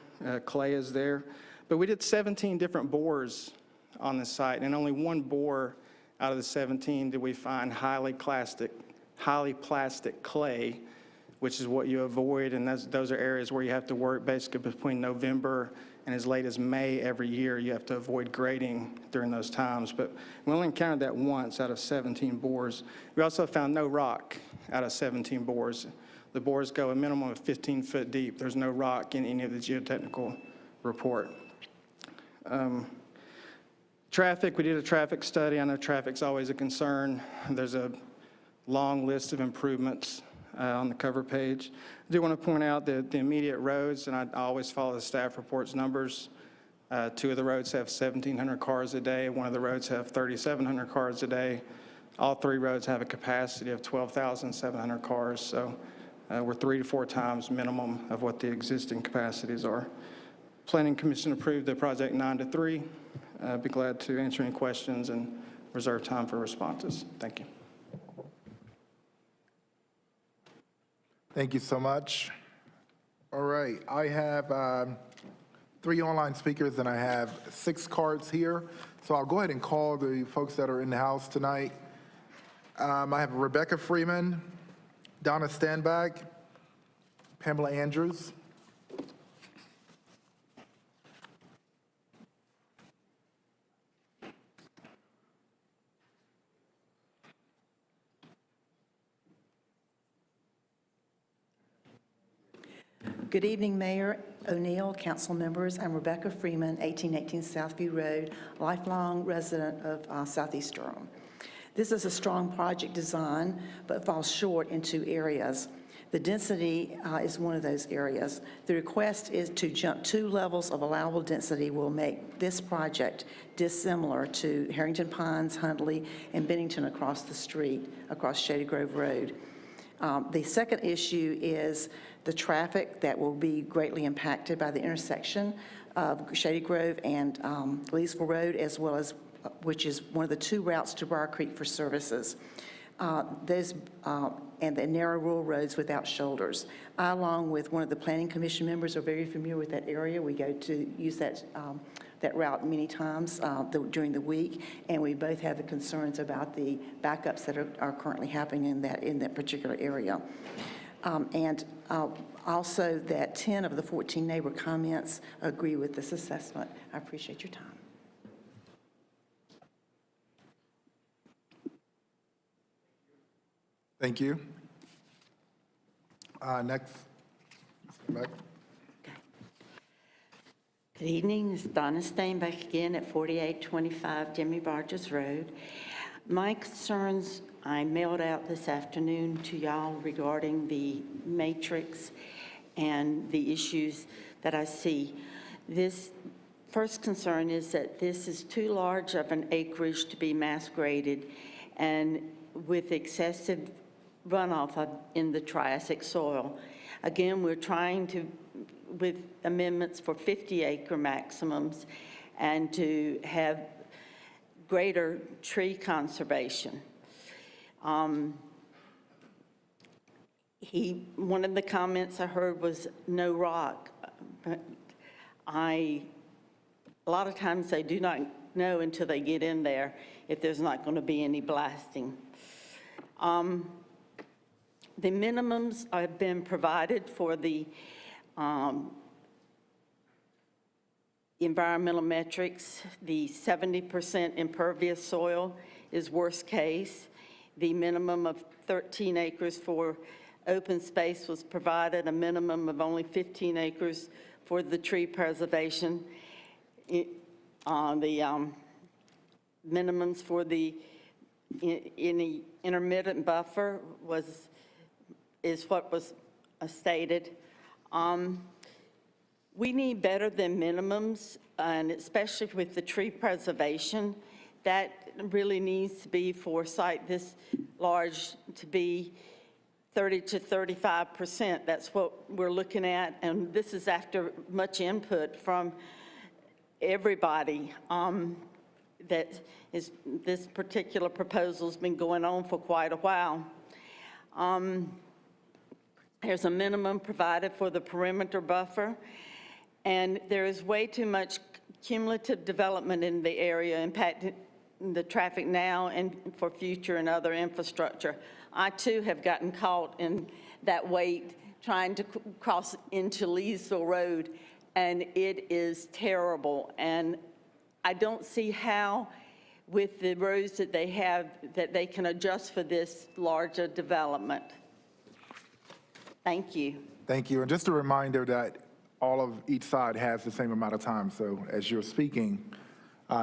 S21: Clay is there. But we did 17 different bores on the site, and only one bore out of the 17 did we find highly plastic clay, which is what you avoid, and those are areas where you have to work basically between November and as late as May every year. You have to avoid grading during those times, but we only encountered that once out of 17 bores. We also found no rock out of 17 bores. The bores go a minimum of 15 foot deep. There's no rock in any of the geotechnical report. Traffic, we did a traffic study. I know traffic's always a concern. There's a long list of improvements on the cover page. I do want to point out that the immediate roads, and I always follow the staff report's numbers. 2 of the roads have 1,700 cars a day. 1 of the roads have 3,700 cars a day. All 3 roads have a capacity of 12,700 cars, so we're 3 to 4 times minimum of what the existing capacities are. Planning Commission approved the project 9-3. I'd be glad to answer any questions and reserve time for responses. Thank you.
S4: Thank you so much. All right, I have 3 online speakers and I have 6 cards here. So I'll go ahead and call the folks that are in the house tonight. I have Rebecca Freeman, Donna Standback, Pamela Andrews.
S9: Good evening, Mayor O'Neill, council members. I'm Rebecca Freeman, 1818 Southview Road, lifelong resident of Southeast Durham. This is a strong project design, but falls short in 2 areas. The density is one of those areas. The request is to jump 2 levels of allowable density will make this project dissimilar to Harrington Pines, Hundley, and Bennington across the street, across Shady Grove Road. The second issue is the traffic that will be greatly impacted by the intersection of Shady Grove and Leesville Road, as well as, which is one of the 2 routes to Briar Creek for services. And the narrow rural roads without shoulders. I, along with one of the Planning Commission members, are very familiar with that area. We go to use that route many times during the week, and we both have the concerns about the backups that are currently happening in that particular area. Also that 10 of the 14 neighbor comments agree with this assessment. I appreciate your time.
S4: Thank you. Next, Mr. Beck.
S16: Good evening, it's Donna Steinbeck again at 4825 Jimmy Rogers Road. My concerns I mailed out this afternoon to y'all regarding the matrix and the issues that I see. This first concern is that this is too large of an acreage to be mass graded, and with excessive runoff in the Triassic soil. Again, we're trying to, with amendments for 50-acre maximums and to have greater tree conservation. One of the comments I heard was no rock. But a lot of times they do not know until they get in there if there's not going to be any blasting. The minimums have been provided for the environmental metrics. The 70% impervious soil is worst case. The minimum of 13 acres for open space was provided, a minimum of only 15 acres for the tree preservation. The minimums for the intermittent buffer is what was stated. We need better than minimums, and especially with the tree preservation. That really needs to be for site. large to be 30 to 35%. That's what we're looking at, and this is after much input from everybody. This particular proposal's been going on for quite a while. There's a minimum provided for the perimeter buffer, and there is way too much cumulative development in the area impacting the traffic now and for future and other infrastructure. I too have gotten caught in that wait trying to cross into Leesville Road, and it is terrible. And I don't see how, with the roads that they have, that they can adjust for this larger development. Thank you.
S4: Thank you. And just a reminder that all of each side has the same amount of time. So as you're speaking,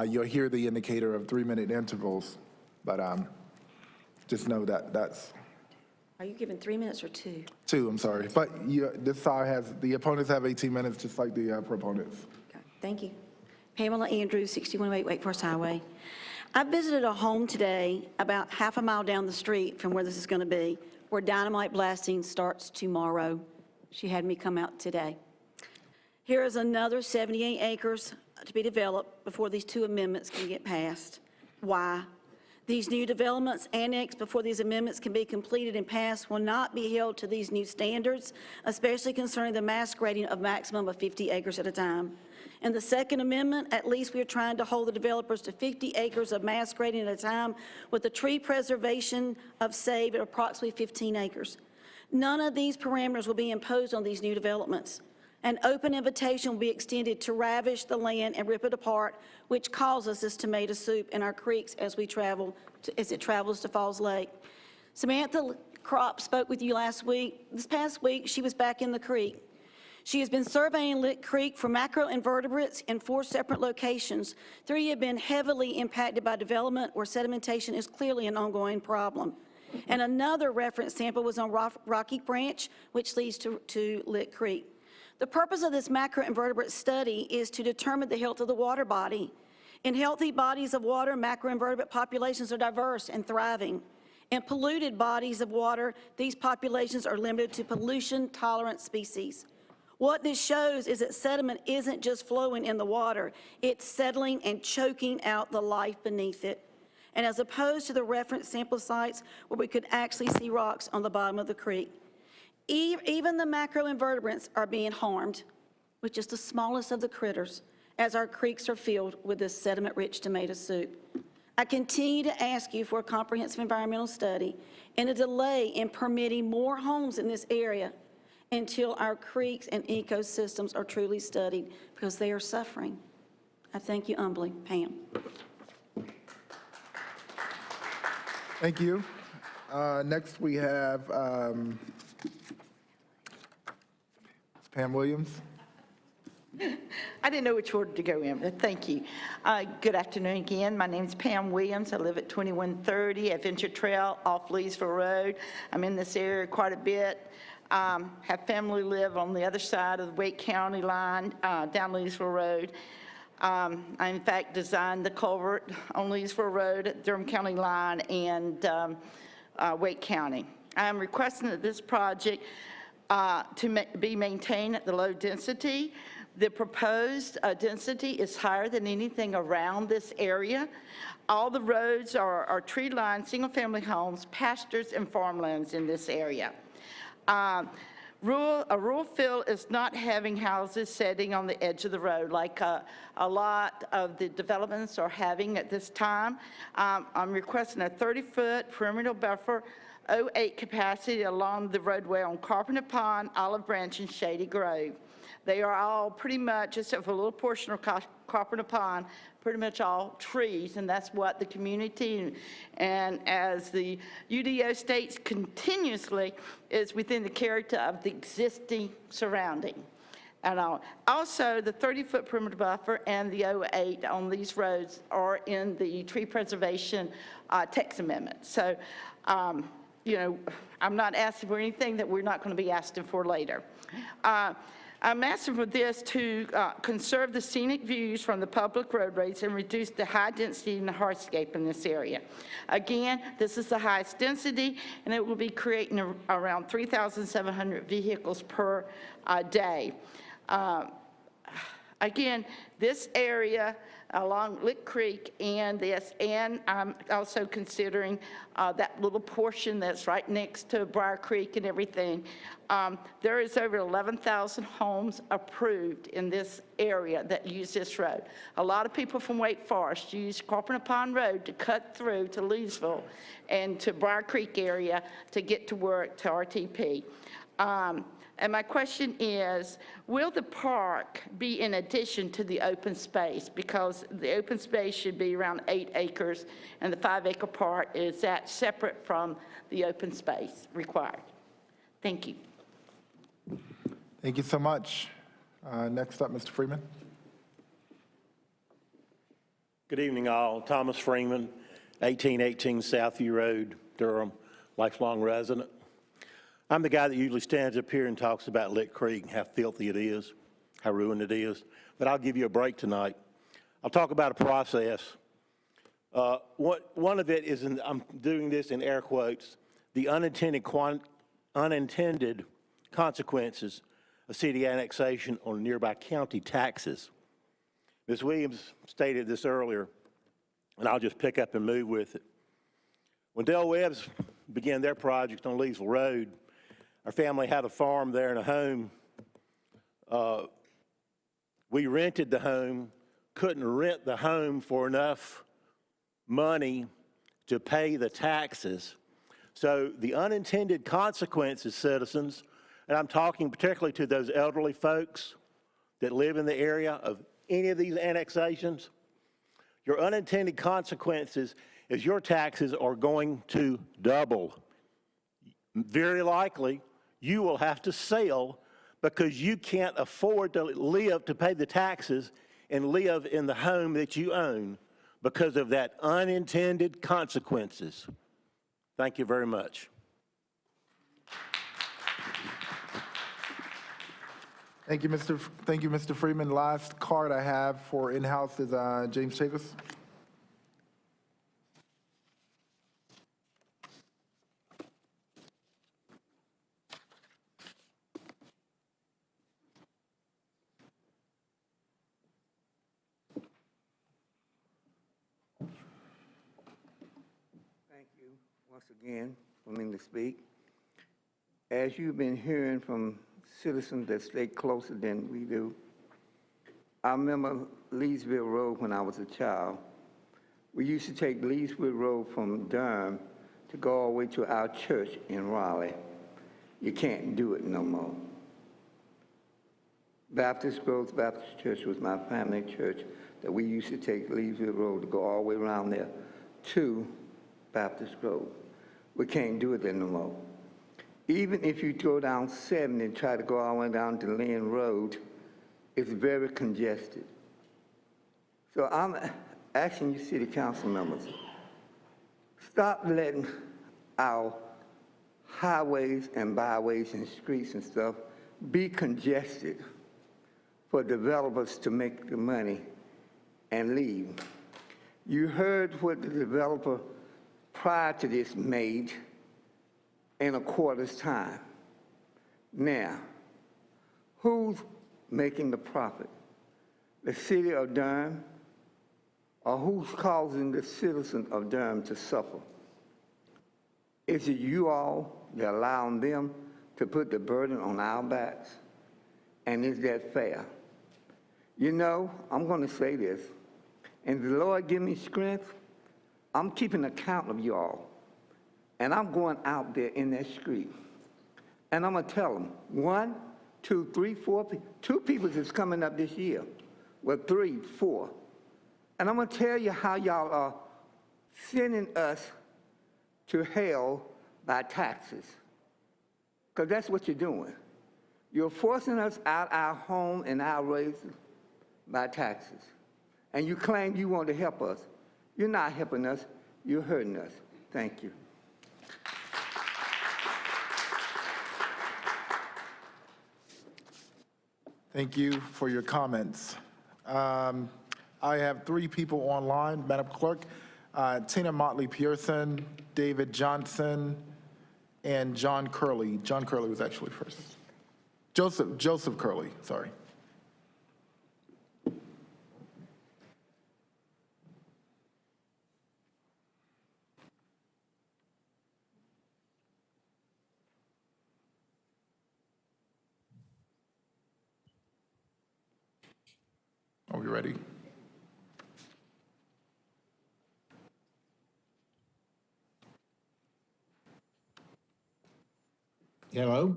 S4: you'll hear the indicator of 3-minute intervals. But just know that that's...
S17: Are you giving 3 minutes or 2?
S4: 2, I'm sorry. But this side has, the opponents have 18 minutes, just like the proponents.
S17: Okay, thank you. Pamela Andrews, 6108 Wake Forest Highway. I visited a home today about half a mile down the street from where this is going to be, where dynamite blasting starts tomorrow. She had me come out today. Here is another 78 acres to be developed before these 2 amendments can get passed. Why? These new developments annexed before these amendments can be completed and passed will not be held to these new standards, especially concerning the mass grading of maximum of 50 acres at a time. In the second amendment, at least we are trying to hold the developers to 50 acres of mass grading at a time with the tree preservation of save at approximately 15 acres. None of these parameters will be imposed on these new developments. An open invitation will be extended to ravish the land and rip it apart, which causes this tomato soup in our creeks as it travels to Falls Lake. Samantha Kropp spoke with you last week. This past week, she was back in the creek. She has been surveying Lick Creek for macroinvertebrates in 4 separate locations. 3 have been heavily impacted by development where sedimentation is clearly an ongoing problem. And another reference sample was on Rocky Branch, which leads to Lick Creek. The purpose of this macroinvertebrate study is to determine the health of the water body. In healthy bodies of water, macroinvertebrate populations are diverse and thriving. In polluted bodies of water, these populations are limited to pollution-tolerant species. What this shows is that sediment isn't just flowing in the water, it's settling and choking out the life beneath it. And as opposed to the reference sample sites where we could actually see rocks on the bottom of the creek. Even the macroinvertebrates are being harmed, which is the smallest of the critters, as our creeks are filled with this sediment-rich tomato soup. I continue to ask you for a comprehensive environmental study and a delay in permitting more homes in this area until our creeks and ecosystems are truly studied, because they are suffering. I thank you humbly. Pam.
S4: Thank you. Next we have Pam Williams.
S14: I didn't know which order to go in, but thank you. Good afternoon again. My name's Pam Williams. I live at 2130 Adventure Trail off Leesville Road. I'm in this area quite a bit. Have family live on the other side of the Wake County line, down Leesville Road. I, in fact, designed the culvert on Leesville Road at Durham County line and Wake County. I am requesting that this project be maintained at the low density. The proposed density is higher than anything around this area. All the roads are tree-lined, single-family homes, pastures, and farmlands in this area. A rural field is not having houses sitting on the edge of the road like a lot of the developments are having at this time. I'm requesting a 30-foot perimeter buffer, 08 capacity along the roadway on Carpenter Pond, Olive Branch, and Shady Grove. They are all pretty much, except for a little portion of Carpenter Pond, pretty much all trees, and that's what the community, and as the UDO states continuously, is within the character of the existing surrounding. And also, the 30-foot perimeter buffer and the 08 on these roads are in the tree preservation text amendment. So, you know, I'm not asking for anything that we're not going to be asking for later. I'm asking for this to conserve the scenic views from the public roadways and reduce the high density and the hardscape in this area. Again, this is the highest density, and it will be creating around 3,700 vehicles per day. Again, this area along Lick Creek and this, and I'm also considering that little portion that's right next to Briar Creek and everything. There is over 11,000 homes approved in this area that use this road. A lot of people from Wake Forest use Carpenter Pond Road to cut through to Leesville and to Briar Creek area to get to work to RTP. And my question is, will the park be in addition to the open space? Because the open space should be around 8 acres, and the 5-acre part is that separate from the open space required. Thank you.
S4: Thank you so much. Next up, Mr. Freeman.
S2: Good evening, all. Thomas Freeman, 1818 Southview Road, Durham, lifelong resident. I'm the guy that usually stands up here and talks about Lick Creek, how filthy it is, how ruined it is, but I'll give you a break tonight. I'll talk about a process. One of it is, I'm doing this in air quotes, the unintended consequences of city annexation on nearby county taxes. Ms. Williams stated this earlier, and I'll just pick up and move with it. When Del Webb's began their project on Leesville Road, our family had a farm there and a home. We rented the home, couldn't rent the home for enough money to pay the taxes. So the unintended consequences, citizens, and I'm talking particularly to those elderly folks that live in the area of any of these annexations, your unintended consequences is your taxes are going to double. Very likely, you will have to sell because you can't afford to live to pay the taxes and live in the home that you own because of that unintended consequences. Thank you very much.
S4: Thank you, Mr. Freeman. Last card I have for in-house is James Chavis.
S13: Thank you once again for me to speak. As you've been hearing from citizens that stay closer than we do, I remember Leesville Road when I was a child. We used to take Leesville Road from Durham to go all the way to our church in Raleigh. You can't do it no more. Baptist Grove Baptist Church was my family church that we used to take Leesville Road to go all the way around there to Baptist Grove. We can't do it there no more. Even if you go down 7 and try to go all the way down to Lynn Road, it's very congested. So I'm asking you city council members, stop letting our highways and byways and streets and stuff be congested for developers to make the money and leave. You heard what the developer prior to this made in a quarter's time. Now, who's making the profit? The city of Durham, or who's causing the citizens of Durham to suffer? Is it you all that allowing them to put the burden on our backs? And is that fair? You know, I'm going to say this, and the Lord give me strength, I'm keeping account of you all. And I'm going out there in that street. And I'm going to tell them, 1, 2, 3, 4, 2 people is coming up this year. Well, 3, 4. And I'm going to tell you how y'all are sending us to hell by taxes. Because that's what you're doing. You're forcing us out our home and our races by taxes. And you claim you want to help us. You're not helping us. You're hurting us. Thank you.
S4: Thank you for your comments. I have 3 people online, Madam Clerk. Tina Motley Pearson, David Johnson, and John Curley. John Curley was actually first. Joseph Curley, sorry. Are we ready?
S8: Hello?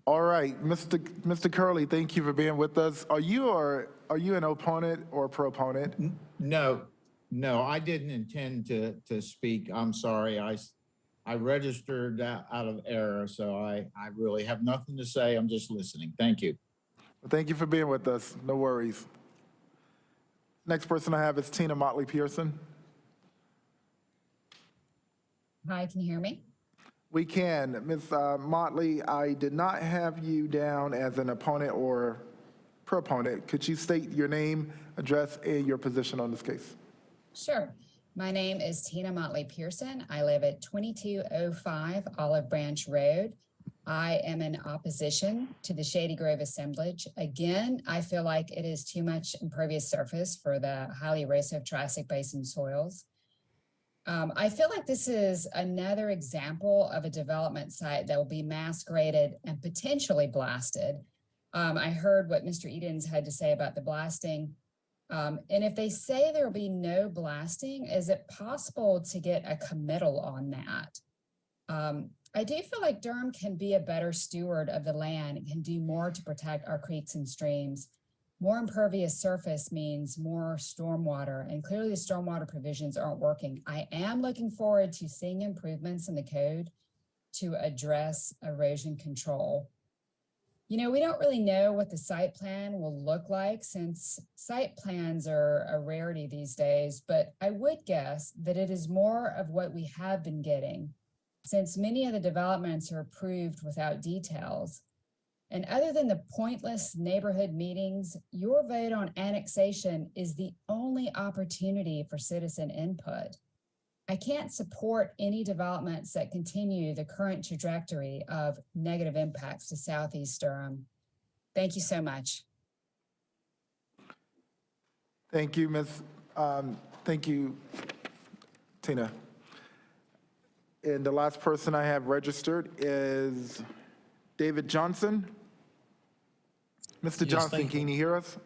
S4: All right, Mr. Curley, thank you for being with us. Are you an opponent or proponent?
S8: No, I didn't intend to speak. I'm sorry. I registered out of error, so I really have nothing to say. I'm just listening. Thank you.
S4: Well, thank you for being with us. No worries. Next person I have is Tina Motley Pearson.
S20: Hi, can you hear me?
S4: We can. Ms. Motley, I did not have you down as an opponent or proponent. Could you state your name, address, and your position on this case?
S20: Sure. My name is Tina Motley Pearson. I live at 2205 Olive Branch Road. I am in opposition to the Shady Grove Assemblage. Again, I feel like it is too much impervious surface for the highly erosive Triassic Basin soils. I feel like this is another example of a development site that will be mass graded and potentially blasted. I heard what Mr. Edens had to say about the blasting. And if they say there will be no blasting, is it possible to get a committal on that? I do feel like Durham can be a better steward of the land and can do more to protect our creeks and streams. More impervious surface means more stormwater, and clearly the stormwater provisions aren't working. I am looking forward to seeing improvements in the code to address erosion control. You know, we don't really know what the site plan will look like since site plans are a rarity these days, but I would guess that it is more of what we have been getting since many of the developments are approved without details. And other than the pointless neighborhood meetings, your vote on annexation is the only opportunity for citizen input. I can't support any developments that continue the current trajectory of negative impacts to Southeast Durham. Thank you so much.
S4: Thank you, thank you, Tina. And the last person I have registered is David Johnson. Mr. Johnson, can you hear us?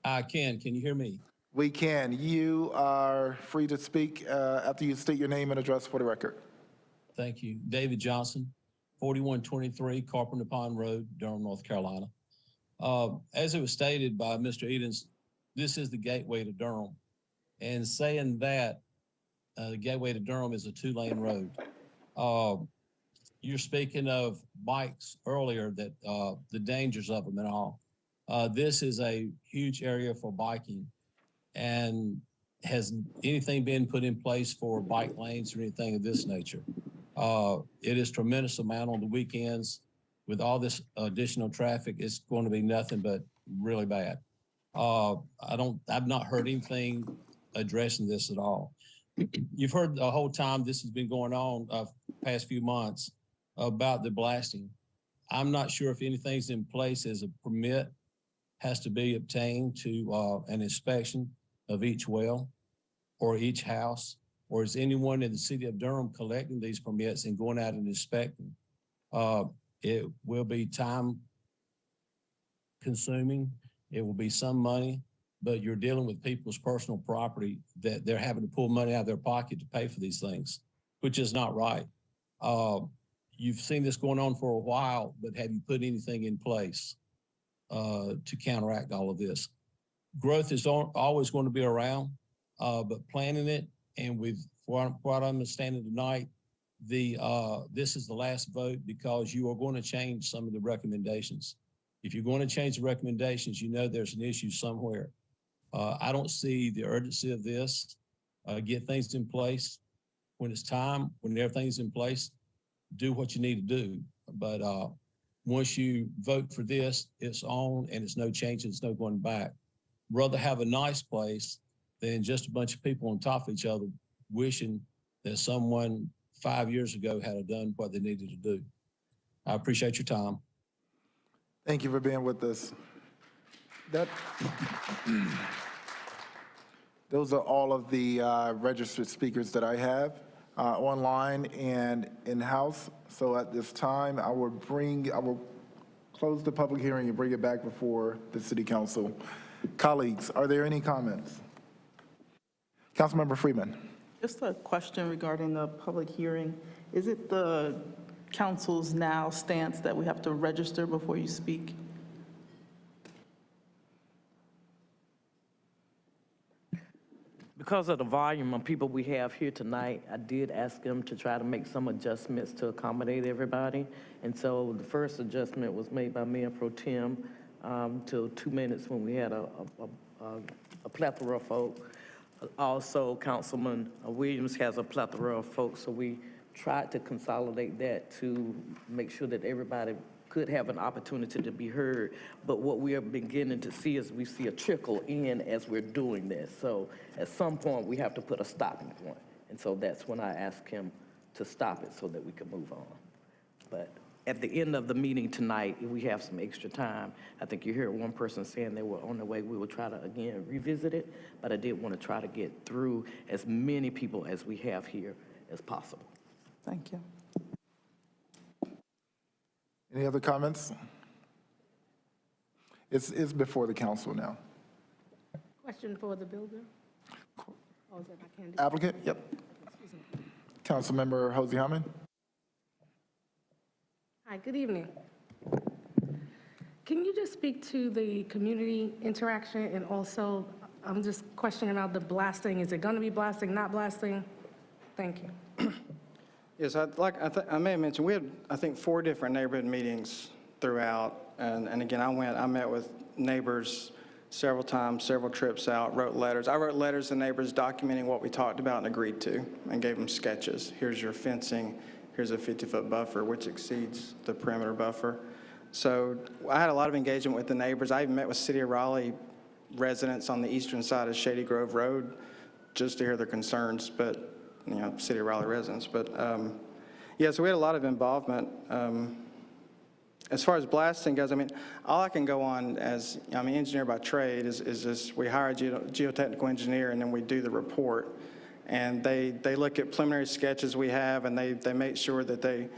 S8: I can. Can you hear me?
S4: We can. You are free to speak after you state your name and address for the record.
S8: Thank you. David Johnson, 4123 Carpenter Pond Road, Durham, North Carolina. As it was stated by Mr. Edens, this is the gateway to Durham. And saying that the gateway to Durham is a 2-lane road. You're speaking of bikes earlier, that the dangers of them and all. This is a huge area for biking. And has anything been put in place for bike lanes or anything of this nature? It is tremendous amount on the weekends. With all this additional traffic, it's going to be nothing but really bad. I've not heard anything addressing this at all. You've heard the whole time this has been going on past few months about the blasting. I'm not sure if anything's in place as a permit has to be obtained to an inspection of each well or each house, or is anyone in the city of Durham collecting these permits and going out and inspecting? It will be time consuming. It will be some money, but you're dealing with people's personal property that they're having to pull money out of their pocket to pay for these things, which is not right. You've seen this going on for a while, but have you put anything in place to counteract all of this? Growth is always going to be around, but planning it, and with what I'm understanding tonight, this is the last vote because you are going to change some of the recommendations. If you're going to change the recommendations, you know there's an issue somewhere. I don't see the urgency of this. Get things in place. When it's time, when everything's in place, do what you need to do. But once you vote for this, it's on and it's no change, it's no going back. Rather have a nice place than just a bunch of people on top of each other wishing that someone 5 years ago had done what they needed to do. I appreciate your time.
S4: Thank you for being with us. Those are all of the registered speakers that I have online and in-house. So at this time, I will close the public hearing and bring it back before the City Council. Colleagues, are there any comments? Councilmember Freeman.
S1: Just a question regarding the public hearing. Is it the council's now stance that we have to register before you speak?
S5: Because of the volume of people we have here tonight, I did ask them to try to make some adjustments to accommodate everybody. And so the first adjustment was made by Mayor Pro Tem to 2 minutes when we had a plethora of folk. Also, Councilman Williams has a plethora of folks, so we tried to consolidate that to make sure that everybody could have an opportunity to be heard. But what we are beginning to see is we see a trickle in as we're doing this. So at some point, we have to put a stopping point. And so that's when I asked him to stop it so that we could move on. But at the end of the meeting tonight, if we have some extra time, I think you hear one person saying they were on their way. We will try to, again, revisit it. But I did want to try to get through as many people as we have here as possible.
S1: Thank you.
S4: Any other comments? It's before the council now.
S22: Question for the builder? Oh, is that my candidate?
S4: Applicant? Yep. Councilmember Hosey Hammond.
S22: Hi, good evening. Can you just speak to the community interaction, and also, I'm just questioning about the blasting. Is it going to be blasting, not blasting? Thank you.
S21: Yes, I may have mentioned, we had, I think, 4 different neighborhood meetings throughout. And again, I met with neighbors several times, several trips out, wrote letters. I wrote letters to neighbors documenting what we talked about and agreed to, and gave them sketches. Here's your fencing, here's a 50-foot buffer, which exceeds the perimeter buffer. So I had a lot of engagement with the neighbors. I even met with City of Raleigh residents on the eastern side of Shady Grove Road just to hear their concerns, but you know, City of Raleigh residents. But yeah, so we had a lot of involvement. As far as blasting goes, I mean, all I can go on as, I'm an engineer by trade, is just we hire a geotechnical engineer and then we do the report. And they look at preliminary sketches we have, and they make sure that they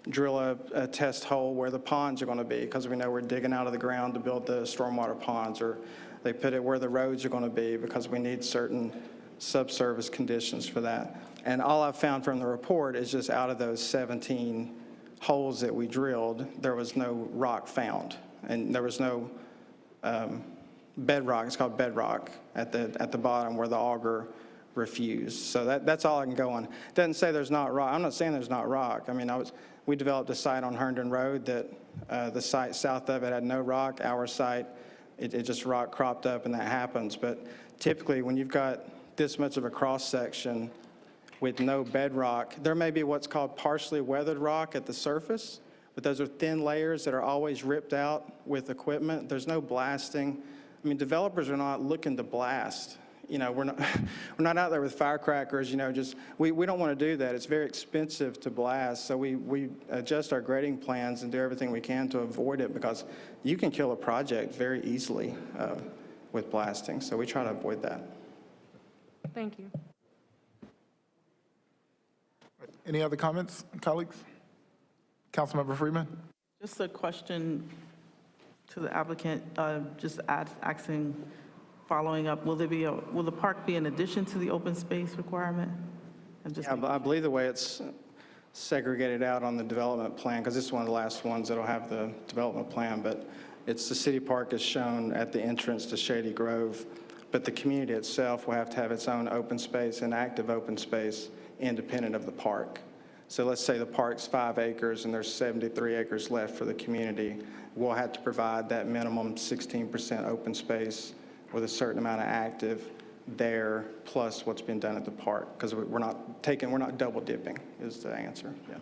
S21: drill a test hole where the ponds are going to be, because we know we're digging out of the ground to build the stormwater ponds, or they put it where the roads are going to be because we need certain subsurface conditions for that. And all I've found from the report is just out of those 17 holes that we drilled, there was no rock found, and there was no bedrock. It's called bedrock at the bottom where the auger refused. So that's all I can go on. It doesn't say there's not rock. I'm not saying there's not rock. I mean, we developed a site on Herndon Road that the site south of it had no rock. Our site, it just rock cropped up, and that happens. But typically, when you've got this much of a cross section with no bedrock, there may be what's called partially weathered rock at the surface, but those are thin layers that are always ripped out with equipment. There's no blasting. I mean, developers are not looking to blast. You know, we're not out there with firecrackers, you know, just, we don't want to do that. It's very expensive to blast, so we adjust our grading plans and do everything we can to avoid it, because you can kill a project very easily with blasting, so we try to avoid that.
S22: Thank you.
S4: Any other comments, colleagues? Councilmember Freeman?
S1: Just a question to the applicant, just asking, following up, will the park be in addition to the open space requirement?
S21: Yeah, I believe the way it's segregated out on the development plan, because this is one of the last ones that'll have the development plan, but it's the city park is shown at the entrance to Shady Grove, but the community itself will have to have its own open space and active open space independent of the park. So let's say the park's 5 acres and there's 73 acres left for the community. We'll have to provide that minimum 16% open space with a certain amount of active there, plus what's been done at the park, because we're not double dipping is the answer. Yeah.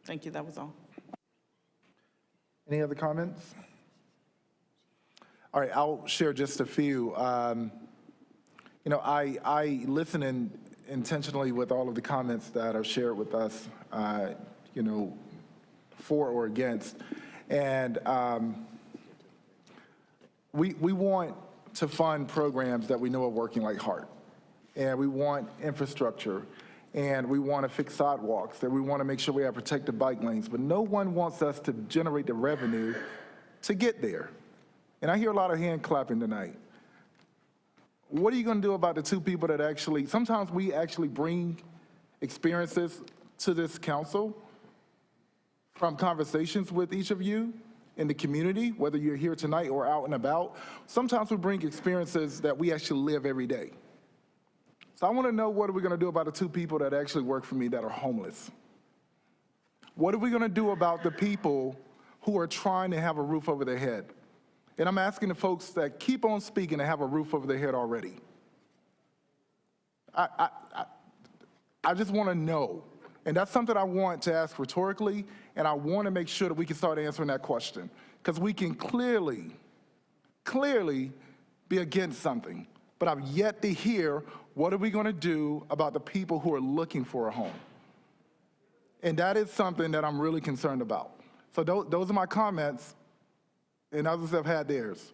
S1: Thank you, that was all.
S4: Any other comments? All right, I'll share just a few. I listen intentionally with all of the comments that are shared with us, for or against. And we want to fund programs that we know are working like heart. And we want infrastructure. And we want to fix sidewalks. And we want to make sure we have protected bike lanes. But no one wants us to generate the revenue to get there. And I hear a lot of hand clapping tonight. What are you going to do about the two people that actually, sometimes we actually bring experiences to this council from conversations with each of you in the community, whether you're here tonight or out and about. Sometimes we bring experiences that we actually live every day. So I want to know, what are we going to do about the two people that actually work for me that are homeless? What are we going to do about the people who are trying to have a roof over their head? And I'm asking the folks that keep on speaking to have a roof over their head already. I just want to know. And that's something I want to ask rhetorically, and I want to make sure that we can start answering that question. Because we can clearly be against something, but I've yet to hear, what are we going to do about the people who are looking for a home? And that is something that I'm really concerned about. So those are my comments, and others have had theirs.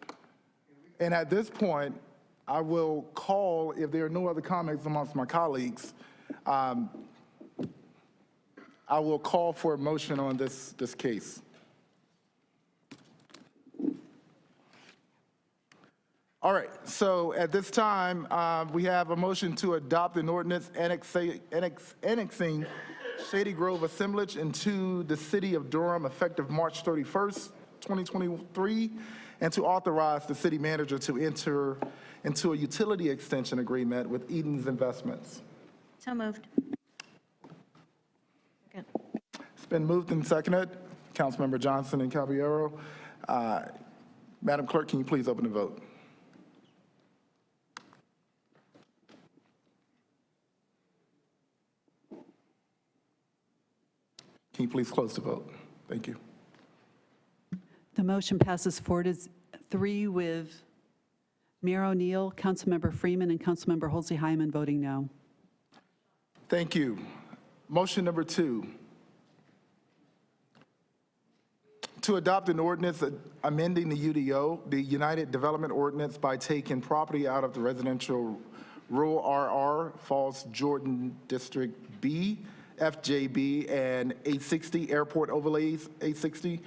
S4: And at this point, I will call, if there are no other comments amongst my colleagues, I will call for a motion on this case. All right, so at this time, we have a motion to adopt an ordinance annexing Shady Grove Assemblage into the city of Durham effective March 31st, 2023, and to authorize the city manager to enter into a utility extension agreement with Eden's Investments.
S11: So moved.
S4: It's been moved and seconded. Councilmember Johnson and Caballero. Madam Clerk, can you please open the vote? Can you please close the vote? Thank you.
S18: The motion passes 4-3 with Mayor O'Neill, Councilmember Freeman, and Councilmember Holsey-Hyman voting no.
S4: Thank you. Motion number 2. To adopt an ordinance amending the UDO, the United Development Ordinance, by taking property out of the residential rural RR, Falls Jordan District B, FJB, and A60 airport overlays, A60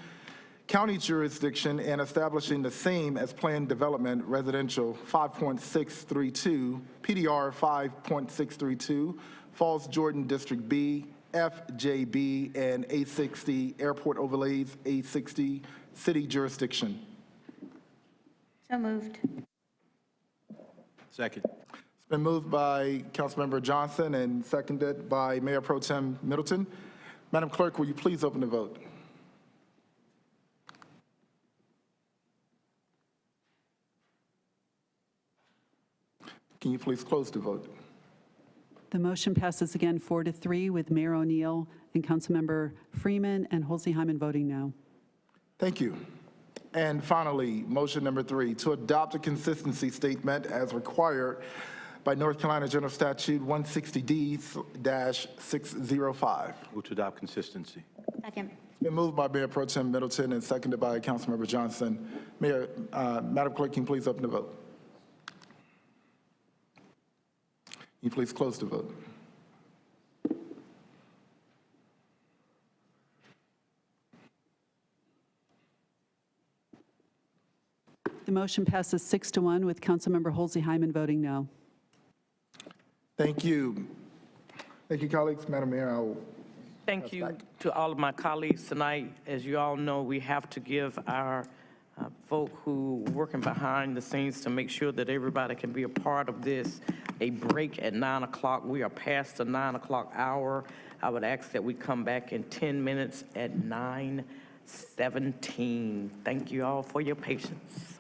S4: county jurisdiction, and establishing the same as planned development residential 5.632, PDR 5.632, Falls Jordan District B, FJB, and A60 airport overlays, A60 city jurisdiction.
S11: So moved.
S12: Second.
S4: It's been moved by Councilmember Johnson and seconded by Mayor Pro Tem Middleton. Madam Clerk, will you please open the vote? Can you please close the vote?
S18: The motion passes again 4-3 with Mayor O'Neill and Councilmember Freeman and Holsey-Hyman voting no.
S4: Thank you. And finally, motion number 3, to adopt a consistency statement as required by North Carolina General Statute 160D-605.
S12: Move to adopt consistency.
S11: Second.
S4: It's been moved by Mayor Pro Tem Middleton and seconded by Councilmember Johnson. Madam Clerk, can you please open the vote? Can you please close the vote?
S18: The motion passes 6-1 with Councilmember Holsey-Hyman voting no.
S4: Thank you. Thank you, colleagues. Madam Mayor, I'll
S5: Thank you to all of my colleagues tonight. As you all know, we have to give our folk who are working behind the scenes to make sure that everybody can be a part of this a break at 9 o'clock. We are past the 9 o'clock hour. I would ask that we come back in 10 minutes at 9:17. Thank you all for your patience.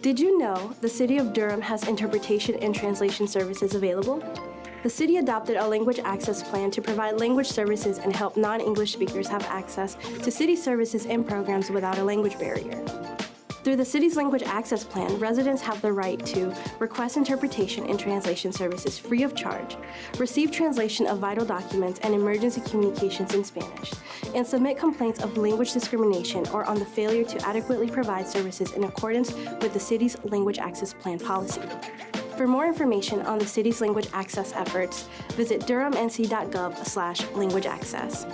S7: Did you know the City of Durham has interpretation and translation services available? The city adopted a language access plan to provide language services and help non-English speakers have access to city services and programs without a language barrier. Through the city's language access plan, residents have the right to request interpretation and translation services free of charge, receive translation of vital documents and emergency communications in Spanish, and submit complaints of language discrimination or on the failure to adequately provide services in accordance with the city's language access plan policy. For more information on the city's language access efforts, visit durhamnc.gov/language access.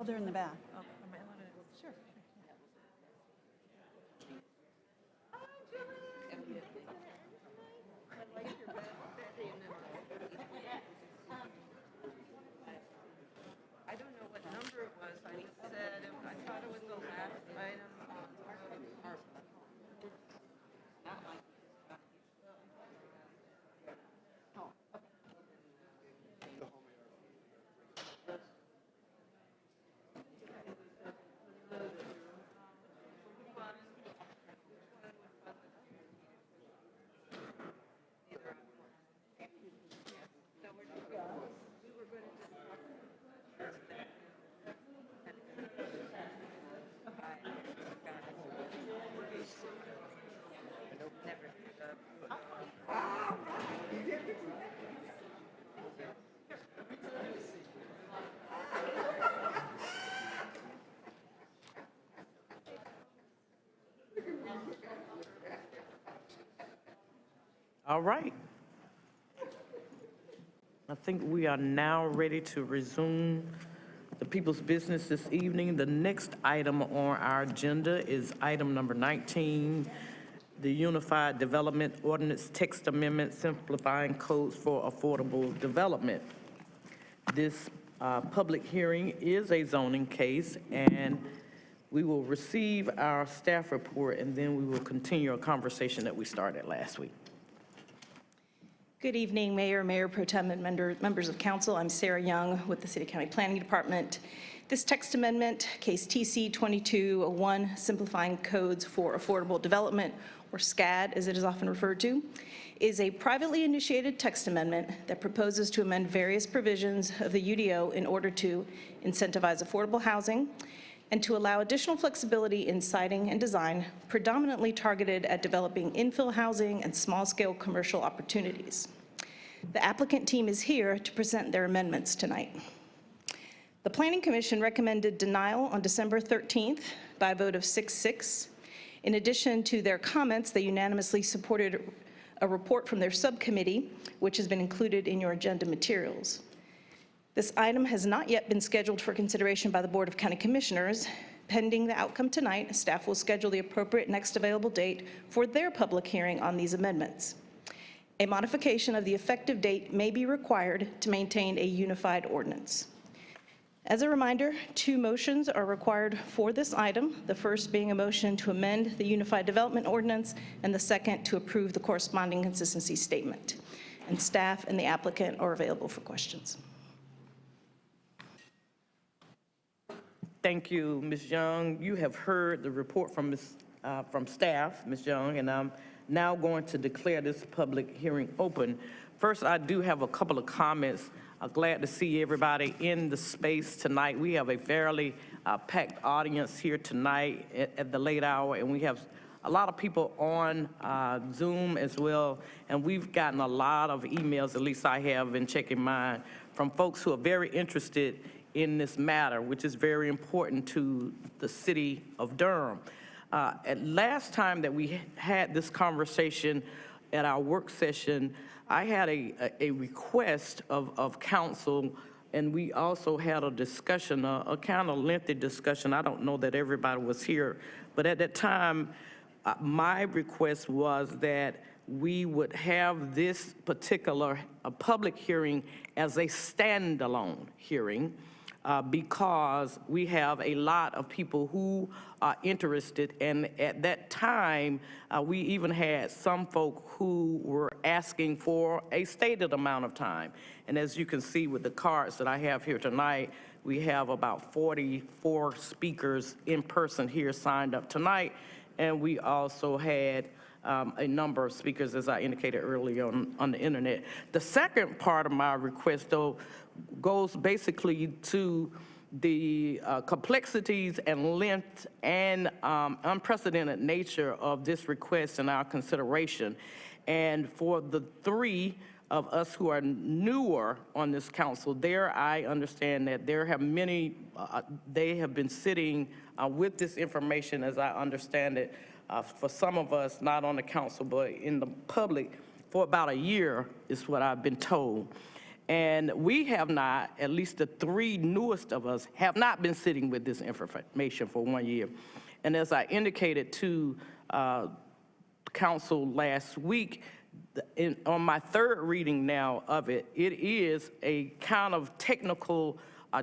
S18: Oh, they're in the back. Oh, sure.
S5: All right. I think we are now ready to resume the people's business this evening. The next item on our agenda is item number 19, the Unified Development Ordinance Text Amendment Simplifying Codes for Affordable Development. This public hearing is a zoning case, and we will receive our staff report, and then we will continue a conversation that we started last week.
S15: Good evening, Mayor, Mayor Pro Tem, and members of council. I'm Sarah Young with the City County Planning Department. This text amendment, case TC 2201, Simplifying Codes for Affordable Development, or SCAD as it is often referred to, is a privately initiated text amendment that proposes to amend various provisions of the UDO in order to incentivize affordable housing and to allow additional flexibility in siting and design, predominantly targeted at developing infill housing and small-scale commercial opportunities. The applicant team is here to present their amendments tonight. The Planning Commission recommended denial on December 13th by a vote of 6-6. In addition to their comments, they unanimously supported a report from their subcommittee, which has been included in your agenda materials. This item has not yet been scheduled for consideration by the Board of County Commissioners. Pending the outcome tonight, staff will schedule the appropriate next available date for their public hearing on these amendments. A modification of the effective date may be required to maintain a unified ordinance. As a reminder, 2 motions are required for this item, the first being a motion to amend the Unified Development Ordinance, and the second to approve the corresponding consistency statement. And staff and the applicant are available for questions.
S5: Thank you, Ms. Young. You have heard the report from staff, Ms. Young, and I'm now going to declare this public hearing open. First, I do have a couple of comments. I'm glad to see everybody in the space tonight. We have a fairly packed audience here tonight at the late hour, and we have a lot of people on Zoom as well, and we've gotten a lot of emails, at least I have been checking mine, from folks who are very interested in this matter, which is very important to the city of Durham. At last time that we had this conversation at our work session, I had a request of council, and we also had a discussion, a kind of lengthy discussion. I don't know that everybody was here, but at that time, my request was that we would have this particular public hearing as a standalone hearing, because we have a lot of people who are interested, and at that time, we even had some folk who were asking for a stated amount of time. And as you can see with the cards that I have here tonight, we have about 44 speakers in person here signed up tonight, and we also had a number of speakers, as I indicated earlier, on the internet. The second part of my request, though, goes basically to the complexities and length and unprecedented nature of this request and our consideration. And for the 3 of us who are newer on this council, I understand that there have many, they have been sitting with this information, as I understand it, for some of us, not on the council, but in the public, for about a year, is what I've been told. And we have not, at least the 3 newest of us, have not been sitting with this information for 1 year. And as I indicated to council last week, on my 3rd reading now of it, it is a kind of technical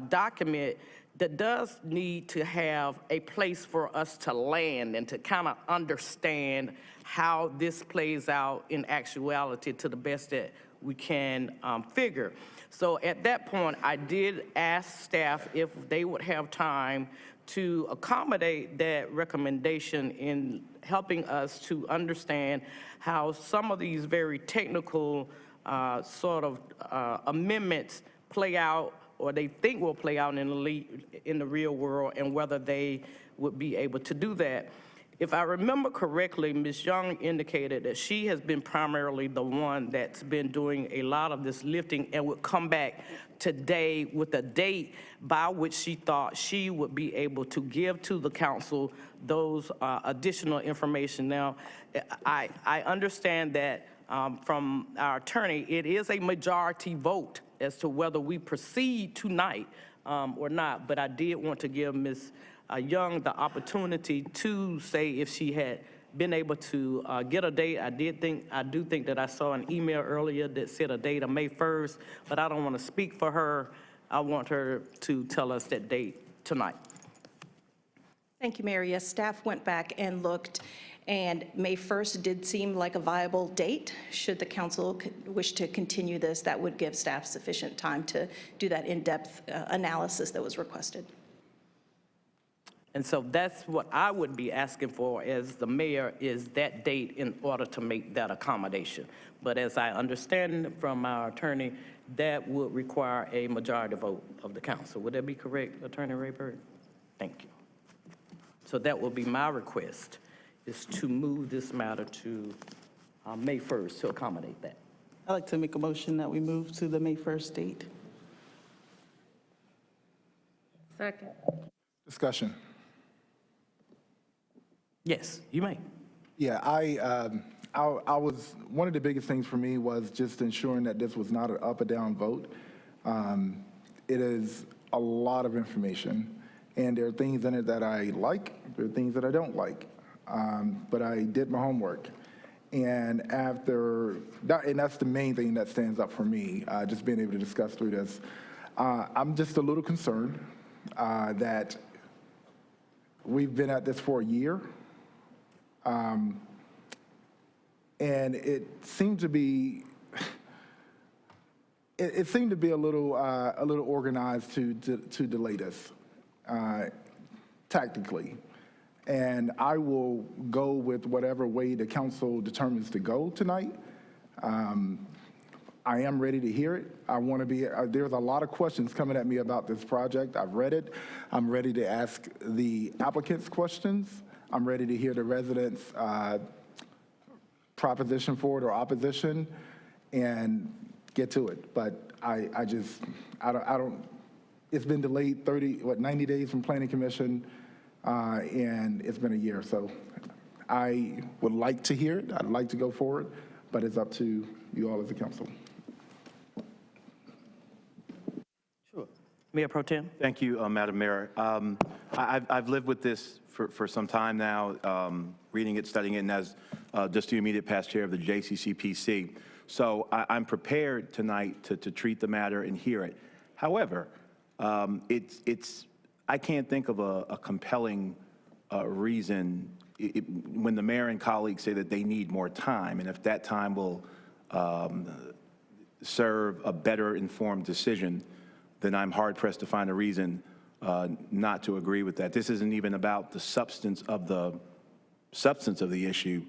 S5: document that does need to have a place for us to land and to kind of understand how this plays out in actuality to the best that we can figure. So at that point, I did ask staff if they would have time to accommodate that recommendation in helping us to understand how some of these very technical sort of amendments play out, or they think will play out in the real world, and whether they would be able to do that. If I remember correctly, Ms. Young indicated that she has been primarily the one that's been doing a lot of this lifting and would come back today with a date by which she thought she would be able to give to the council those additional information. Now, I understand that from our attorney, it is a majority vote as to whether we proceed tonight or not. But I did want to give Ms. Young the opportunity to say if she had been able to get a date. I do think that I saw an email earlier that said a date of May 1st, but I don't want to speak for her. I want her to tell us that date tonight.
S15: Thank you, Mayor. Yes, staff went back and looked, and May 1st did seem like a viable date. Should the council wish to continue this, that would give staff sufficient time to do that in-depth analysis that was requested.
S5: And so that's what I would be asking for as the mayor, is that date in order to make that accommodation. But as I understand from our attorney, that would require a majority vote of the council. Would that be correct, Attorney Rayburn? Thank you. So that will be my request, is to move this matter to May 1st to accommodate that.
S1: I'd like to make a motion that we move to the May 1st date.
S22: Second.
S4: Discussion.
S5: Yes, you may.
S4: Yeah, I was, one of the biggest things for me was just ensuring that this was not an up or down vote. It is a lot of information, and there are things in it that I like, there are things that I don't like, but I did my homework. And after that, and that's the main thing that stands up for me, just being able to discuss through this. I'm just a little concerned that we've been at this for a year. And it seemed to be, it seemed to be a little organized to delay this tactically. And I will go with whatever way the council determines to go tonight. I am ready to hear it. I want to be, there's a lot of questions coming at me about this project. I've read it. I'm ready to ask the applicants questions. I'm ready to hear the residents' proposition for it or opposition and get to it. But I don't, it's been delayed 90 days from Planning Commission, and it's been a year. So I would like to hear it. I'd like to go forward, but it's up to you all as a council.
S5: Sure. Mayor Pro Tem.
S12: Thank you, Madam Mayor. I've lived with this for some time now, reading it, studying it, and as just the immediate past chair of the JCCPC. So I'm prepared tonight to treat the matter and hear it. However, I can't think of a compelling reason when the mayor and colleagues say that they need more time, and if that time will serve a better informed decision, then I'm hard-pressed to find a reason not to agree with that. This isn't even about the substance of the issue.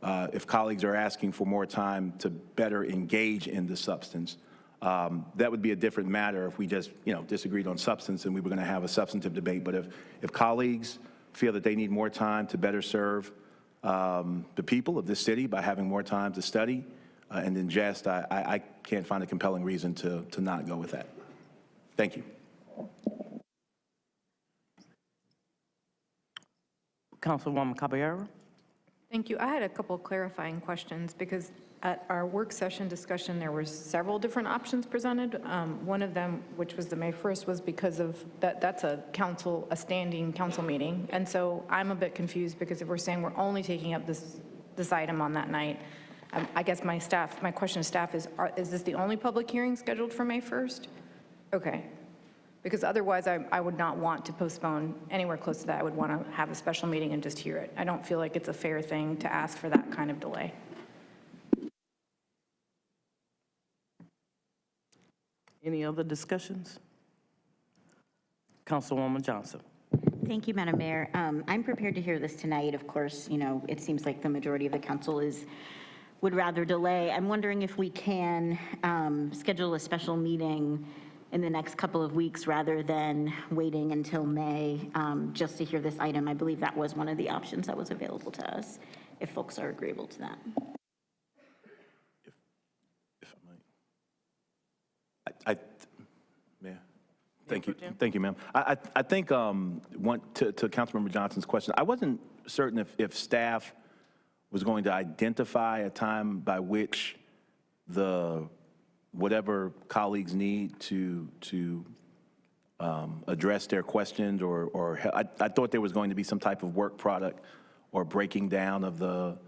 S12: If colleagues are asking for more time to better engage in the substance, that would be a different matter if we just, disagreed on substance and we were going to have a substantive debate. But if colleagues feel that they need more time to better serve the people of this city by having more time to study and ingest, I can't find a compelling reason to not go with that. Thank you.
S5: Councilwoman Caballero.
S10: Thank you. I had a couple clarifying questions because at our work session discussion, there were several different options presented. One of them, which was the May 1st, was because of that's a standing council meeting. And so I'm a bit confused because if we're saying we're only taking up this item on that night, I guess my question to staff is this the only public hearing scheduled for May 1st? Okay. Because otherwise, I would not want to postpone anywhere close to that. I would want to have a special meeting and just hear it. I don't feel like it's a fair thing to ask for that kind of delay.
S5: Any other discussions? Councilwoman Johnson.
S19: Thank you, Madam Mayor. I'm prepared to hear this tonight. Of course, it seems like the majority of the council would rather delay. I'm wondering if we can schedule a special meeting in the next couple of weeks rather than waiting until May just to hear this item. I believe that was one of the options that was available to us, if folks are agreeable to that.
S12: If I might. Thank you, ma'am. I think to Councilmember Johnson's question, I wasn't certain if staff was going to identify a time by which whatever colleagues need to address their questions or I thought there was going to be some type of work product or breaking down of the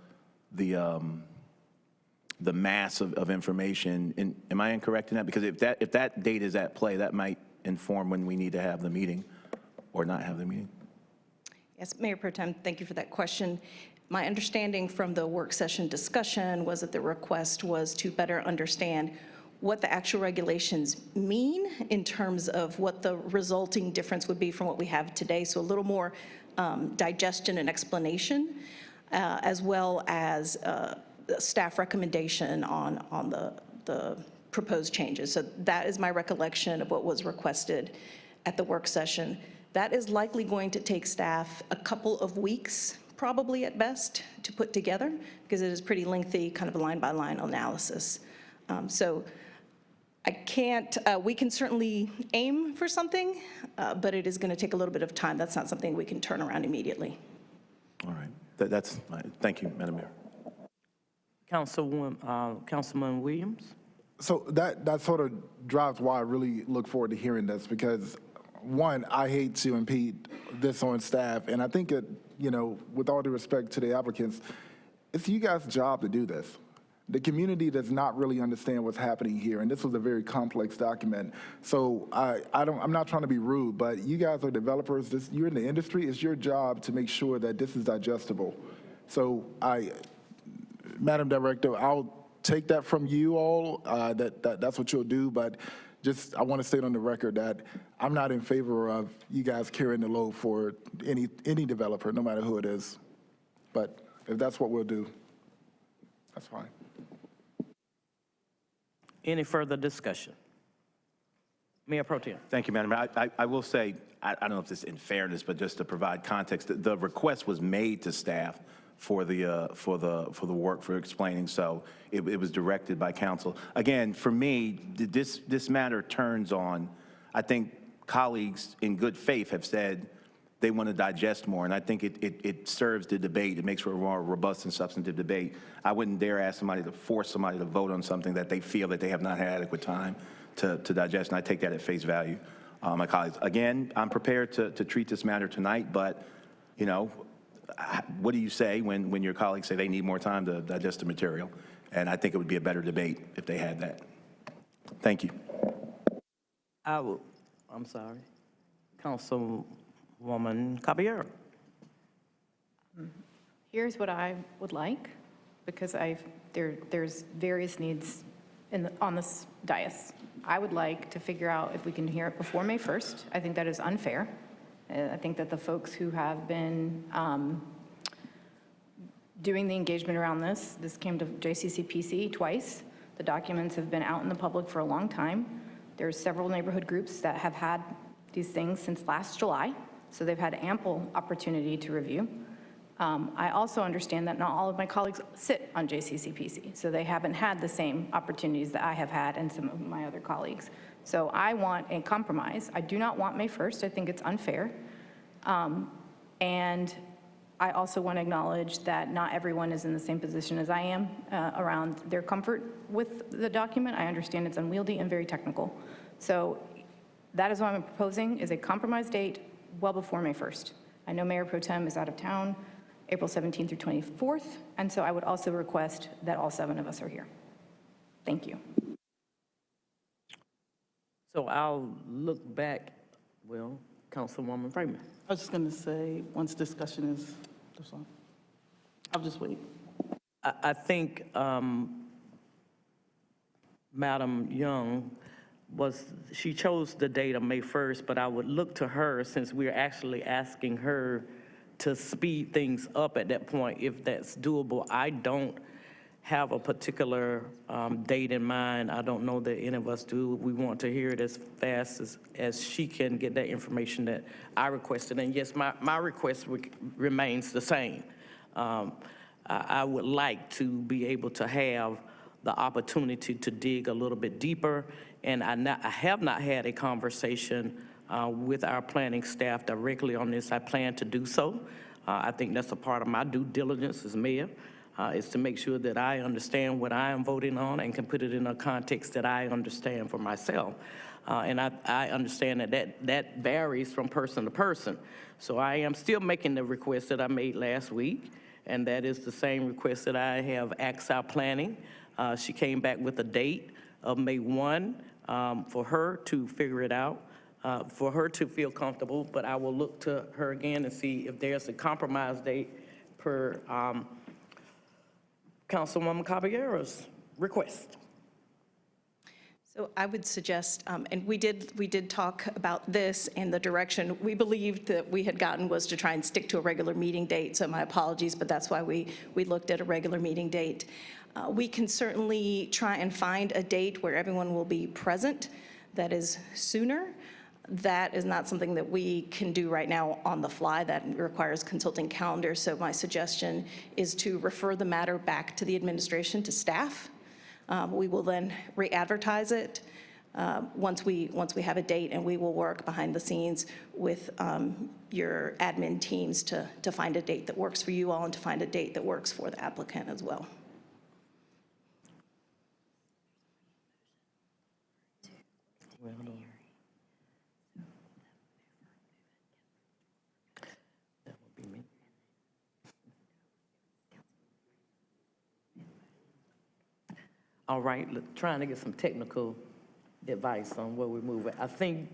S12: mass of information. And am I incorrect in that? Because if that date is at play, that might inform when we need to have the meeting or not have the meeting.
S15: Yes, Mayor Pro Tem, thank you for that question. My understanding from the work session discussion was that the request was to better understand what the actual regulations mean in terms of what the resulting difference would be from what we have today. So a little more digestion and explanation, as well as staff recommendation on the proposed changes. So that is my recollection of what was requested at the work session. That is likely going to take staff a couple of weeks, probably at best, to put together, because it is pretty lengthy, kind of a line-by-line analysis. So I can't, we can certainly aim for something, but it is going to take a little bit of time. That's not something we can turn around immediately.
S12: All right. That's fine. Thank you, Madam Mayor.
S5: Councilman Williams?
S4: So that sort of drives why I really look forward to hearing this, because one, I hate to impede this on staff, and I think that, you know, with all due respect to the applicants, it's you guys' job to do this. The community does not really understand what's happening here, and this was a very complex document. So I'm not trying to be rude, but you guys are developers. You're in the industry. It's your job to make sure that this is digestible. So Madam Director, I'll take that from you all, that's what you'll do, but just I want to state on the record that I'm not in favor of you guys carrying the load for any developer, no matter who it is. But if that's what we'll do, that's fine.
S5: Any further discussion? Mayor Pro Tem.
S12: Thank you, Madam Mayor. I will say, I don't know if this is in fairness, but just to provide context, the request was made to staff for the work for explaining, so it was directed by council. Again, for me, this matter turns on, I think colleagues in good faith have said they want to digest more, and I think it serves the debate. It makes for a more robust and substantive debate. I wouldn't dare ask somebody to force somebody to vote on something that they feel that they have not had adequate time to digest, and I take that at face value. My colleagues, again, I'm prepared to treat this matter tonight, but, you know, what do you say when your colleagues say they need more time to digest the material? And I think it would be a better debate if they had that. Thank you.
S5: I'm sorry. Councilwoman Caballero.
S10: Here's what I would like, because there's various needs on this dais. I would like to figure out if we can hear it before May 1st. I think that is unfair. I think that the folks who have been doing the engagement around this came to JCCPC twice. The documents have been out in the public for a long time. There's several neighborhood groups that have had these things since last July, so they've had ample opportunity to review. I also understand that not all of my colleagues sit on JCCPC, so they haven't had the same opportunities that I have had and some of my other colleagues. So I want a compromise. I do not want May 1st. I think it's unfair. And I also want to acknowledge that not everyone is in the same position as I am around their comfort with the document. I understand it's unwieldy and very technical. So that is what I'm proposing, is a compromise date well before May 1st. I know Mayor Pro Tem is out of town April 17th through 24th, and so I would also request that all 7 of us are here. Thank you.
S5: So I'll look back, well, Councilwoman Freeman.
S1: I was just going to say, once discussion is, I'll just wait.
S5: I think Madam Young she chose the date of May 1st, but I would look to her, since we're actually asking her to speed things up at that point, if that's doable. I don't have a particular date in mind. I don't know that any of us do. We want to hear it as fast as she can get that information that I requested. And yes, my request remains the same. I would like to be able to have the opportunity to dig a little bit deeper. And I have not had a conversation with our planning staff directly on this. I plan to do so. I think that's a part of my due diligence as mayor. is to make sure that I understand what I am voting on and can put it in a context that I understand for myself. And I understand that varies from person to person. So I am still making the request that I made last week, and that is the same request that I have asked our planning. She came back with a date of May 1 for her to figure it out, for her to feel comfortable, but I will look to her again and see if there's a compromise date per Councilwoman Caballero's request.
S15: So I would suggest, and we did talk about this, and the direction we believed that we had gotten was to try and stick to a regular meeting date, so my apologies, but that's why we looked at a regular meeting date. We can certainly try and find a date where everyone will be present that is sooner. That is not something that we can do right now on the fly. That requires consulting calendars, so my suggestion is to refer the matter back to the administration, to staff. We will then re-advertise it once we have a date, and we will work behind the scenes with your admin teams to find a date that works for you all and to find a date that works for the applicant as well.
S5: All right, trying to get some technical advice on where we move it. I think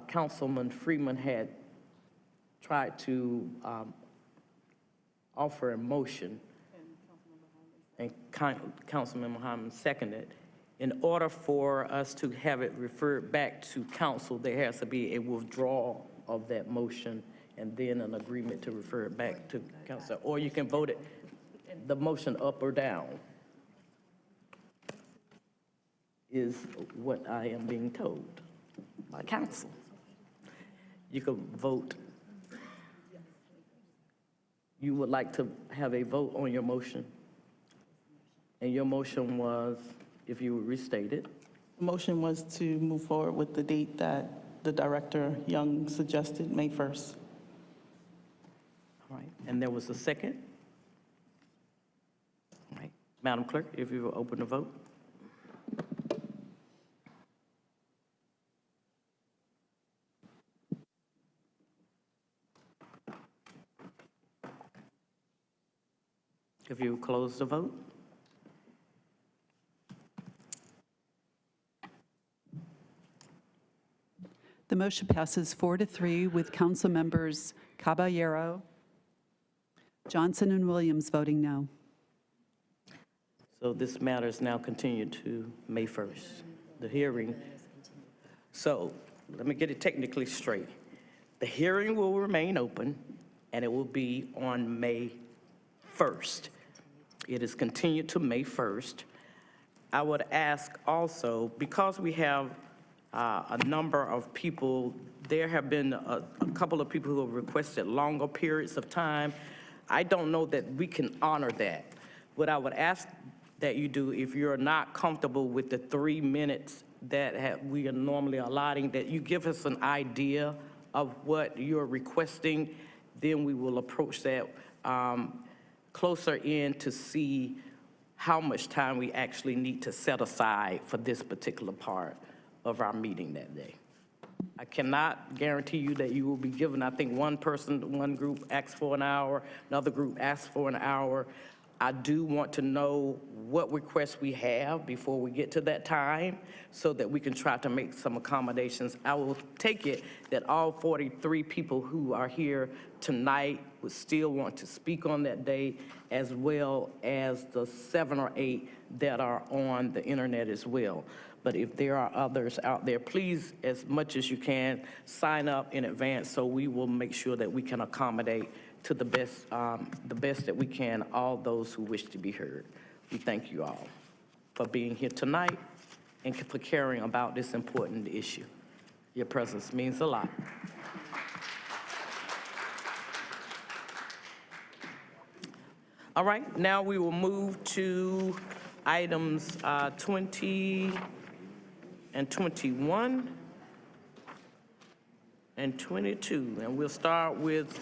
S5: Councilman Freeman had tried to offer a motion, and Councilman Muhammad seconded. In order for us to have it referred back to council, there has to be a withdrawal of that motion and then an agreement to refer it back to council. Or you can vote it, the motion up or down, is what I am being told by council. You can vote. You would like to have a vote on your motion? And your motion was, if you would restate it?
S1: The motion was to move forward with the date that the Director Young suggested, May 1st.
S5: All right, and there was a second? All right, Madam Clerk, if you will open the vote. If you close the vote.
S18: The motion passes 4-3 with council members Caballero, Johnson, and Williams voting no.
S5: So this matter is now continued to May 1st, the hearing. So let me get it technically straight. The hearing will remain open, and it will be on May 1st. It is continued to May 1st. I would ask also, because we have a number of people, there have been a couple of people who have requested longer periods of time. I don't know that we can honor that. What I would ask that you do, if you're not comfortable with the 3 minutes that we are normally allotting, that you give us an idea of what you're requesting, then we will approach that closer in to see how much time we actually need to set aside for this particular part of our meeting that day. I cannot guarantee you that you will be given, I think one group asked for an hour, another group asked for an hour. I do want to know what requests we have before we get to that time so that we can try to make some accommodations. I will take it that all 43 people who are here tonight would still want to speak on that day, as well as the 7 or 8 that are on the internet as well. But if there are others out there, please, as much as you can, sign up in advance so we will make sure that we can accommodate to the best that we can all those who wish to be heard. We thank you all for being here tonight and for caring about this important issue. Your presence means a lot. All right, now we will move to items 20 and 21 and 22, and we'll start with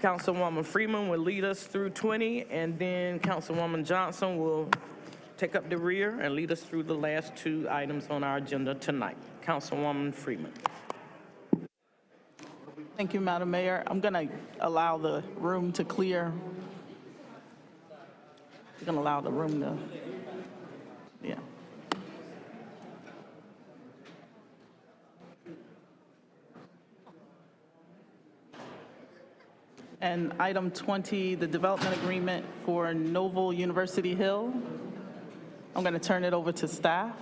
S5: Councilwoman Freeman will lead us through 20, and then Councilwoman Johnson will take up the rear and lead us through the last two items on our agenda tonight. Councilwoman Freeman.
S1: Thank you, Madam Mayor. I'm going to allow the room to clear. I'm going to allow the room to, yeah. And item 20, the development agreement for Noble University Hill. I'm going to turn it over to staff.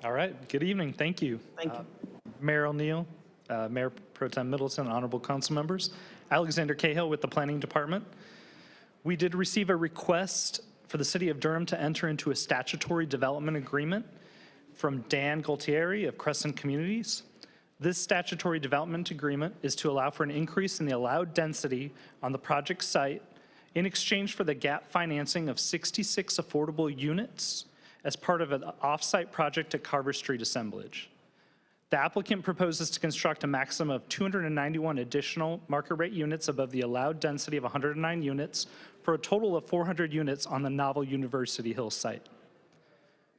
S3: All right, good evening, thank you.
S1: Thank you.
S3: Mayor O'Neill, Mayor Pro Tem Middleton, honorable council members. Alexander Cahill with the Planning Department. We did receive a request for the city of Durham to enter into a statutory development agreement from Dan Gualtieri of Crescent Communities. This statutory development agreement is to allow for an increase in the allowed density on the project site in exchange for the gap financing of 66 affordable units as part of an off-site project at Carver Street Assemblage. The applicant proposes to construct a maximum of 291 additional market rate units above the allowed density of 109 units for a total of 400 units on the novel University Hill site.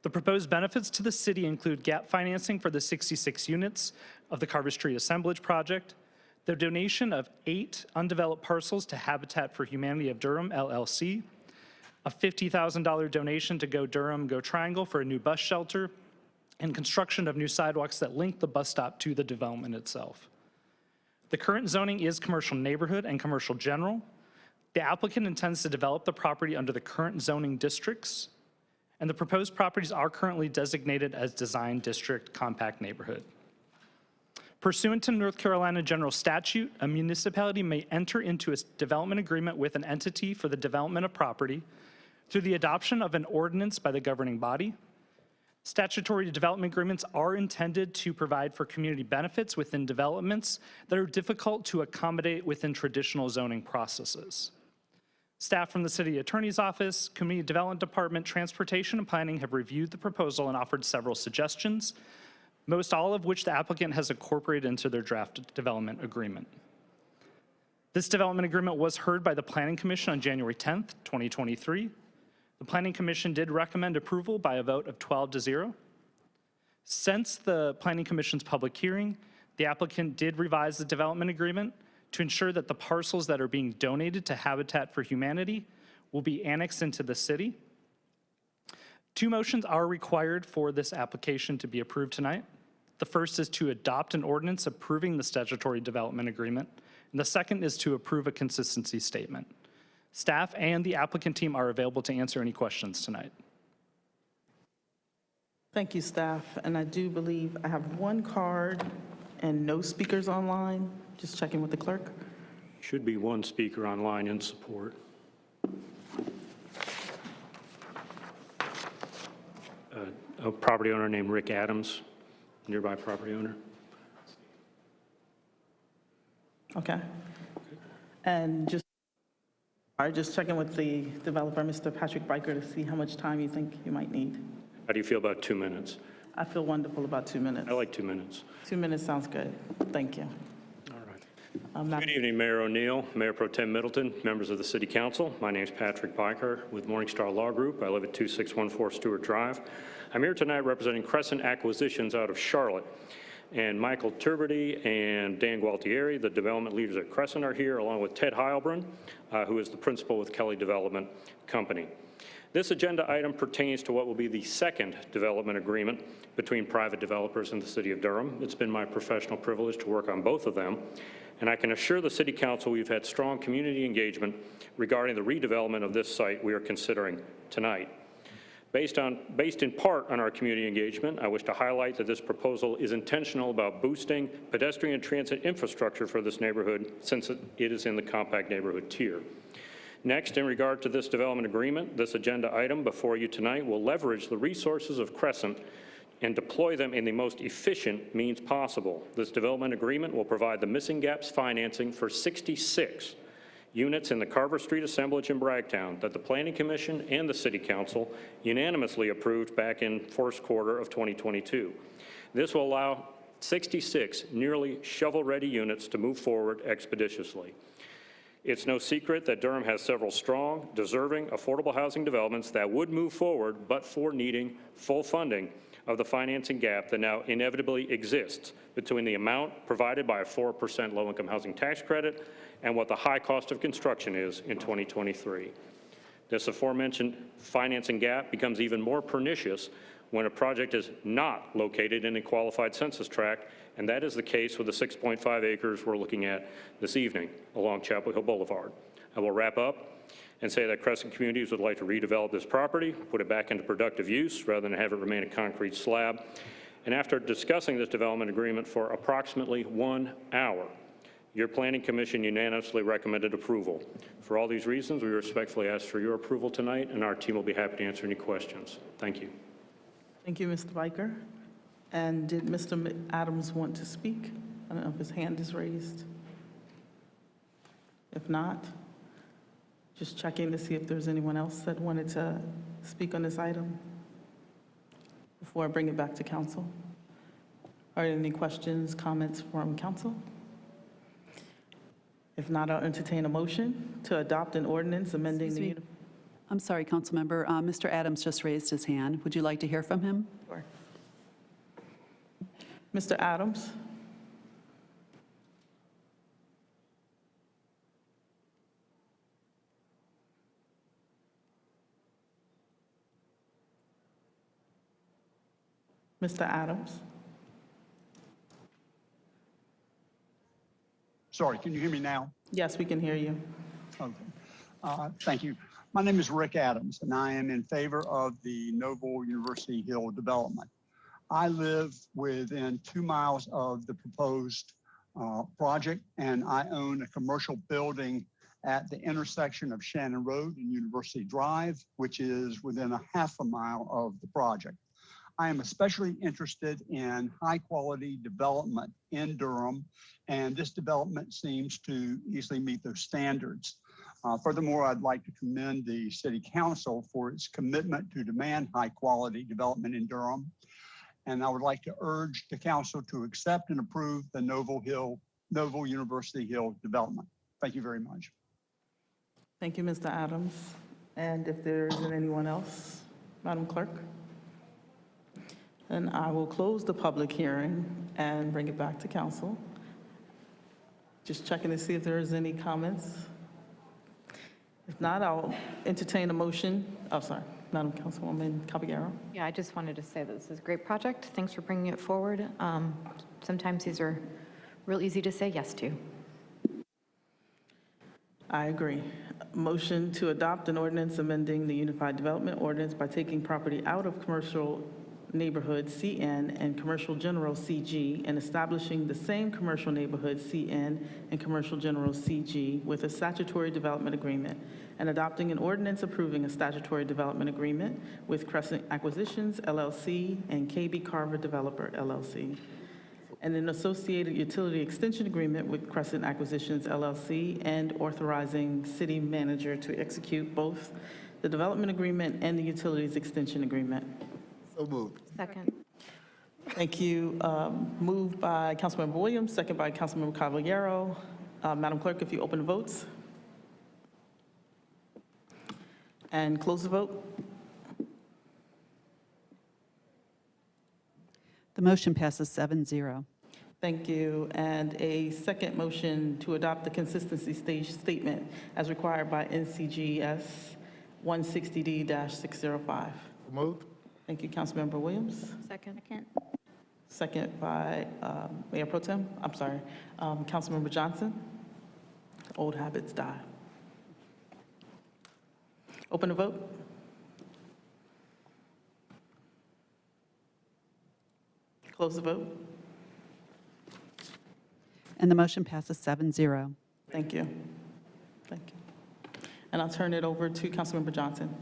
S3: The proposed benefits to the city include gap financing for the 66 units of the Carver Street Assemblage project, the donation of 8 undeveloped parcels to Habitat for Humanity of Durham, LLC, a $50,000 donation to Go Durham, Go Triangle for a new bus shelter, and construction of new sidewalks that link the bus stop to the development itself. The current zoning is commercial neighborhood and commercial general. The applicant intends to develop the property under the current zoning districts, and the proposed properties are currently designated as Design District Compact Neighborhood. Pursuant to North Carolina General Statute, a municipality may enter into a development agreement with an entity for the development of property through the adoption of an ordinance by the governing body. Statutory development agreements are intended to provide for community benefits within developments that are difficult to accommodate within traditional zoning processes. Staff from the City Attorney's Office, Community Development Department, Transportation and Planning have reviewed the proposal and offered several suggestions, most all of which the applicant has incorporated into their draft development agreement. This development agreement was heard by the Planning Commission on January 10th, 2023. The Planning Commission did recommend approval by a vote of 12-0. Since the Planning Commission's public hearing, the applicant did revise the development agreement to ensure that the parcels that are being donated to Habitat for Humanity will be annexed into the city. 2 motions are required for this application to be approved tonight. The first is to adopt an ordinance approving the statutory development agreement, and the second is to approve a consistency statement. Staff and the applicant team are available to answer any questions tonight.
S1: Thank you, staff. And I do believe I have 1 card and no speakers online. Just checking with the clerk.
S6: Should be 1 speaker online in support. A property owner named Rick Adams, nearby property owner.
S1: Okay. And just checking with the developer, Mr. Patrick Biker, to see how much time you think you might need.
S6: How do you feel about 2 minutes?
S1: I feel wonderful about 2 minutes.
S6: I like 2 minutes.
S1: 2 minutes sounds good. Thank you.
S6: Good evening, Mayor O'Neill, Mayor Pro Tem Middleton, members of the City Council. My name is Patrick Biker with Morningstar Law Group. I live at 2614 Stewart Drive. I'm here tonight representing Crescent Acquisitions out of Charlotte. And Michael Turbity and Dan Gualtieri, the development leaders at Crescent, are here, along with Ted Heilbrunn, who is the principal with Kelly Development Company. This agenda item pertains to what will be the second development agreement between private developers and the City of Durham. It's been my professional privilege to work on both of them. And I can assure the City Council we've had strong community engagement regarding the redevelopment of this site we are considering tonight. Based in part on our community engagement, I wish to highlight that this proposal is intentional about boosting pedestrian and transit infrastructure for this neighborhood, since it is in the compact neighborhood tier. Next, in regard to this development agreement, this agenda item before you tonight will leverage the resources of Crescent and deploy them in the most efficient means possible. This development agreement will provide the missing gaps financing for 66 units in the Carver Street Assemblage in Bragtown that the Planning Commission and the City Council unanimously approved back in first quarter of 2022. This will allow 66 nearly shovel-ready units to move forward expeditiously. It's no secret that Durham has several strong, deserving, affordable housing developments that would move forward but for needing full funding of the financing gap that now inevitably exists between the amount provided by a 4% low-income housing tax credit and what the high cost of construction is in 2023. This aforementioned financing gap becomes even more pernicious when a project is not located in a qualified census tract, and that is the case with the 6.5 acres we're looking at this evening along Chapel Hill Boulevard. I will wrap up and say that Crescent Communities would like to redevelop this property, put it back into productive use rather than have it remain a concrete slab. And after discussing this development agreement for approximately 1 hour, your Planning Commission unanimously recommended approval. For all these reasons, we respectfully ask for your approval tonight, and our team will be happy to answer any questions. Thank you.
S1: Thank you, Mr. Biker. And did Mr. Adams want to speak? I don't know if his hand is raised. If not, just checking to see if there's anyone else that wanted to speak on this item before I bring it back to council. Are there any questions, comments from council? If not, I'll entertain a motion to adopt an ordinance amending the...
S18: I'm sorry, Councilmember. Mr. Adams just raised his hand. Would you like to hear from him?
S1: Sure. Mr. Adams? Mr. Adams?
S9: Sorry, can you hear me now?
S1: Yes, we can hear you.
S9: Okay. Thank you. My name is Rick Adams, and I am in favor of the Noble University Hill development. I live within 2 miles of the proposed project, and I own a commercial building at the intersection of Shannon Road and University Drive, which is within a ½ mile of the project. I am especially interested in high-quality development in Durham, and this development seems to easily meet those standards. Furthermore, I'd like to commend the City Council for its commitment to demand high-quality development in Durham, and I would like to urge the Council to accept and approve the Noble University Hill development. Thank you very much.
S1: Thank you, Mr. Adams. And if there isn't anyone else, Madam Clerk? Then I will close the public hearing and bring it back to council. Just checking to see if there is any comments. If not, I'll entertain a motion. Oh, sorry, Madam Councilwoman Caballero.
S10: Yeah, I just wanted to say that this is a great project. Thanks for bringing it forward. Sometimes these are real easy to say yes to.
S1: I agree. Motion to adopt an ordinance amending the Unified Development Ordinance by taking property out of commercial neighborhood CN and commercial general CG and establishing the same commercial neighborhood CN and commercial general CG with a statutory development agreement, and adopting an ordinance approving a statutory development agreement with Crescent Acquisitions LLC and KB Carver Developer LLC, and an associated utility extension agreement with Crescent Acquisitions LLC, and authorizing city manager to execute both the development agreement and the utilities extension agreement.
S4: So moved.
S10: Second.
S1: Thank you. Moved by Councilmember Williams, second by Councilmember Caballero. Madam Clerk, if you open the votes. And close the vote.
S18: The motion passes 7-0.
S1: Thank you. And a second motion to adopt the consistency stage statement as required by NCGS 160D-605.
S4: Moved.
S1: Thank you, Councilmember Williams.
S10: Second.
S1: Second by Mayor Pro Tem, Councilmember Johnson. Old habits die. Open the vote. Close the vote.
S18: And the motion passes 7-0.
S1: Thank you. Thank you. And I'll turn it over to Councilmember Johnson.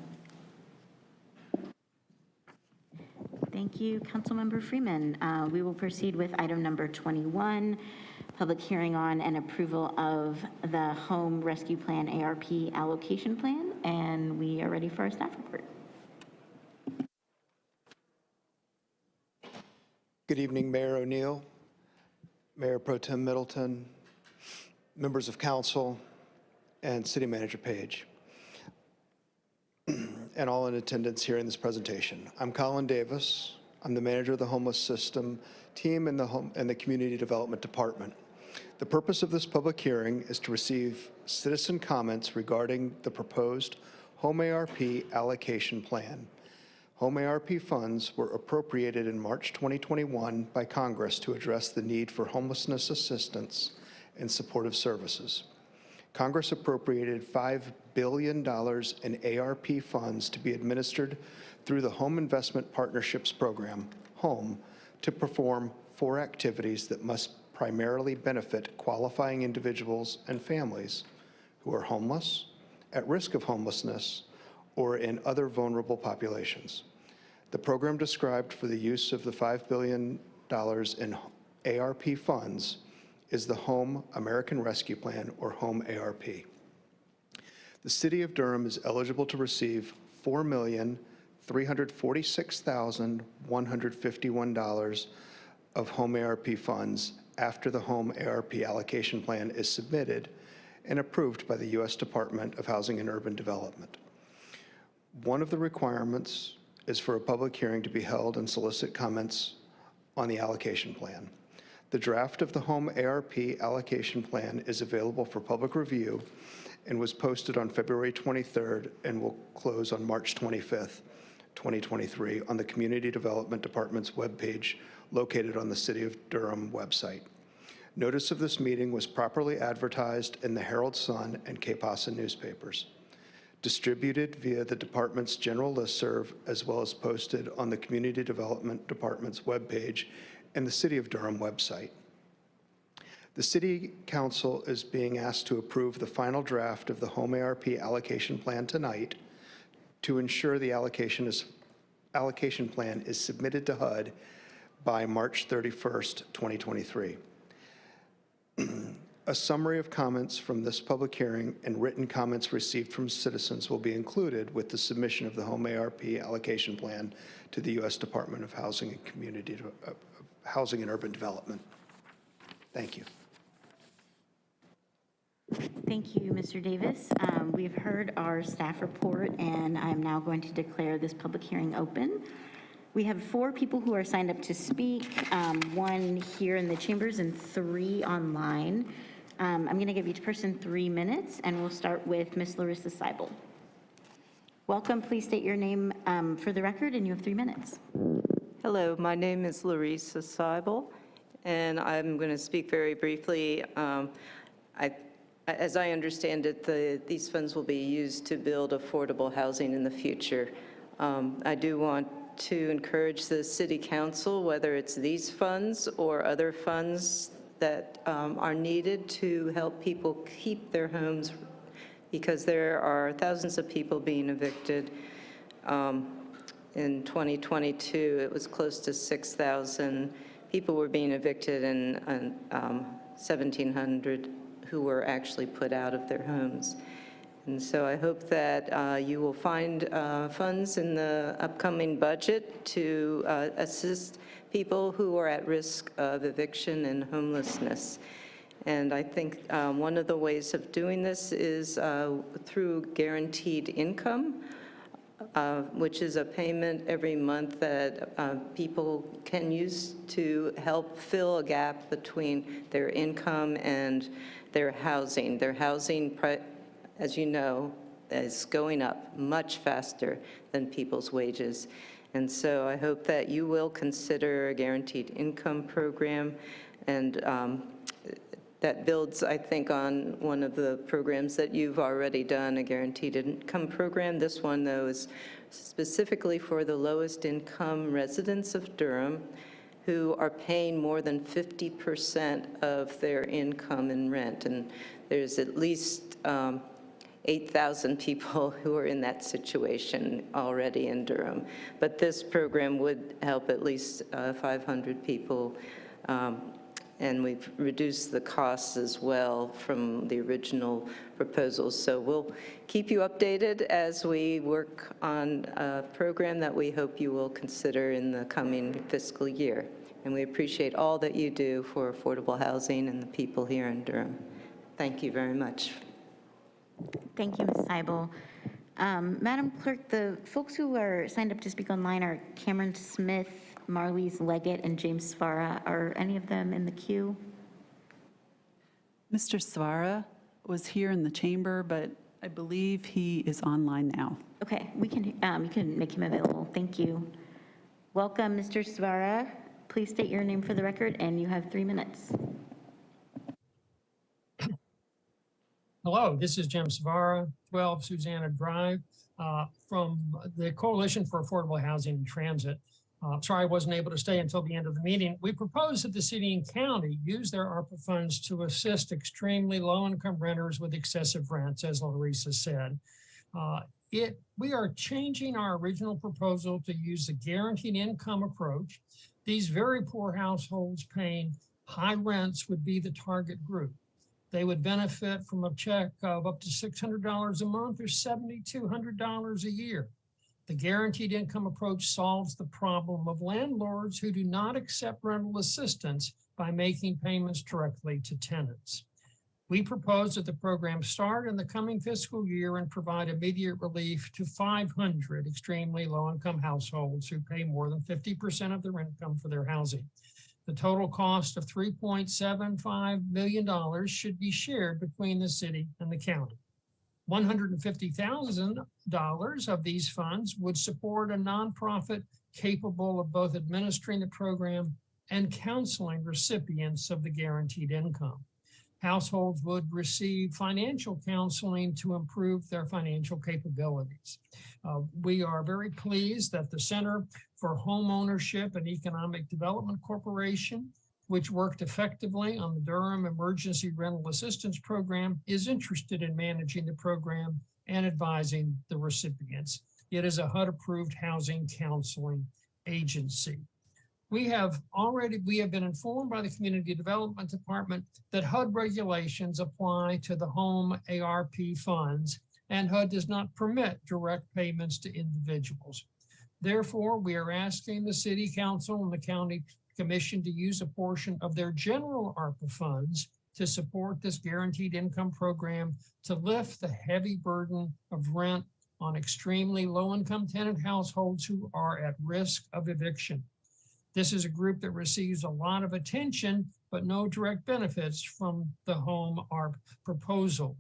S19: Thank you, Councilmember Freeman. We will proceed with item number 21, public hearing on and approval of the Home Rescue Plan ARP allocation plan, and we are ready for our staff report.
S16: Good evening, Mayor O'Neill, Mayor Pro Tem Middleton, members of council, and City Manager Page, and all in attendance hearing this presentation. I'm Colin Davis. I'm the manager of the homeless system team in the Community Development Department. The purpose of this public hearing is to receive citizen comments regarding the proposed Home ARP allocation plan. Home ARP funds were appropriated in March 2021 by Congress to address the need for homelessness assistance and supportive services. Congress appropriated $5 billion in ARP funds to be administered through the Home Investment Partnerships Program, HOME, to perform 4 activities that must primarily benefit qualifying individuals and families who are homeless, at risk of homelessness, or in other vulnerable populations. The program described for the use of the $5 billion in ARP funds is the Home American Rescue Plan, or Home ARP. The City of Durham is eligible to receive $4,346,151 of Home ARP funds after the Home ARP allocation plan is submitted and approved by the U.S. Department of Housing and Urban Development. One of the requirements is for a public hearing to be held and solicit comments on the allocation plan. The draft of the Home ARP allocation plan is available for public review and was posted on February 23rd and will close on March 25th, 2023 on the Community Development Department's webpage located on the City of Durham website. Notice of this meeting was properly advertised in the Herald Sun and Kapasa newspapers, distributed via the department's general listserv, as well as posted on the Community Development Department's webpage and the City of Durham website. The City Council is being asked to approve the final draft of the Home ARP allocation plan tonight to ensure the allocation plan is submitted to HUD by March 31st, 2023. A summary of comments from this public hearing and written comments received from citizens will be included with the submission of the Home ARP allocation plan to the U.S. Department of Housing and Urban Development. Thank you.
S19: Thank you, Mr. Davis. We've heard our staff report, and I'm now going to declare this public hearing open. We have 4 people who are signed up to speak, 1 here in the chambers and 3 online. I'm going to give each person 3 minutes, and we'll start with Ms. Larissa Seibel. Welcome. Please state your name for the record, and you have 3 minutes.
S14: Hello, my name is Larissa Seibel, and I'm going to speak very briefly. As I understand it, these funds will be used to build affordable housing in the future. I do want to encourage the City Council, whether it's these funds or other funds that are needed to help people keep their homes, because there are thousands of people being evicted. In 2022, it was close to 6,000 people were being evicted, and 1,700 who were actually put out of their homes. And so I hope that you will find funds in the upcoming budget to assist people who are at risk of eviction and homelessness. And I think one of the ways of doing this is through guaranteed income, which is a payment every month that people can use to help fill a gap between their income and their housing. Their housing, as you know, is going up much faster than people's wages. And so I hope that you will consider a guaranteed income program, and that builds, I think, on one of the programs that you've already done, a guaranteed income program. This one, though, is specifically for the lowest income residents of Durham who are paying more than 50% of their income in rent. And there's at least 8,000 people who are in that situation already in Durham. But this program would help at least 500 people. And we've reduced the costs as well from the original proposals. So we'll keep you updated as we work on a program that we hope you will consider in the coming fiscal year. And we appreciate all that you do for affordable housing and the people here in Durham. Thank you very much.
S19: Thank you, Ms. Seibel. Madam Clerk, the folks who are signed up to speak online are Cameron Smith, Marlise Leggett, and James Svara. Are any of them in the queue?
S18: Mr. Svara was here in the chamber, but I believe he is online now.
S19: Okay, you can make him available. Thank you. Welcome, Mr. Svara. Please state your name for the record, and you have 3 minutes.
S2: Hello, this is Jim Savara, 12 Susanna Drive, from the Coalition for Affordable Housing and Transit. Sorry I wasn't able to stay until the end of the meeting. We propose that the city and county use their ARPA funds to assist extremely low-income renters with excessive rents, as Larissa said. We are changing our original proposal to use the guaranteed income approach. These very poor households paying high rents would be the target group. They would benefit from a check of up to $600 a month or $7,200 a year. The guaranteed income approach solves the problem of landlords who do not accept rental assistance by making payments directly to tenants. We propose that the program start in the coming fiscal year and provide immediate relief to 500 extremely low-income households who pay more than 50% of their income for their housing. The total cost of $3.75 million should be shared between the city and the county. $150,000 of these funds would support a nonprofit capable of both administering the program and counseling recipients of the guaranteed income. Households would receive financial counseling to improve their financial capabilities. We are very pleased that the Center for Home Ownership and Economic Development Corporation, which worked effectively on the Durham Emergency Rental Assistance Program, is interested in managing the program and advising the recipients. It is a HUD-approved housing counseling agency. We have been informed by the Community Development Department that HUD regulations apply to the home ARP funds, and HUD does not permit direct payments to individuals. Therefore, we are asking the City Council and the County Commission to use a portion of their general ARPA funds to support this guaranteed income program to lift the heavy burden of rent on extremely low-income tenant households who are at risk of eviction. This is a group that receives a lot of attention, but no direct benefits from the home ARP proposal.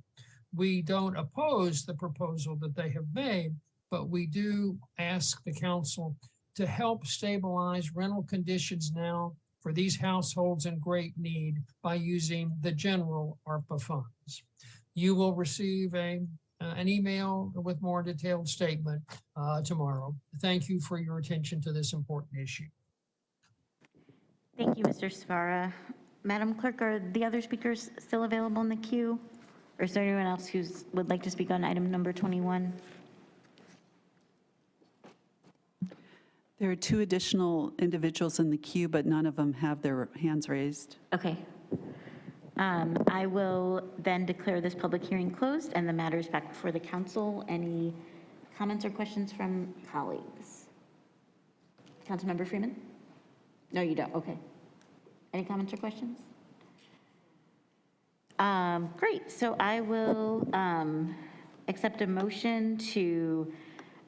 S2: We don't oppose the proposal that they have made, but we do ask the council to help stabilize rental conditions now for these households in great need by using the general ARPA funds. You will receive an email with more detailed statement tomorrow. Thank you for your attention to this important issue.
S19: Thank you, Mr. Svara. Madam Clerk, are the other speakers still available in the queue? Or is there anyone else who would like to speak on item number 21?
S18: There are 2 additional individuals in the queue, but none of them have their hands raised.
S19: Okay. I will then declare this public hearing closed and the matter is back before the council. Any comments or questions from colleagues? Councilmember Freeman? No, you don't. Okay. Any comments or questions? Great. So I will accept a motion to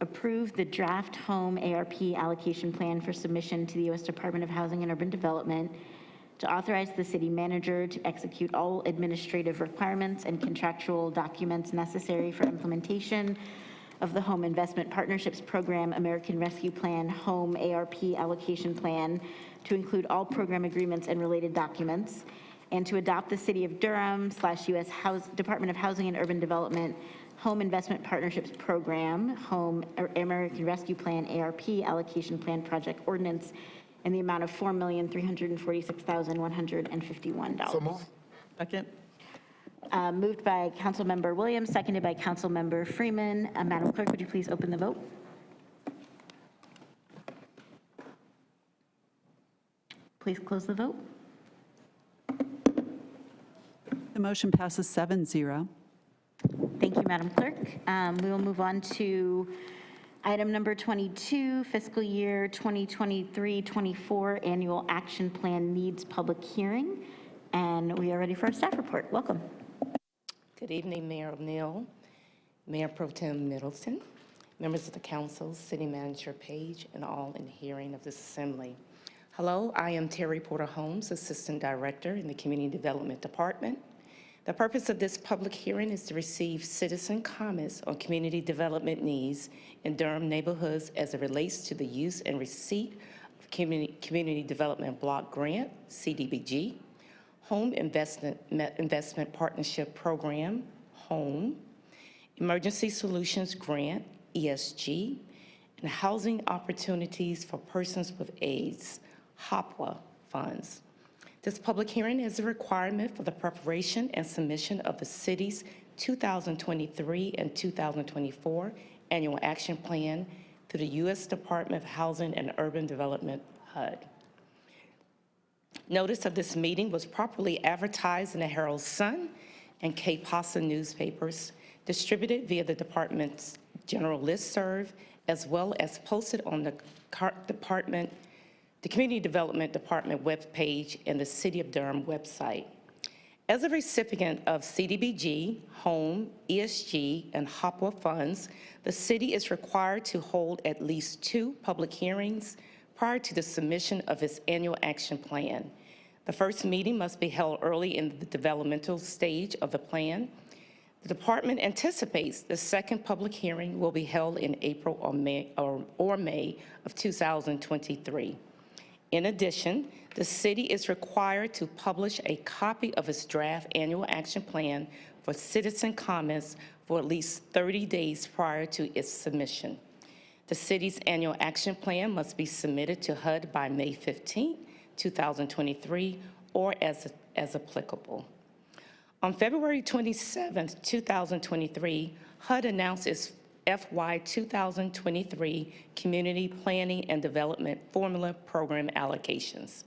S19: approve the draft home ARP allocation plan for submission to the U.S. Department of Housing and Urban Development, to authorize the city manager to execute all administrative requirements and contractual documents necessary for implementation of the Home Investment Partnerships Program American Rescue Plan Home ARP Allocation Plan, to include all program agreements and related documents, and to adopt the City of Durham / U.S. Department of Housing and Urban Development Home Investment Partnerships Program Home American Rescue Plan ARP Allocation Plan Project Ordinance in the amount of $4,346,151.
S4: So moved.
S1: Second.
S19: Moved by Councilmember Williams, seconded by Councilmember Freeman. Madam Clerk, would you please open the vote? Please close the vote.
S18: The motion passes 7-0.
S19: Thank you, Madam Clerk. We will move on to item number 22, Fiscal Year 2023-24 Annual Action Plan Needs Public Hearing. And we are ready for a staff report. Welcome.
S13: Good evening, Mayor O'Neill, Mayor Pro Tem Middleton, members of the council, City Manager Page, and all in hearing of this assembly. Hello, I am Terry Porter Holmes, Assistant Director in the Community Development Department. The purpose of this public hearing is to receive citizen comments on community development needs in Durham neighborhoods as it relates to the use and receipt of Community Development Block Grant, CDBG, Home Investment Partnership Program, HOME, Emergency Solutions Grant, ESG, and Housing Opportunities for Persons with AIDS, HOPWA funds. This public hearing is a requirement for the preparation and submission of the city's 2023 and 2024 Annual Action Plan to the U.S. Department of Housing and Urban Development, HUD. Notice of this meeting was properly advertised in the Herald Sun and K-PASA newspapers, distributed via the department's general listserv, as well as posted on the Community Development Department webpage and the City of Durham website. As a recipient of CDBG, HOME, ESG, and HOPWA funds, the city is required to hold at least 2 public hearings prior to the submission of its annual action plan. The first meeting must be held early in the developmental stage of the plan. The department anticipates the second public hearing will be held in April or May of 2023. In addition, the city is required to publish a copy of its draft annual action plan for citizen comments for at least 30 days prior to its submission. The city's annual action plan must be submitted to HUD by May 15, 2023, or as applicable. On February 27, 2023, HUD announced its FY 2023 Community Planning and Development Formula Program allocations.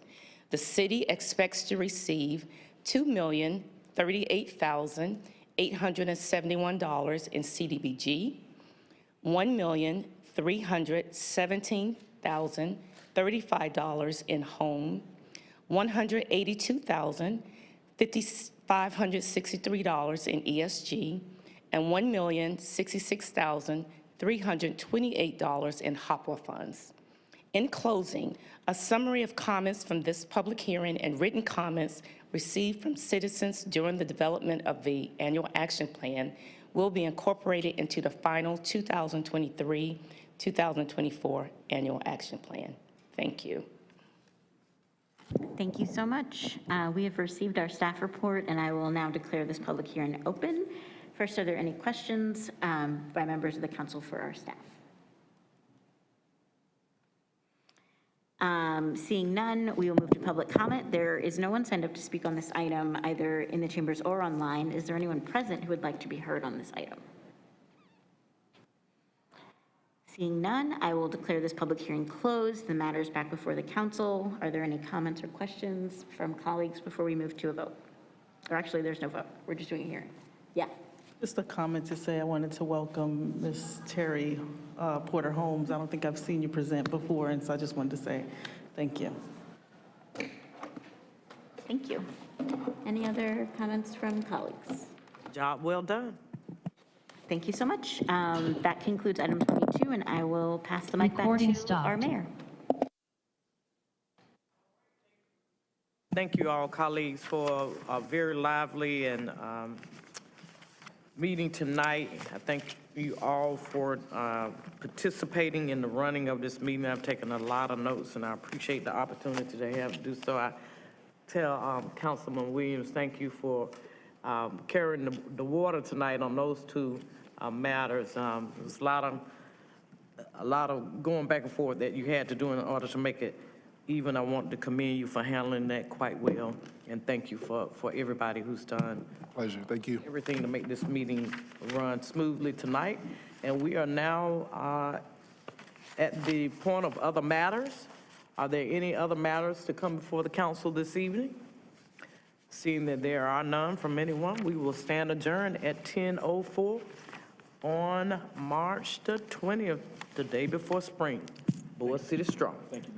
S13: The city expects to receive $2,038,871 in CDBG, $1,317,035 in HOME, $182,563 in ESG, and $1,066,328 in HOPWA funds. In closing, a summary of comments from this public hearing and written comments received from citizens during the development of the annual action plan will be incorporated into the final 2023-2024 annual action plan. Thank you.
S19: Thank you so much. We have received our staff report, and I will now declare this public hearing open. First, are there any questions by members of the council for our staff? Seeing none, we will move to public comment. There is no one signed up to speak on this item, either in the chambers or online. Is there anyone present who would like to be heard on this item? Seeing none, I will declare this public hearing closed. The matter is back before the council. Are there any comments or questions from colleagues before we move to a vote? Or actually, there's no vote. We're just doing a hearing. Yeah.
S1: Just a comment to say I wanted to welcome Ms. Terry Porter Holmes. I don't think I've seen you present before, and so I just wanted to say thank you.
S19: Thank you. Any other comments from colleagues?
S5: Job well done.
S19: Thank you so much. That concludes item 22, and I will pass the mic back to our mayor.
S5: Thank you all, colleagues, for a very lively and meeting tonight. I thank you all for participating in the running of this meeting. I've taken a lot of notes, and I appreciate the opportunity to have to do so. I tell Councilman Williams, thank you for carrying the water tonight on those two matters. There's a lot of going back and forth that you had to do in order to make it even. I want to commend you for handling that quite well, and thank you for everybody who's done.
S4: Pleasure. Thank you.
S5: Everything to make this meeting run smoothly tonight. And we are now at the point of other matters. Are there any other matters to come before the council this evening? Seeing that there are none from anyone, we will stand adjourned at 10:04 on March the 20th, the day before spring. Board City strong. Thank you.